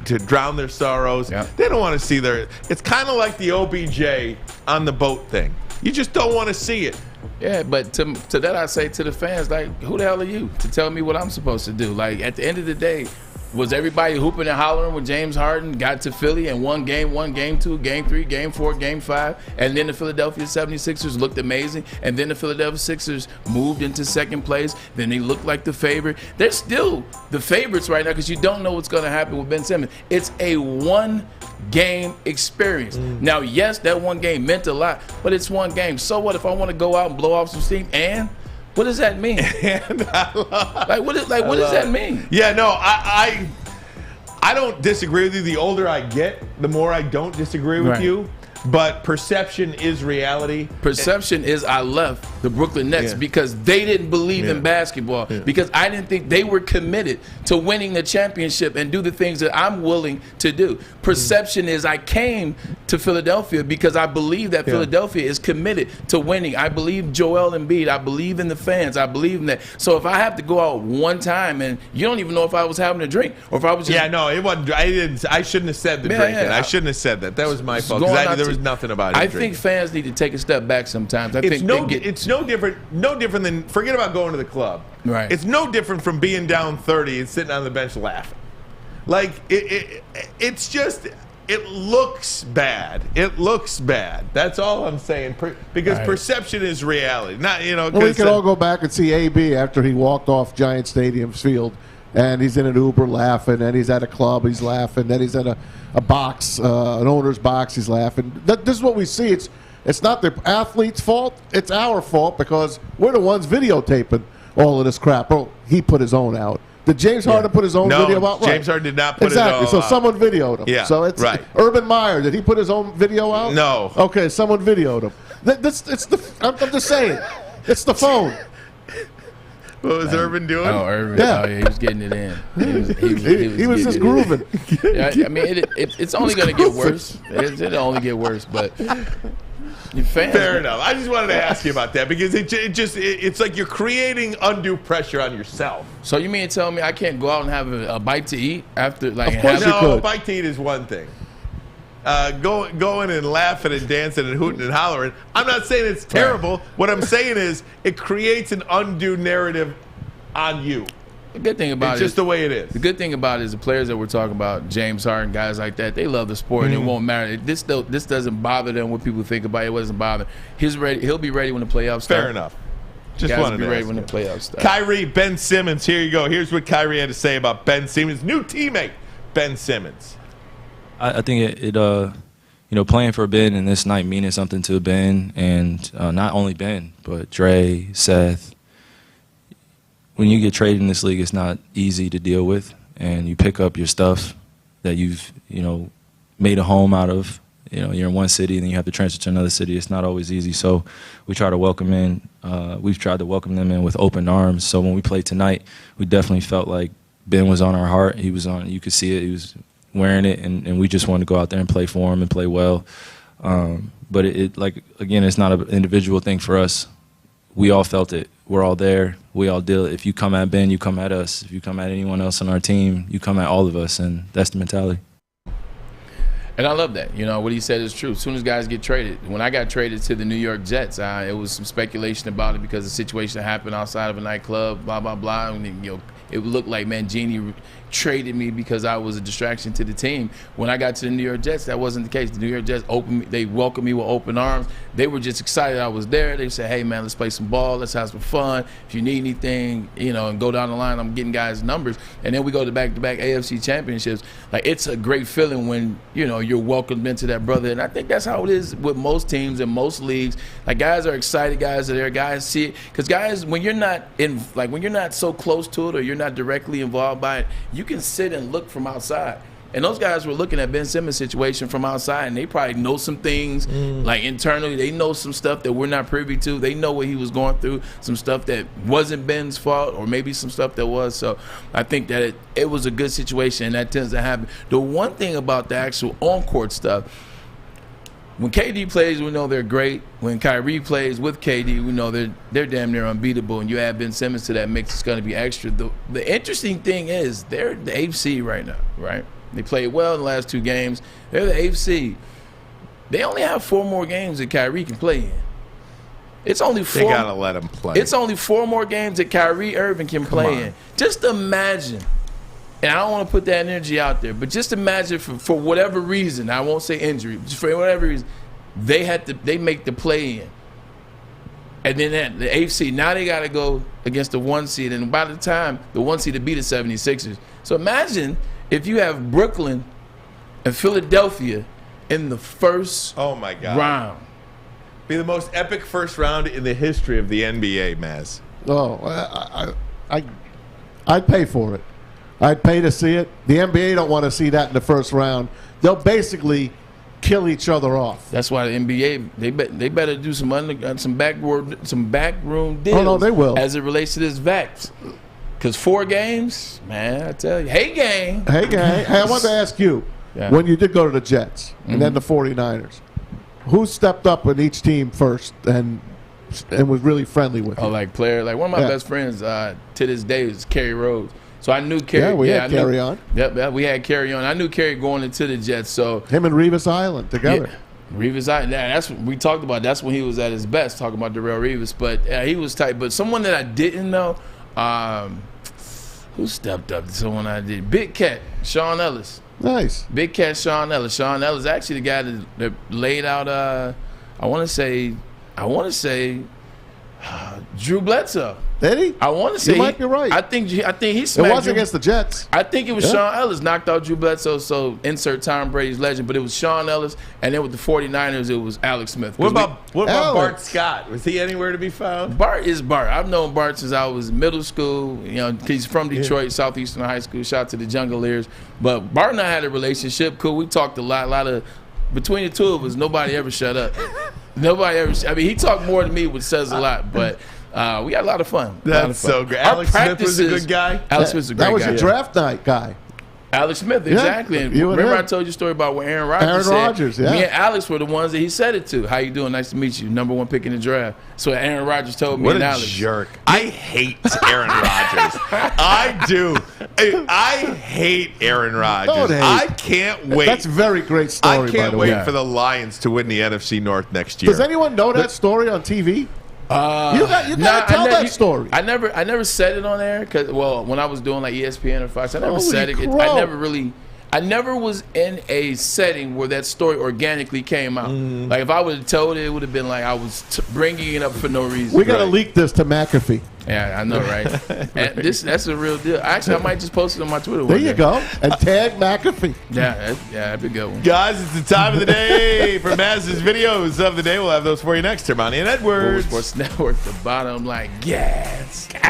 to drown their sorrows. Yep. They don't want to see it's kind of like the OBJ on the boat thing. You just don't want to see it. Yeah, but to that I say to the fans, like, who the hell are you to tell me what I'm supposed to do? Like, at the end of the day, was everybody hooping and hollering when James Harden got to Philly and won game 1, game 2, game 3, game 4, game 5, and then the Philadelphia 76ers looked amazing, and then the Philadelphia Sixers moved into second place, then they looked like the favorite. They're still the favorites right now because you don't know what's going to happen with Ben Simmons. It's a one-game experience. Now, yes, that one game meant a lot, but it's one game. So what if I want to go out and blow off some steam? And what does that mean? What does that mean? Yeah, no, I don't disagree with you. The older I get, the more I don't disagree with you. But perception is reality. Perception is I left the Brooklyn Nets because they didn't believe in basketball, because I didn't think they were committed to winning the championship and do the things that I'm willing to do. Perception is I came to Philadelphia because I believe that Philadelphia is committed to winning. I believe Joel Embiid. I believe in the fans. I believe in that. So if I have to go out one time and you don't even know if I was having a drink or if I was just... Yeah, no, it wasn't. I shouldn't have said the drinking. I shouldn't have said that. That was my fault. There was nothing about it. I think fans need to take a step back sometimes. It's no different than, forget about going to the club. Right. It's no different from being down 30 and sitting on the bench laughing. Like it's just, it looks bad. It looks bad. That's all I'm saying. Because perception is reality. Not we can all go back and see AB after he walked off Giant Stadium's field. And he's in an Uber laughing, and he's at a club, he's laughing, then he's at a box, an owner's box, he's laughing. This is what we see. It's not the athlete's fault, it's our fault because we're the ones videotaping all of this crap. Oh, he put his own out. Did James Harden put his own video out? No, James Harden did not put it out. So someone videoed him. Yeah, so it's Urban Meyer. Did he put his own video out? No. Okay, someone videoed him. I'm just saying. It's the phone. What was Urban doing? Oh, Urban. Yeah. Oh, yeah, he was getting it in. He was just grooving. Yeah, I mean, it's only going to get worse. It'll only get worse, but fans. Fair enough. I just wanted to ask you about that because it's like you're creating undue pressure on yourself. So you mean to tell me I can't go out and have a bite to eat after, like? Of course you could. A bite to eat is one thing. Going and laughing and dancing and hooting and hollering. I'm not saying it's terrible. What I'm saying is it creates an undue narrative on you. The good thing about it's just the way it is. The good thing about it is the players that we're talking about, James Harden, guys like that, they love the sport and it won't matter. This doesn't bother them what people think about it. It doesn't bother. He'll be ready when the playoffs start. Fair enough. Just guys wanted be to ready ask when you. the playoffs start. Kyrie, Ben Simmons. Here you go. Here's what Kyrie had to say about Ben Simmons' new teammate, Ben Simmons. I think playing for Ben and this night meaning something to Ben and not only Ben, but Dre, Seth. When you get traded in this league, it's not easy to deal with, and you pick up your stuff that you've, made a home out of. You're in one city and then you have to transfer to another city. It's not always easy. So we try to welcome in. We've tried to welcome them in with open arms. So when we played tonight, we definitely felt like Ben was on our heart. He was on. You could see it. He was wearing it, and we just wanted to go out there and play for him and play well. But again, it's not an individual thing for us. We all felt it. We're all there. We all deal it. If you come at Ben, you come at us. If you come at anyone else on our team, you come at all of us, and that's the mentality. And I love that. What he said is true. As soon as guys get traded, when I got traded to the New York Jets, it was some speculation about it because the situation happened outside of a nightclub, blah, blah, blah. And, it looked like Mangini traded me because I was a distraction to the team. When I got to the New York Jets, that wasn't the case. The New York Jets they welcomed me with open arms. They were just excited I was there. They said, hey, man, let's play some ball. Let's have some fun. If you need anything, and go down the line, I'm getting guys' numbers. And then we go to back-to-back AFC championships. It's a great feeling when, you're welcomed into that brother. And I think that's how it is with most teams and most leagues. Guys are excited. Guys are there. Guys see it. Because guys, when you're not when you're not so close to it or you're not directly involved by it, you can sit and look from outside. And those guys were looking at Ben Simmons' situation from outside, and they probably know some things, internally. They know some stuff that we're not privy to. They know what he was going through, some stuff that wasn't Ben's fault, or maybe some stuff that was. So I think that it was a good situation, and that tends to happen. The one thing about the actual on-court stuff, when KD plays, we know they're great. When Kyrie plays with KD, we know they're damn near unbeatable. And you add Ben Simmons to that mix, it's going to be extra. The interesting thing is they're the 8th seed right now, right? They played well in the last 2 games. They're the 8th seed. They only have 4 more games that Kyrie can play in. It's only 4. They got to let him play. It's only 4 more games that Kyrie Irving can play in. Just imagine. And I don't want to put that energy out there, but just imagine for whatever reason, I won't say injury, just for whatever reason, they make the play in. And then the 8th seed, now they got to go against the 1 seed. And by the time the 1 seed to beat the 76ers. So imagine if you have Brooklyn and Philadelphia in the first round. Be the most epic first round in the history of the NBA, Maz. Oh, I'd pay for it. I'd pay to see it. The NBA don't want to see that in the first round. They'll basically kill each other off. That's why the NBA they better do some backroom deals. Oh no, they will. As it relates to this vax. Because 4 games, man, I tell you. Hey, gang. Hey, I wanted to ask you, when you did go to the Jets and then the 49ers, who stepped up in each team first and was really friendly with you? Oh, player. One of my best friends to this day is Kerry Rhodes. So I knew Kerry. Yeah, we had Kerry on. Yep, we had Kerry on. I knew Kerry going into the Jets. So him and Revis Island together. Yeah, Revis Island. That's what we talked about. That's when he was at his best, talking about Darrell Revis. But he was tight. But someone that I didn't know, who stepped up to someone I did? Big Cat, Sean Ellis. Nice. Big Cat, Sean Ellis. Sean Ellis actually the guy that laid out. I want to say, Drew Bledsoe. Did he? I want to say you might be right. I think he smacked. It was against the Jets. I think it was Sean Ellis knocked out Drew Bledsoe. So insert Tom Brady's legend, but it was Sean Ellis, and then with the 49ers, it was Alex Smith. What about Bart Scott? Was he anywhere to be found? Bart is Bart. I've known Bart since I was middle school. He's from Detroit, Southeastern High School. Shout out to the Jungleers. But Bart and I had a relationship. Cool. We talked a lot of. Between the two of us, nobody ever shut up. Nobody ever. I mean, he talked more than me, which says a lot. But we had a lot of fun. That's so great. Alex Smith was a good guy. Alex Smith's a great guy. That was your draft night guy. Alex Smith, exactly. Yeah, and remember I told you a story about when Aaron Rodgers said, me and Alex were the ones that he said it to. How you doing? Nice to meet you. Number 1 pick in the draft. So Aaron Rodgers told me and Alex. What a jerk. I hate Aaron Rodgers. I do. I hate Aaron Rodgers. I can't wait. That's a very great story, I can't wait for the Lions to win the NFC North next year. Does anyone know that story on TV? You gotta tell that story. I never said it on air because when I was doing ESPN or Fox, I never said it. I never was in a setting where that story organically came out. If I would have told it, it would have been I was bringing it up for no reason. We gotta leak this to McAfee. Yeah, I know, right? And that's a real deal. Actually, I might just post it on my Twitter. There you go. And tag McAfee. Yeah, that'd be a good one. Guys, it's the time of the day for Maz's videos of the day. We'll have those for you next. Termani and Edwards. Sports Network, the bottom line. Yes. Take care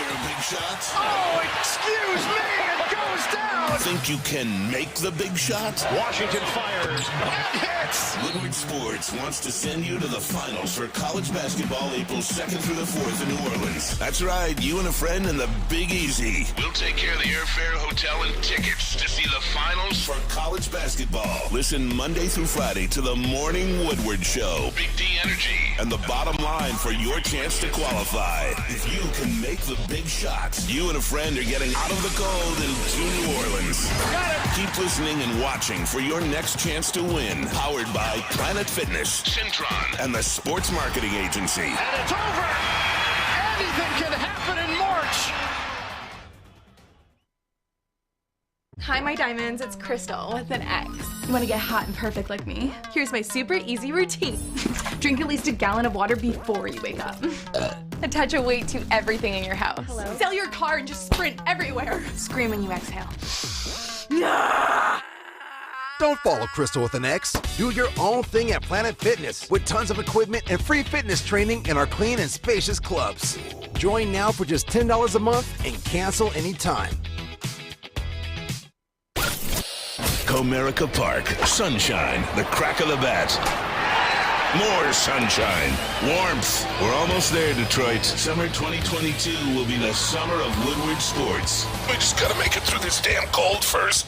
of shot? Oh, excuse me, it goes down. Think you can make the big shot? Washington fires and hits. Woodward Sports wants to send you to the finals for college basketball April 2nd through the 4th in New Orleans. That's right, you and a friend in the Big Easy. We'll take care of the airfare, hotel, and tickets to see the finals for college basketball. Listen Monday through Friday to the Morning Woodward Show. Big D Energy. And the bottom line for your chance to qualify. If you can make the big shots, you and a friend are getting out of the cold into New Orleans. Keep listening and watching for your next chance to win. Powered by Planet Fitness, Syntron, and the Sports Marketing Agency. And it's over. Anything can happen in March. Hi, my diamonds. It's Crystal with an X. You want to get hot and perfect like me? Here's my super easy routine. Drink at least a gallon of water before you wake up. Attach a weight to everything in your house. Hello? Sell your car and just sprint everywhere. Scream when you exhale. Don't follow Crystal with an X. Do your own thing at Planet Fitness with tons of equipment and free fitness training in our clean and spacious clubs. Join now for just $10 a month and cancel anytime. Comerica Park, sunshine, the crack of the bat. More sunshine, warmth. We're almost there, Detroit. Summer 2022 will be the summer of Woodward Sports. We just gotta make it through this damn cold first.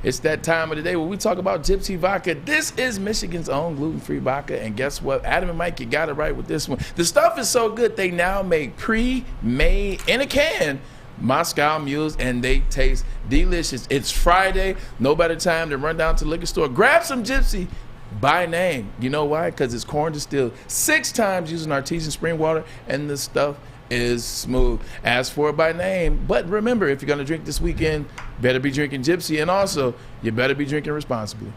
It's that time of the day where we talk about Gypsy Vodka. This is Michigan's own gluten-free vodka, and guess what? Adam and Mike, you got it right with this one. The stuff is so good, they now make pre-made in a can Moscow mules, and they taste delicious. It's Friday, no better time to run down to the liquor store, grab some Gypsy by name. You know why? Because it's corn distilled 6 times using artesian spring water, and the stuff is smooth. Ask for it by name. But remember, if you're going to drink this weekend, better be drinking Gypsy, and also you better be drinking responsibly.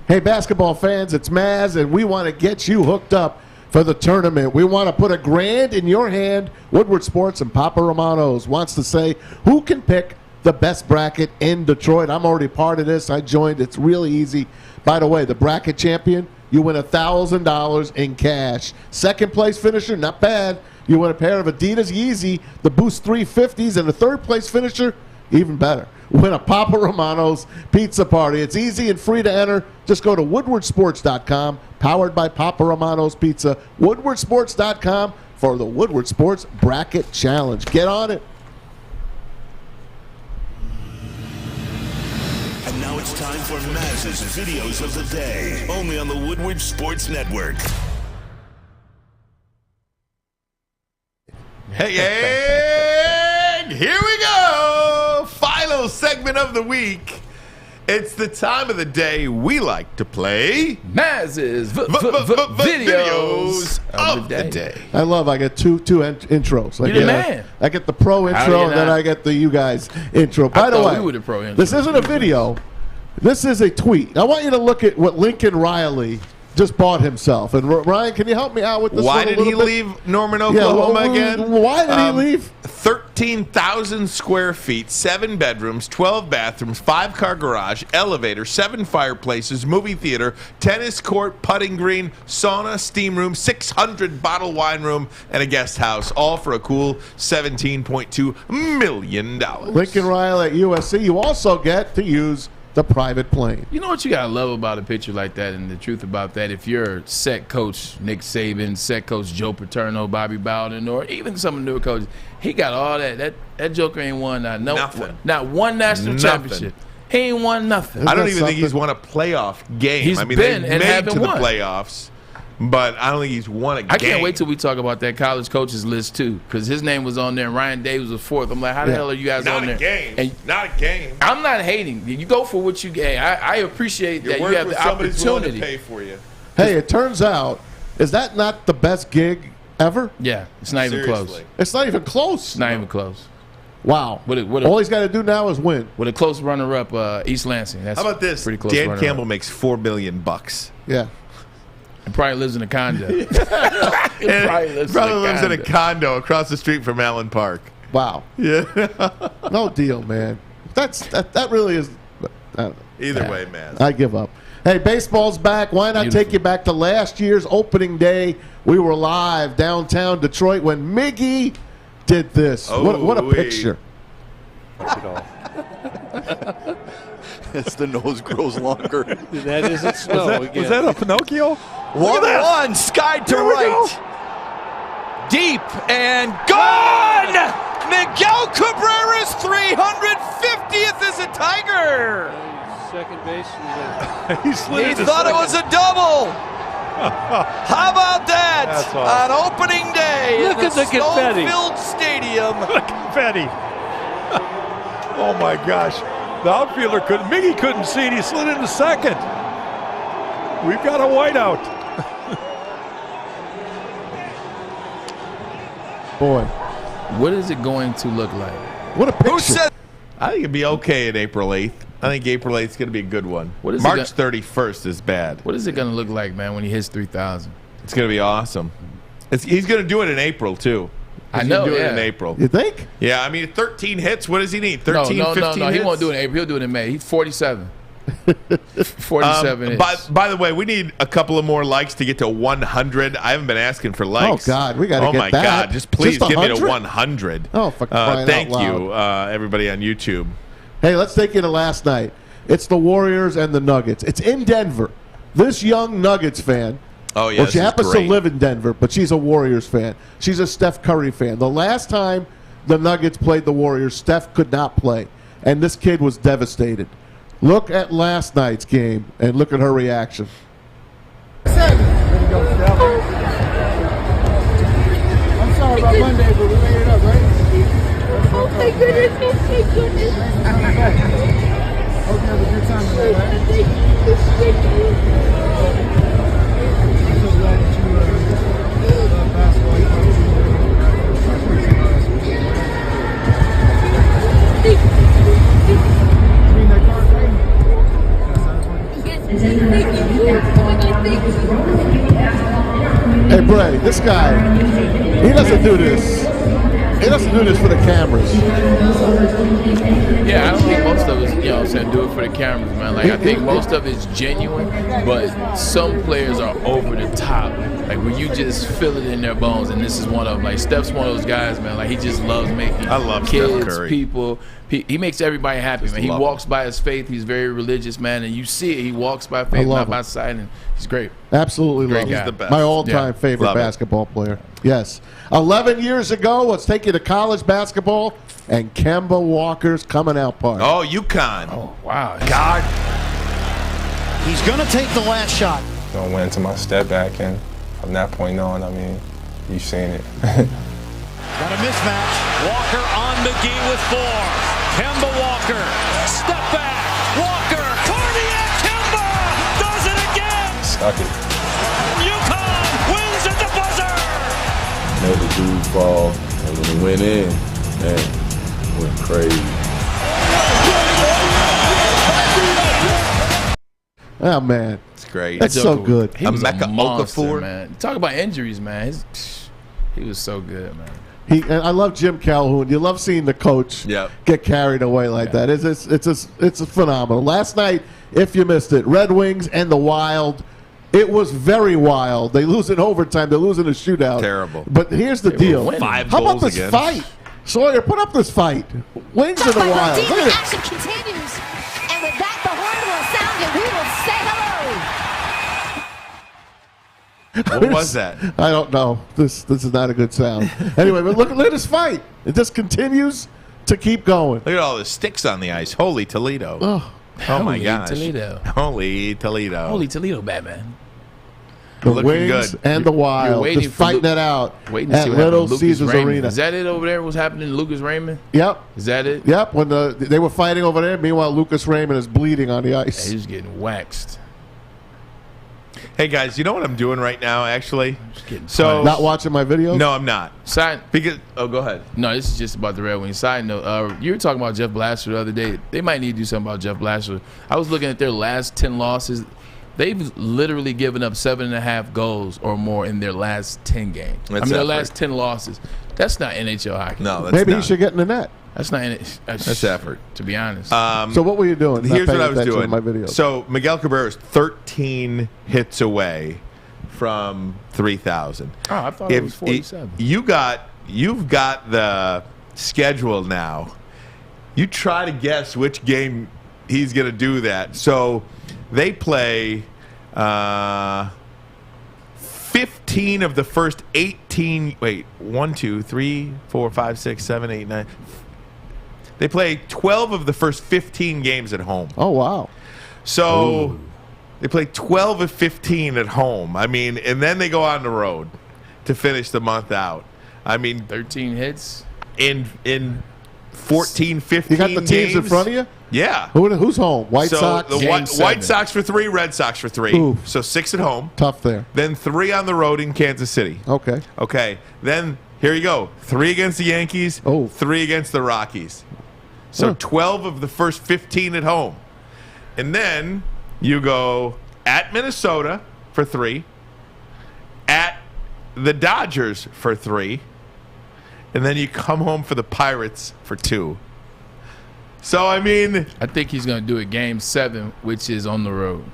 Hey, basketball fans, it's Maz, and we want to get you hooked up for the tournament. We want to put $1,000 in your hand. Woodward Sports and Papa Romano's wants to say who can pick the best bracket in Detroit. I'm already part of this. I joined. It's really easy. By the way, the bracket champion, you win $1,000 in cash. Second place finisher, not bad. You win a pair of Adidas Yeezy, the Boost 350s, and the third place finisher, even better. Win a Papa Romano's pizza party. It's easy and free to enter. Just go to woodwardsports.com, powered by Papa Romano's Pizza. Woodwardsports.com for the Woodward Sports Bracket Challenge. Get on it. And now it's time for Maz's Videos of the Day, only on the Woodward Sports Network. Hey, here we go. Final segment of the week. It's the time of the day we like to play Maz's Videos of the Day. I get two intros. You're the man. I get the pro intro, and then I get the you guys intro. By the way, we were the pro intro. This isn't a video. This is a tweet. I want you to look at what Lincoln Riley just bought himself. And Ryan, can you help me out with this? Why did he leave Norman, Oklahoma again? Why did he leave? 13,000 square feet, 7 bedrooms, 12 bathrooms, 5-car garage, elevator, 7 fireplaces, movie theater, tennis court, putting green, sauna, steam room, 600 bottle wine room, and a guest house, all for a cool $17.2 million. Lincoln Riley at USC. You also get to use the private plane. You know what you gotta love about a picture like that, and the truth about that, if you're set coach Nick Saban, set coach Joe Paterno, Bobby Bowden, or even some of the newer coaches, he got all that. That joker ain't won not one national championship. He ain't won nothing. I don't even think he's won a playoff game. He's been they and made haven't to the won. playoffs, but I don't think he's won a game. I can't wait till we talk about that college coaches list too, because his name was on there and Ryan Davis was 4th. I'm like, how the hell are you guys on there? Not a game. I'm not hating. You go for what you get. I appreciate that you have the opportunity. To pay for you. Hey, it turns out, is that not the best gig ever? Yeah, it's not even close. It's not even close. It's not even close. Wow. All he's got to do now is win. With a close runner-up, East Lansing. That's How about this? Pretty close. Dan Campbell makes $4 million. Yeah. And probably lives in a condo. probably lives in a condo across the street from Allen Park. Wow. Yeah. No deal, man. That really is. Either way, man. I give up. Hey, baseball's back. Why not take you back to last year's opening day? We were live downtown Detroit when Miggy did this. What a picture. As the nose grows longer. That isn't snow again. Was that a Pinocchio? 1-1, sky to right. Deep and gone! Miguel Cabrera's 350th as a Tiger. Second base. He thought it was a double. How about that? That's awesome. On opening day Look in at the confetti. snow-filled stadium. Confetti. Oh my gosh. The outfielder Miggy couldn't see it. He slid into second. We've got a whiteout. Boy. What is it going to look like? What a picture. Who said? I think it'd be okay at April 8th. I think April 8th is going to be a good one. What is March 31st is bad. What is it going to look like, man, when he hits 3,000? It's going to be awesome. He's going to do it in April, too. I know, do it yeah. in April. You think? Yeah, I mean, 13 hits. What does he need? 13, 15 No. hits? He won't do it in April. He'll do it in May. He's 47. 47 hits. By the way, we need a couple of more likes to get to 100. I haven't been asking for likes. Oh, God. We got to get that. Oh, my God. Just please Just give me to 100? 100. Oh, for crying thank out you, everybody on YouTube. Hey, let's take you to last night. It's the Warriors and the Nuggets. It's in Denver. This young Nuggets fan. Oh, yeah, Well, she this is happens to great. live in Denver, but she's a Warriors fan. She's a Steph Curry fan. The last time the Nuggets played the Warriors, Steph could not play, and this kid was devastated. Look at last night's game and look at her reaction. I'm sorry about Monday, but we made it up, right? Oh my goodness, oh my goodness. Hope you have a good time today, right? Thank you. I'm so glad that you love basketball. You mean that card thing? Hey, Bray, this guy, he doesn't do this. He doesn't do this for the cameras. Yeah, I don't think most of us, you know what I'm saying, do it for the cameras, man. Like, I think most of it's genuine, but some players are over the top. Like, where you just feel it in their bones, and this is one of them. Like, Steph's one of those guys, man. Like, he just loves making kids, Steph Curry. people. He makes everybody happy, man. He love walks by his faith. He's very religious, man, and you see it. He walks by faith, not by sight, and he's great. Absolutely Great love guy. him. He's the best. My all-time Yeah. favorite Love it. basketball player. Yes. 11 years ago, let's take you to college basketball, and Kemba Walker's coming out party. Oh, UConn. Oh, wow. God. He's going to take the last shot. I went into my step back, and from that point on, I mean, you've seen it. Got a mismatch. Walker on McGee with 4. Kemba Walker, step back. Walker, cardiac Kemba does it again. Stuck it. UConn wins at the buzzer. Made the dude fall, and when he went in, man, went crazy. Oh, man. It's great. That's so good. He was a monster, man. Talk about injuries, man. He was so good, man. And I love Jim Calhoun. You love seeing the coach get carried away like that. It's phenomenal. Last night, if you missed it, Red Wings and the Wild. It was very wild. They lose in overtime. They're losing a shootout. Terrible. But here's the deal. 5 How about goals this again. fight? Sawyer, put up this fight. Wings and the Wild. Look at it. Action continues, and with that, the horn will sound, and we will say hello. What was that? I don't know. This is not a good sound. Anyway, but look at this fight. It just continues to keep going. Look at all the sticks on the ice. Holy Toledo. Oh my Holy gosh. Toledo. Holy Toledo. Holy Toledo, Batman. The Looking Wings good. and the Wild waiting just for fighting it out Waiting to at see what happened Little to Lucas Caesars Raymond. Arena. Is that it over there? What's happening to Lucas Raymond? Yep. Is that it? Yep. When they were fighting over there, meanwhile Lucas Raymond is bleeding on the ice. He's getting waxed. Hey guys, you know what I'm doing right now? Actually, Not watching my videos. No, I'm not. Side Because go ahead. No, this is just about the Red Wings. Side note, you were talking about Jeff Blasher the other day. They might need to do something about Jeff Blasher. I was looking at their last 10 losses. They've literally given up 7.5 goals or more in their last 10 games. That's their effort. last 10 losses. That's not NHL hockey. No, that's Maybe not. he should get in the net. That's not That's effort. To be honest. So what were you doing? Not Here's what paying I was attention doing. to my videos. So Miguel Cabrera is 13 hits away from 3,000. Oh, I thought it was 47. You've got the schedule now. You try to guess which game he's going to do that. So they play 15 of the first 18. Wait, 1, 2, 3, 4, 5, 6, 7, 8, 9. They play 12 of the first 15 games at home. Oh, wow. So they play 12 of 15 at home. I mean, and then they go on the road to finish the month out. I mean, 13 hits in 14, 15 You got the teams in front of you? Yeah. Who's home? White Sox? The White Sox for 3, Red Sox for 3. Ooh. So 6 at home. Tough there. Then 3 on the road in Kansas City. Okay. Okay. Then here you go. 3 against the Yankees. 3 against the Rockies. So 12 of the first 15 at home. And then you go at Minnesota for 3, at the Dodgers for 3, and then you come home for the Pirates for 2. So, I mean, I think he's going to do it game 7, which is on the road.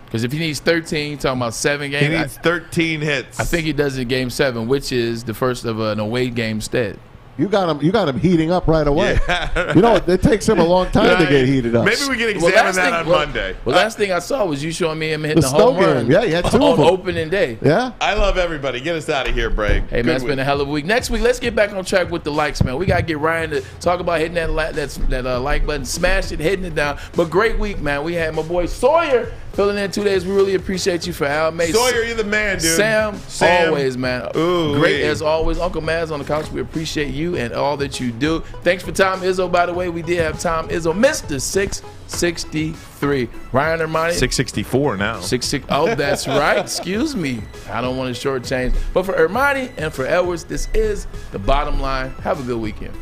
Because if he needs 13, you're talking about 7 games. He needs 13 hits. I think he does it game 7, which is the first of an away game instead. You got him heating up right away. Yeah. You know, it takes him a long time to get heated up. Maybe we can examine that on Monday. Well, last thing I saw was you showing me him hitting The the home snow game. run. Yeah, he had 2 of on them. opening day. Yeah. I love everybody. Get us out of here, Bray. Hey, man, it's been a hell of a week. Next week, let's get back on track with the likes, man. We got to get Ryan to talk about hitting that like button, smash it, hitting it down. But great week, man. We had my boy Sawyer filling in 2 days. We really appreciate you for Al. Sawyer, you're the man, dude. Sam, always, man. Ooh, great as always. Uncle Maz on the couch. We appreciate you and all that you do. Thanks for Tom Izzo, by the way. We did have Tom Izzo, Mr. 663. Ryan Armani. 664 now. 66. Oh, that's right. Excuse me. I don't want to shortchange. But for Armani and for Edwards, this is The Bottom Line. Have a good weekend.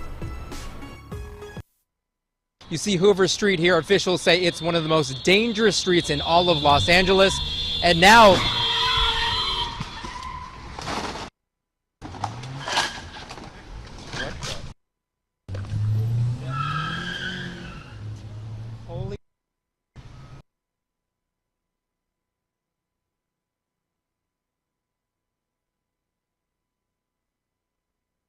You see Hoover Street here. Officials say it's one of the most dangerous streets in all of Los Angeles. And now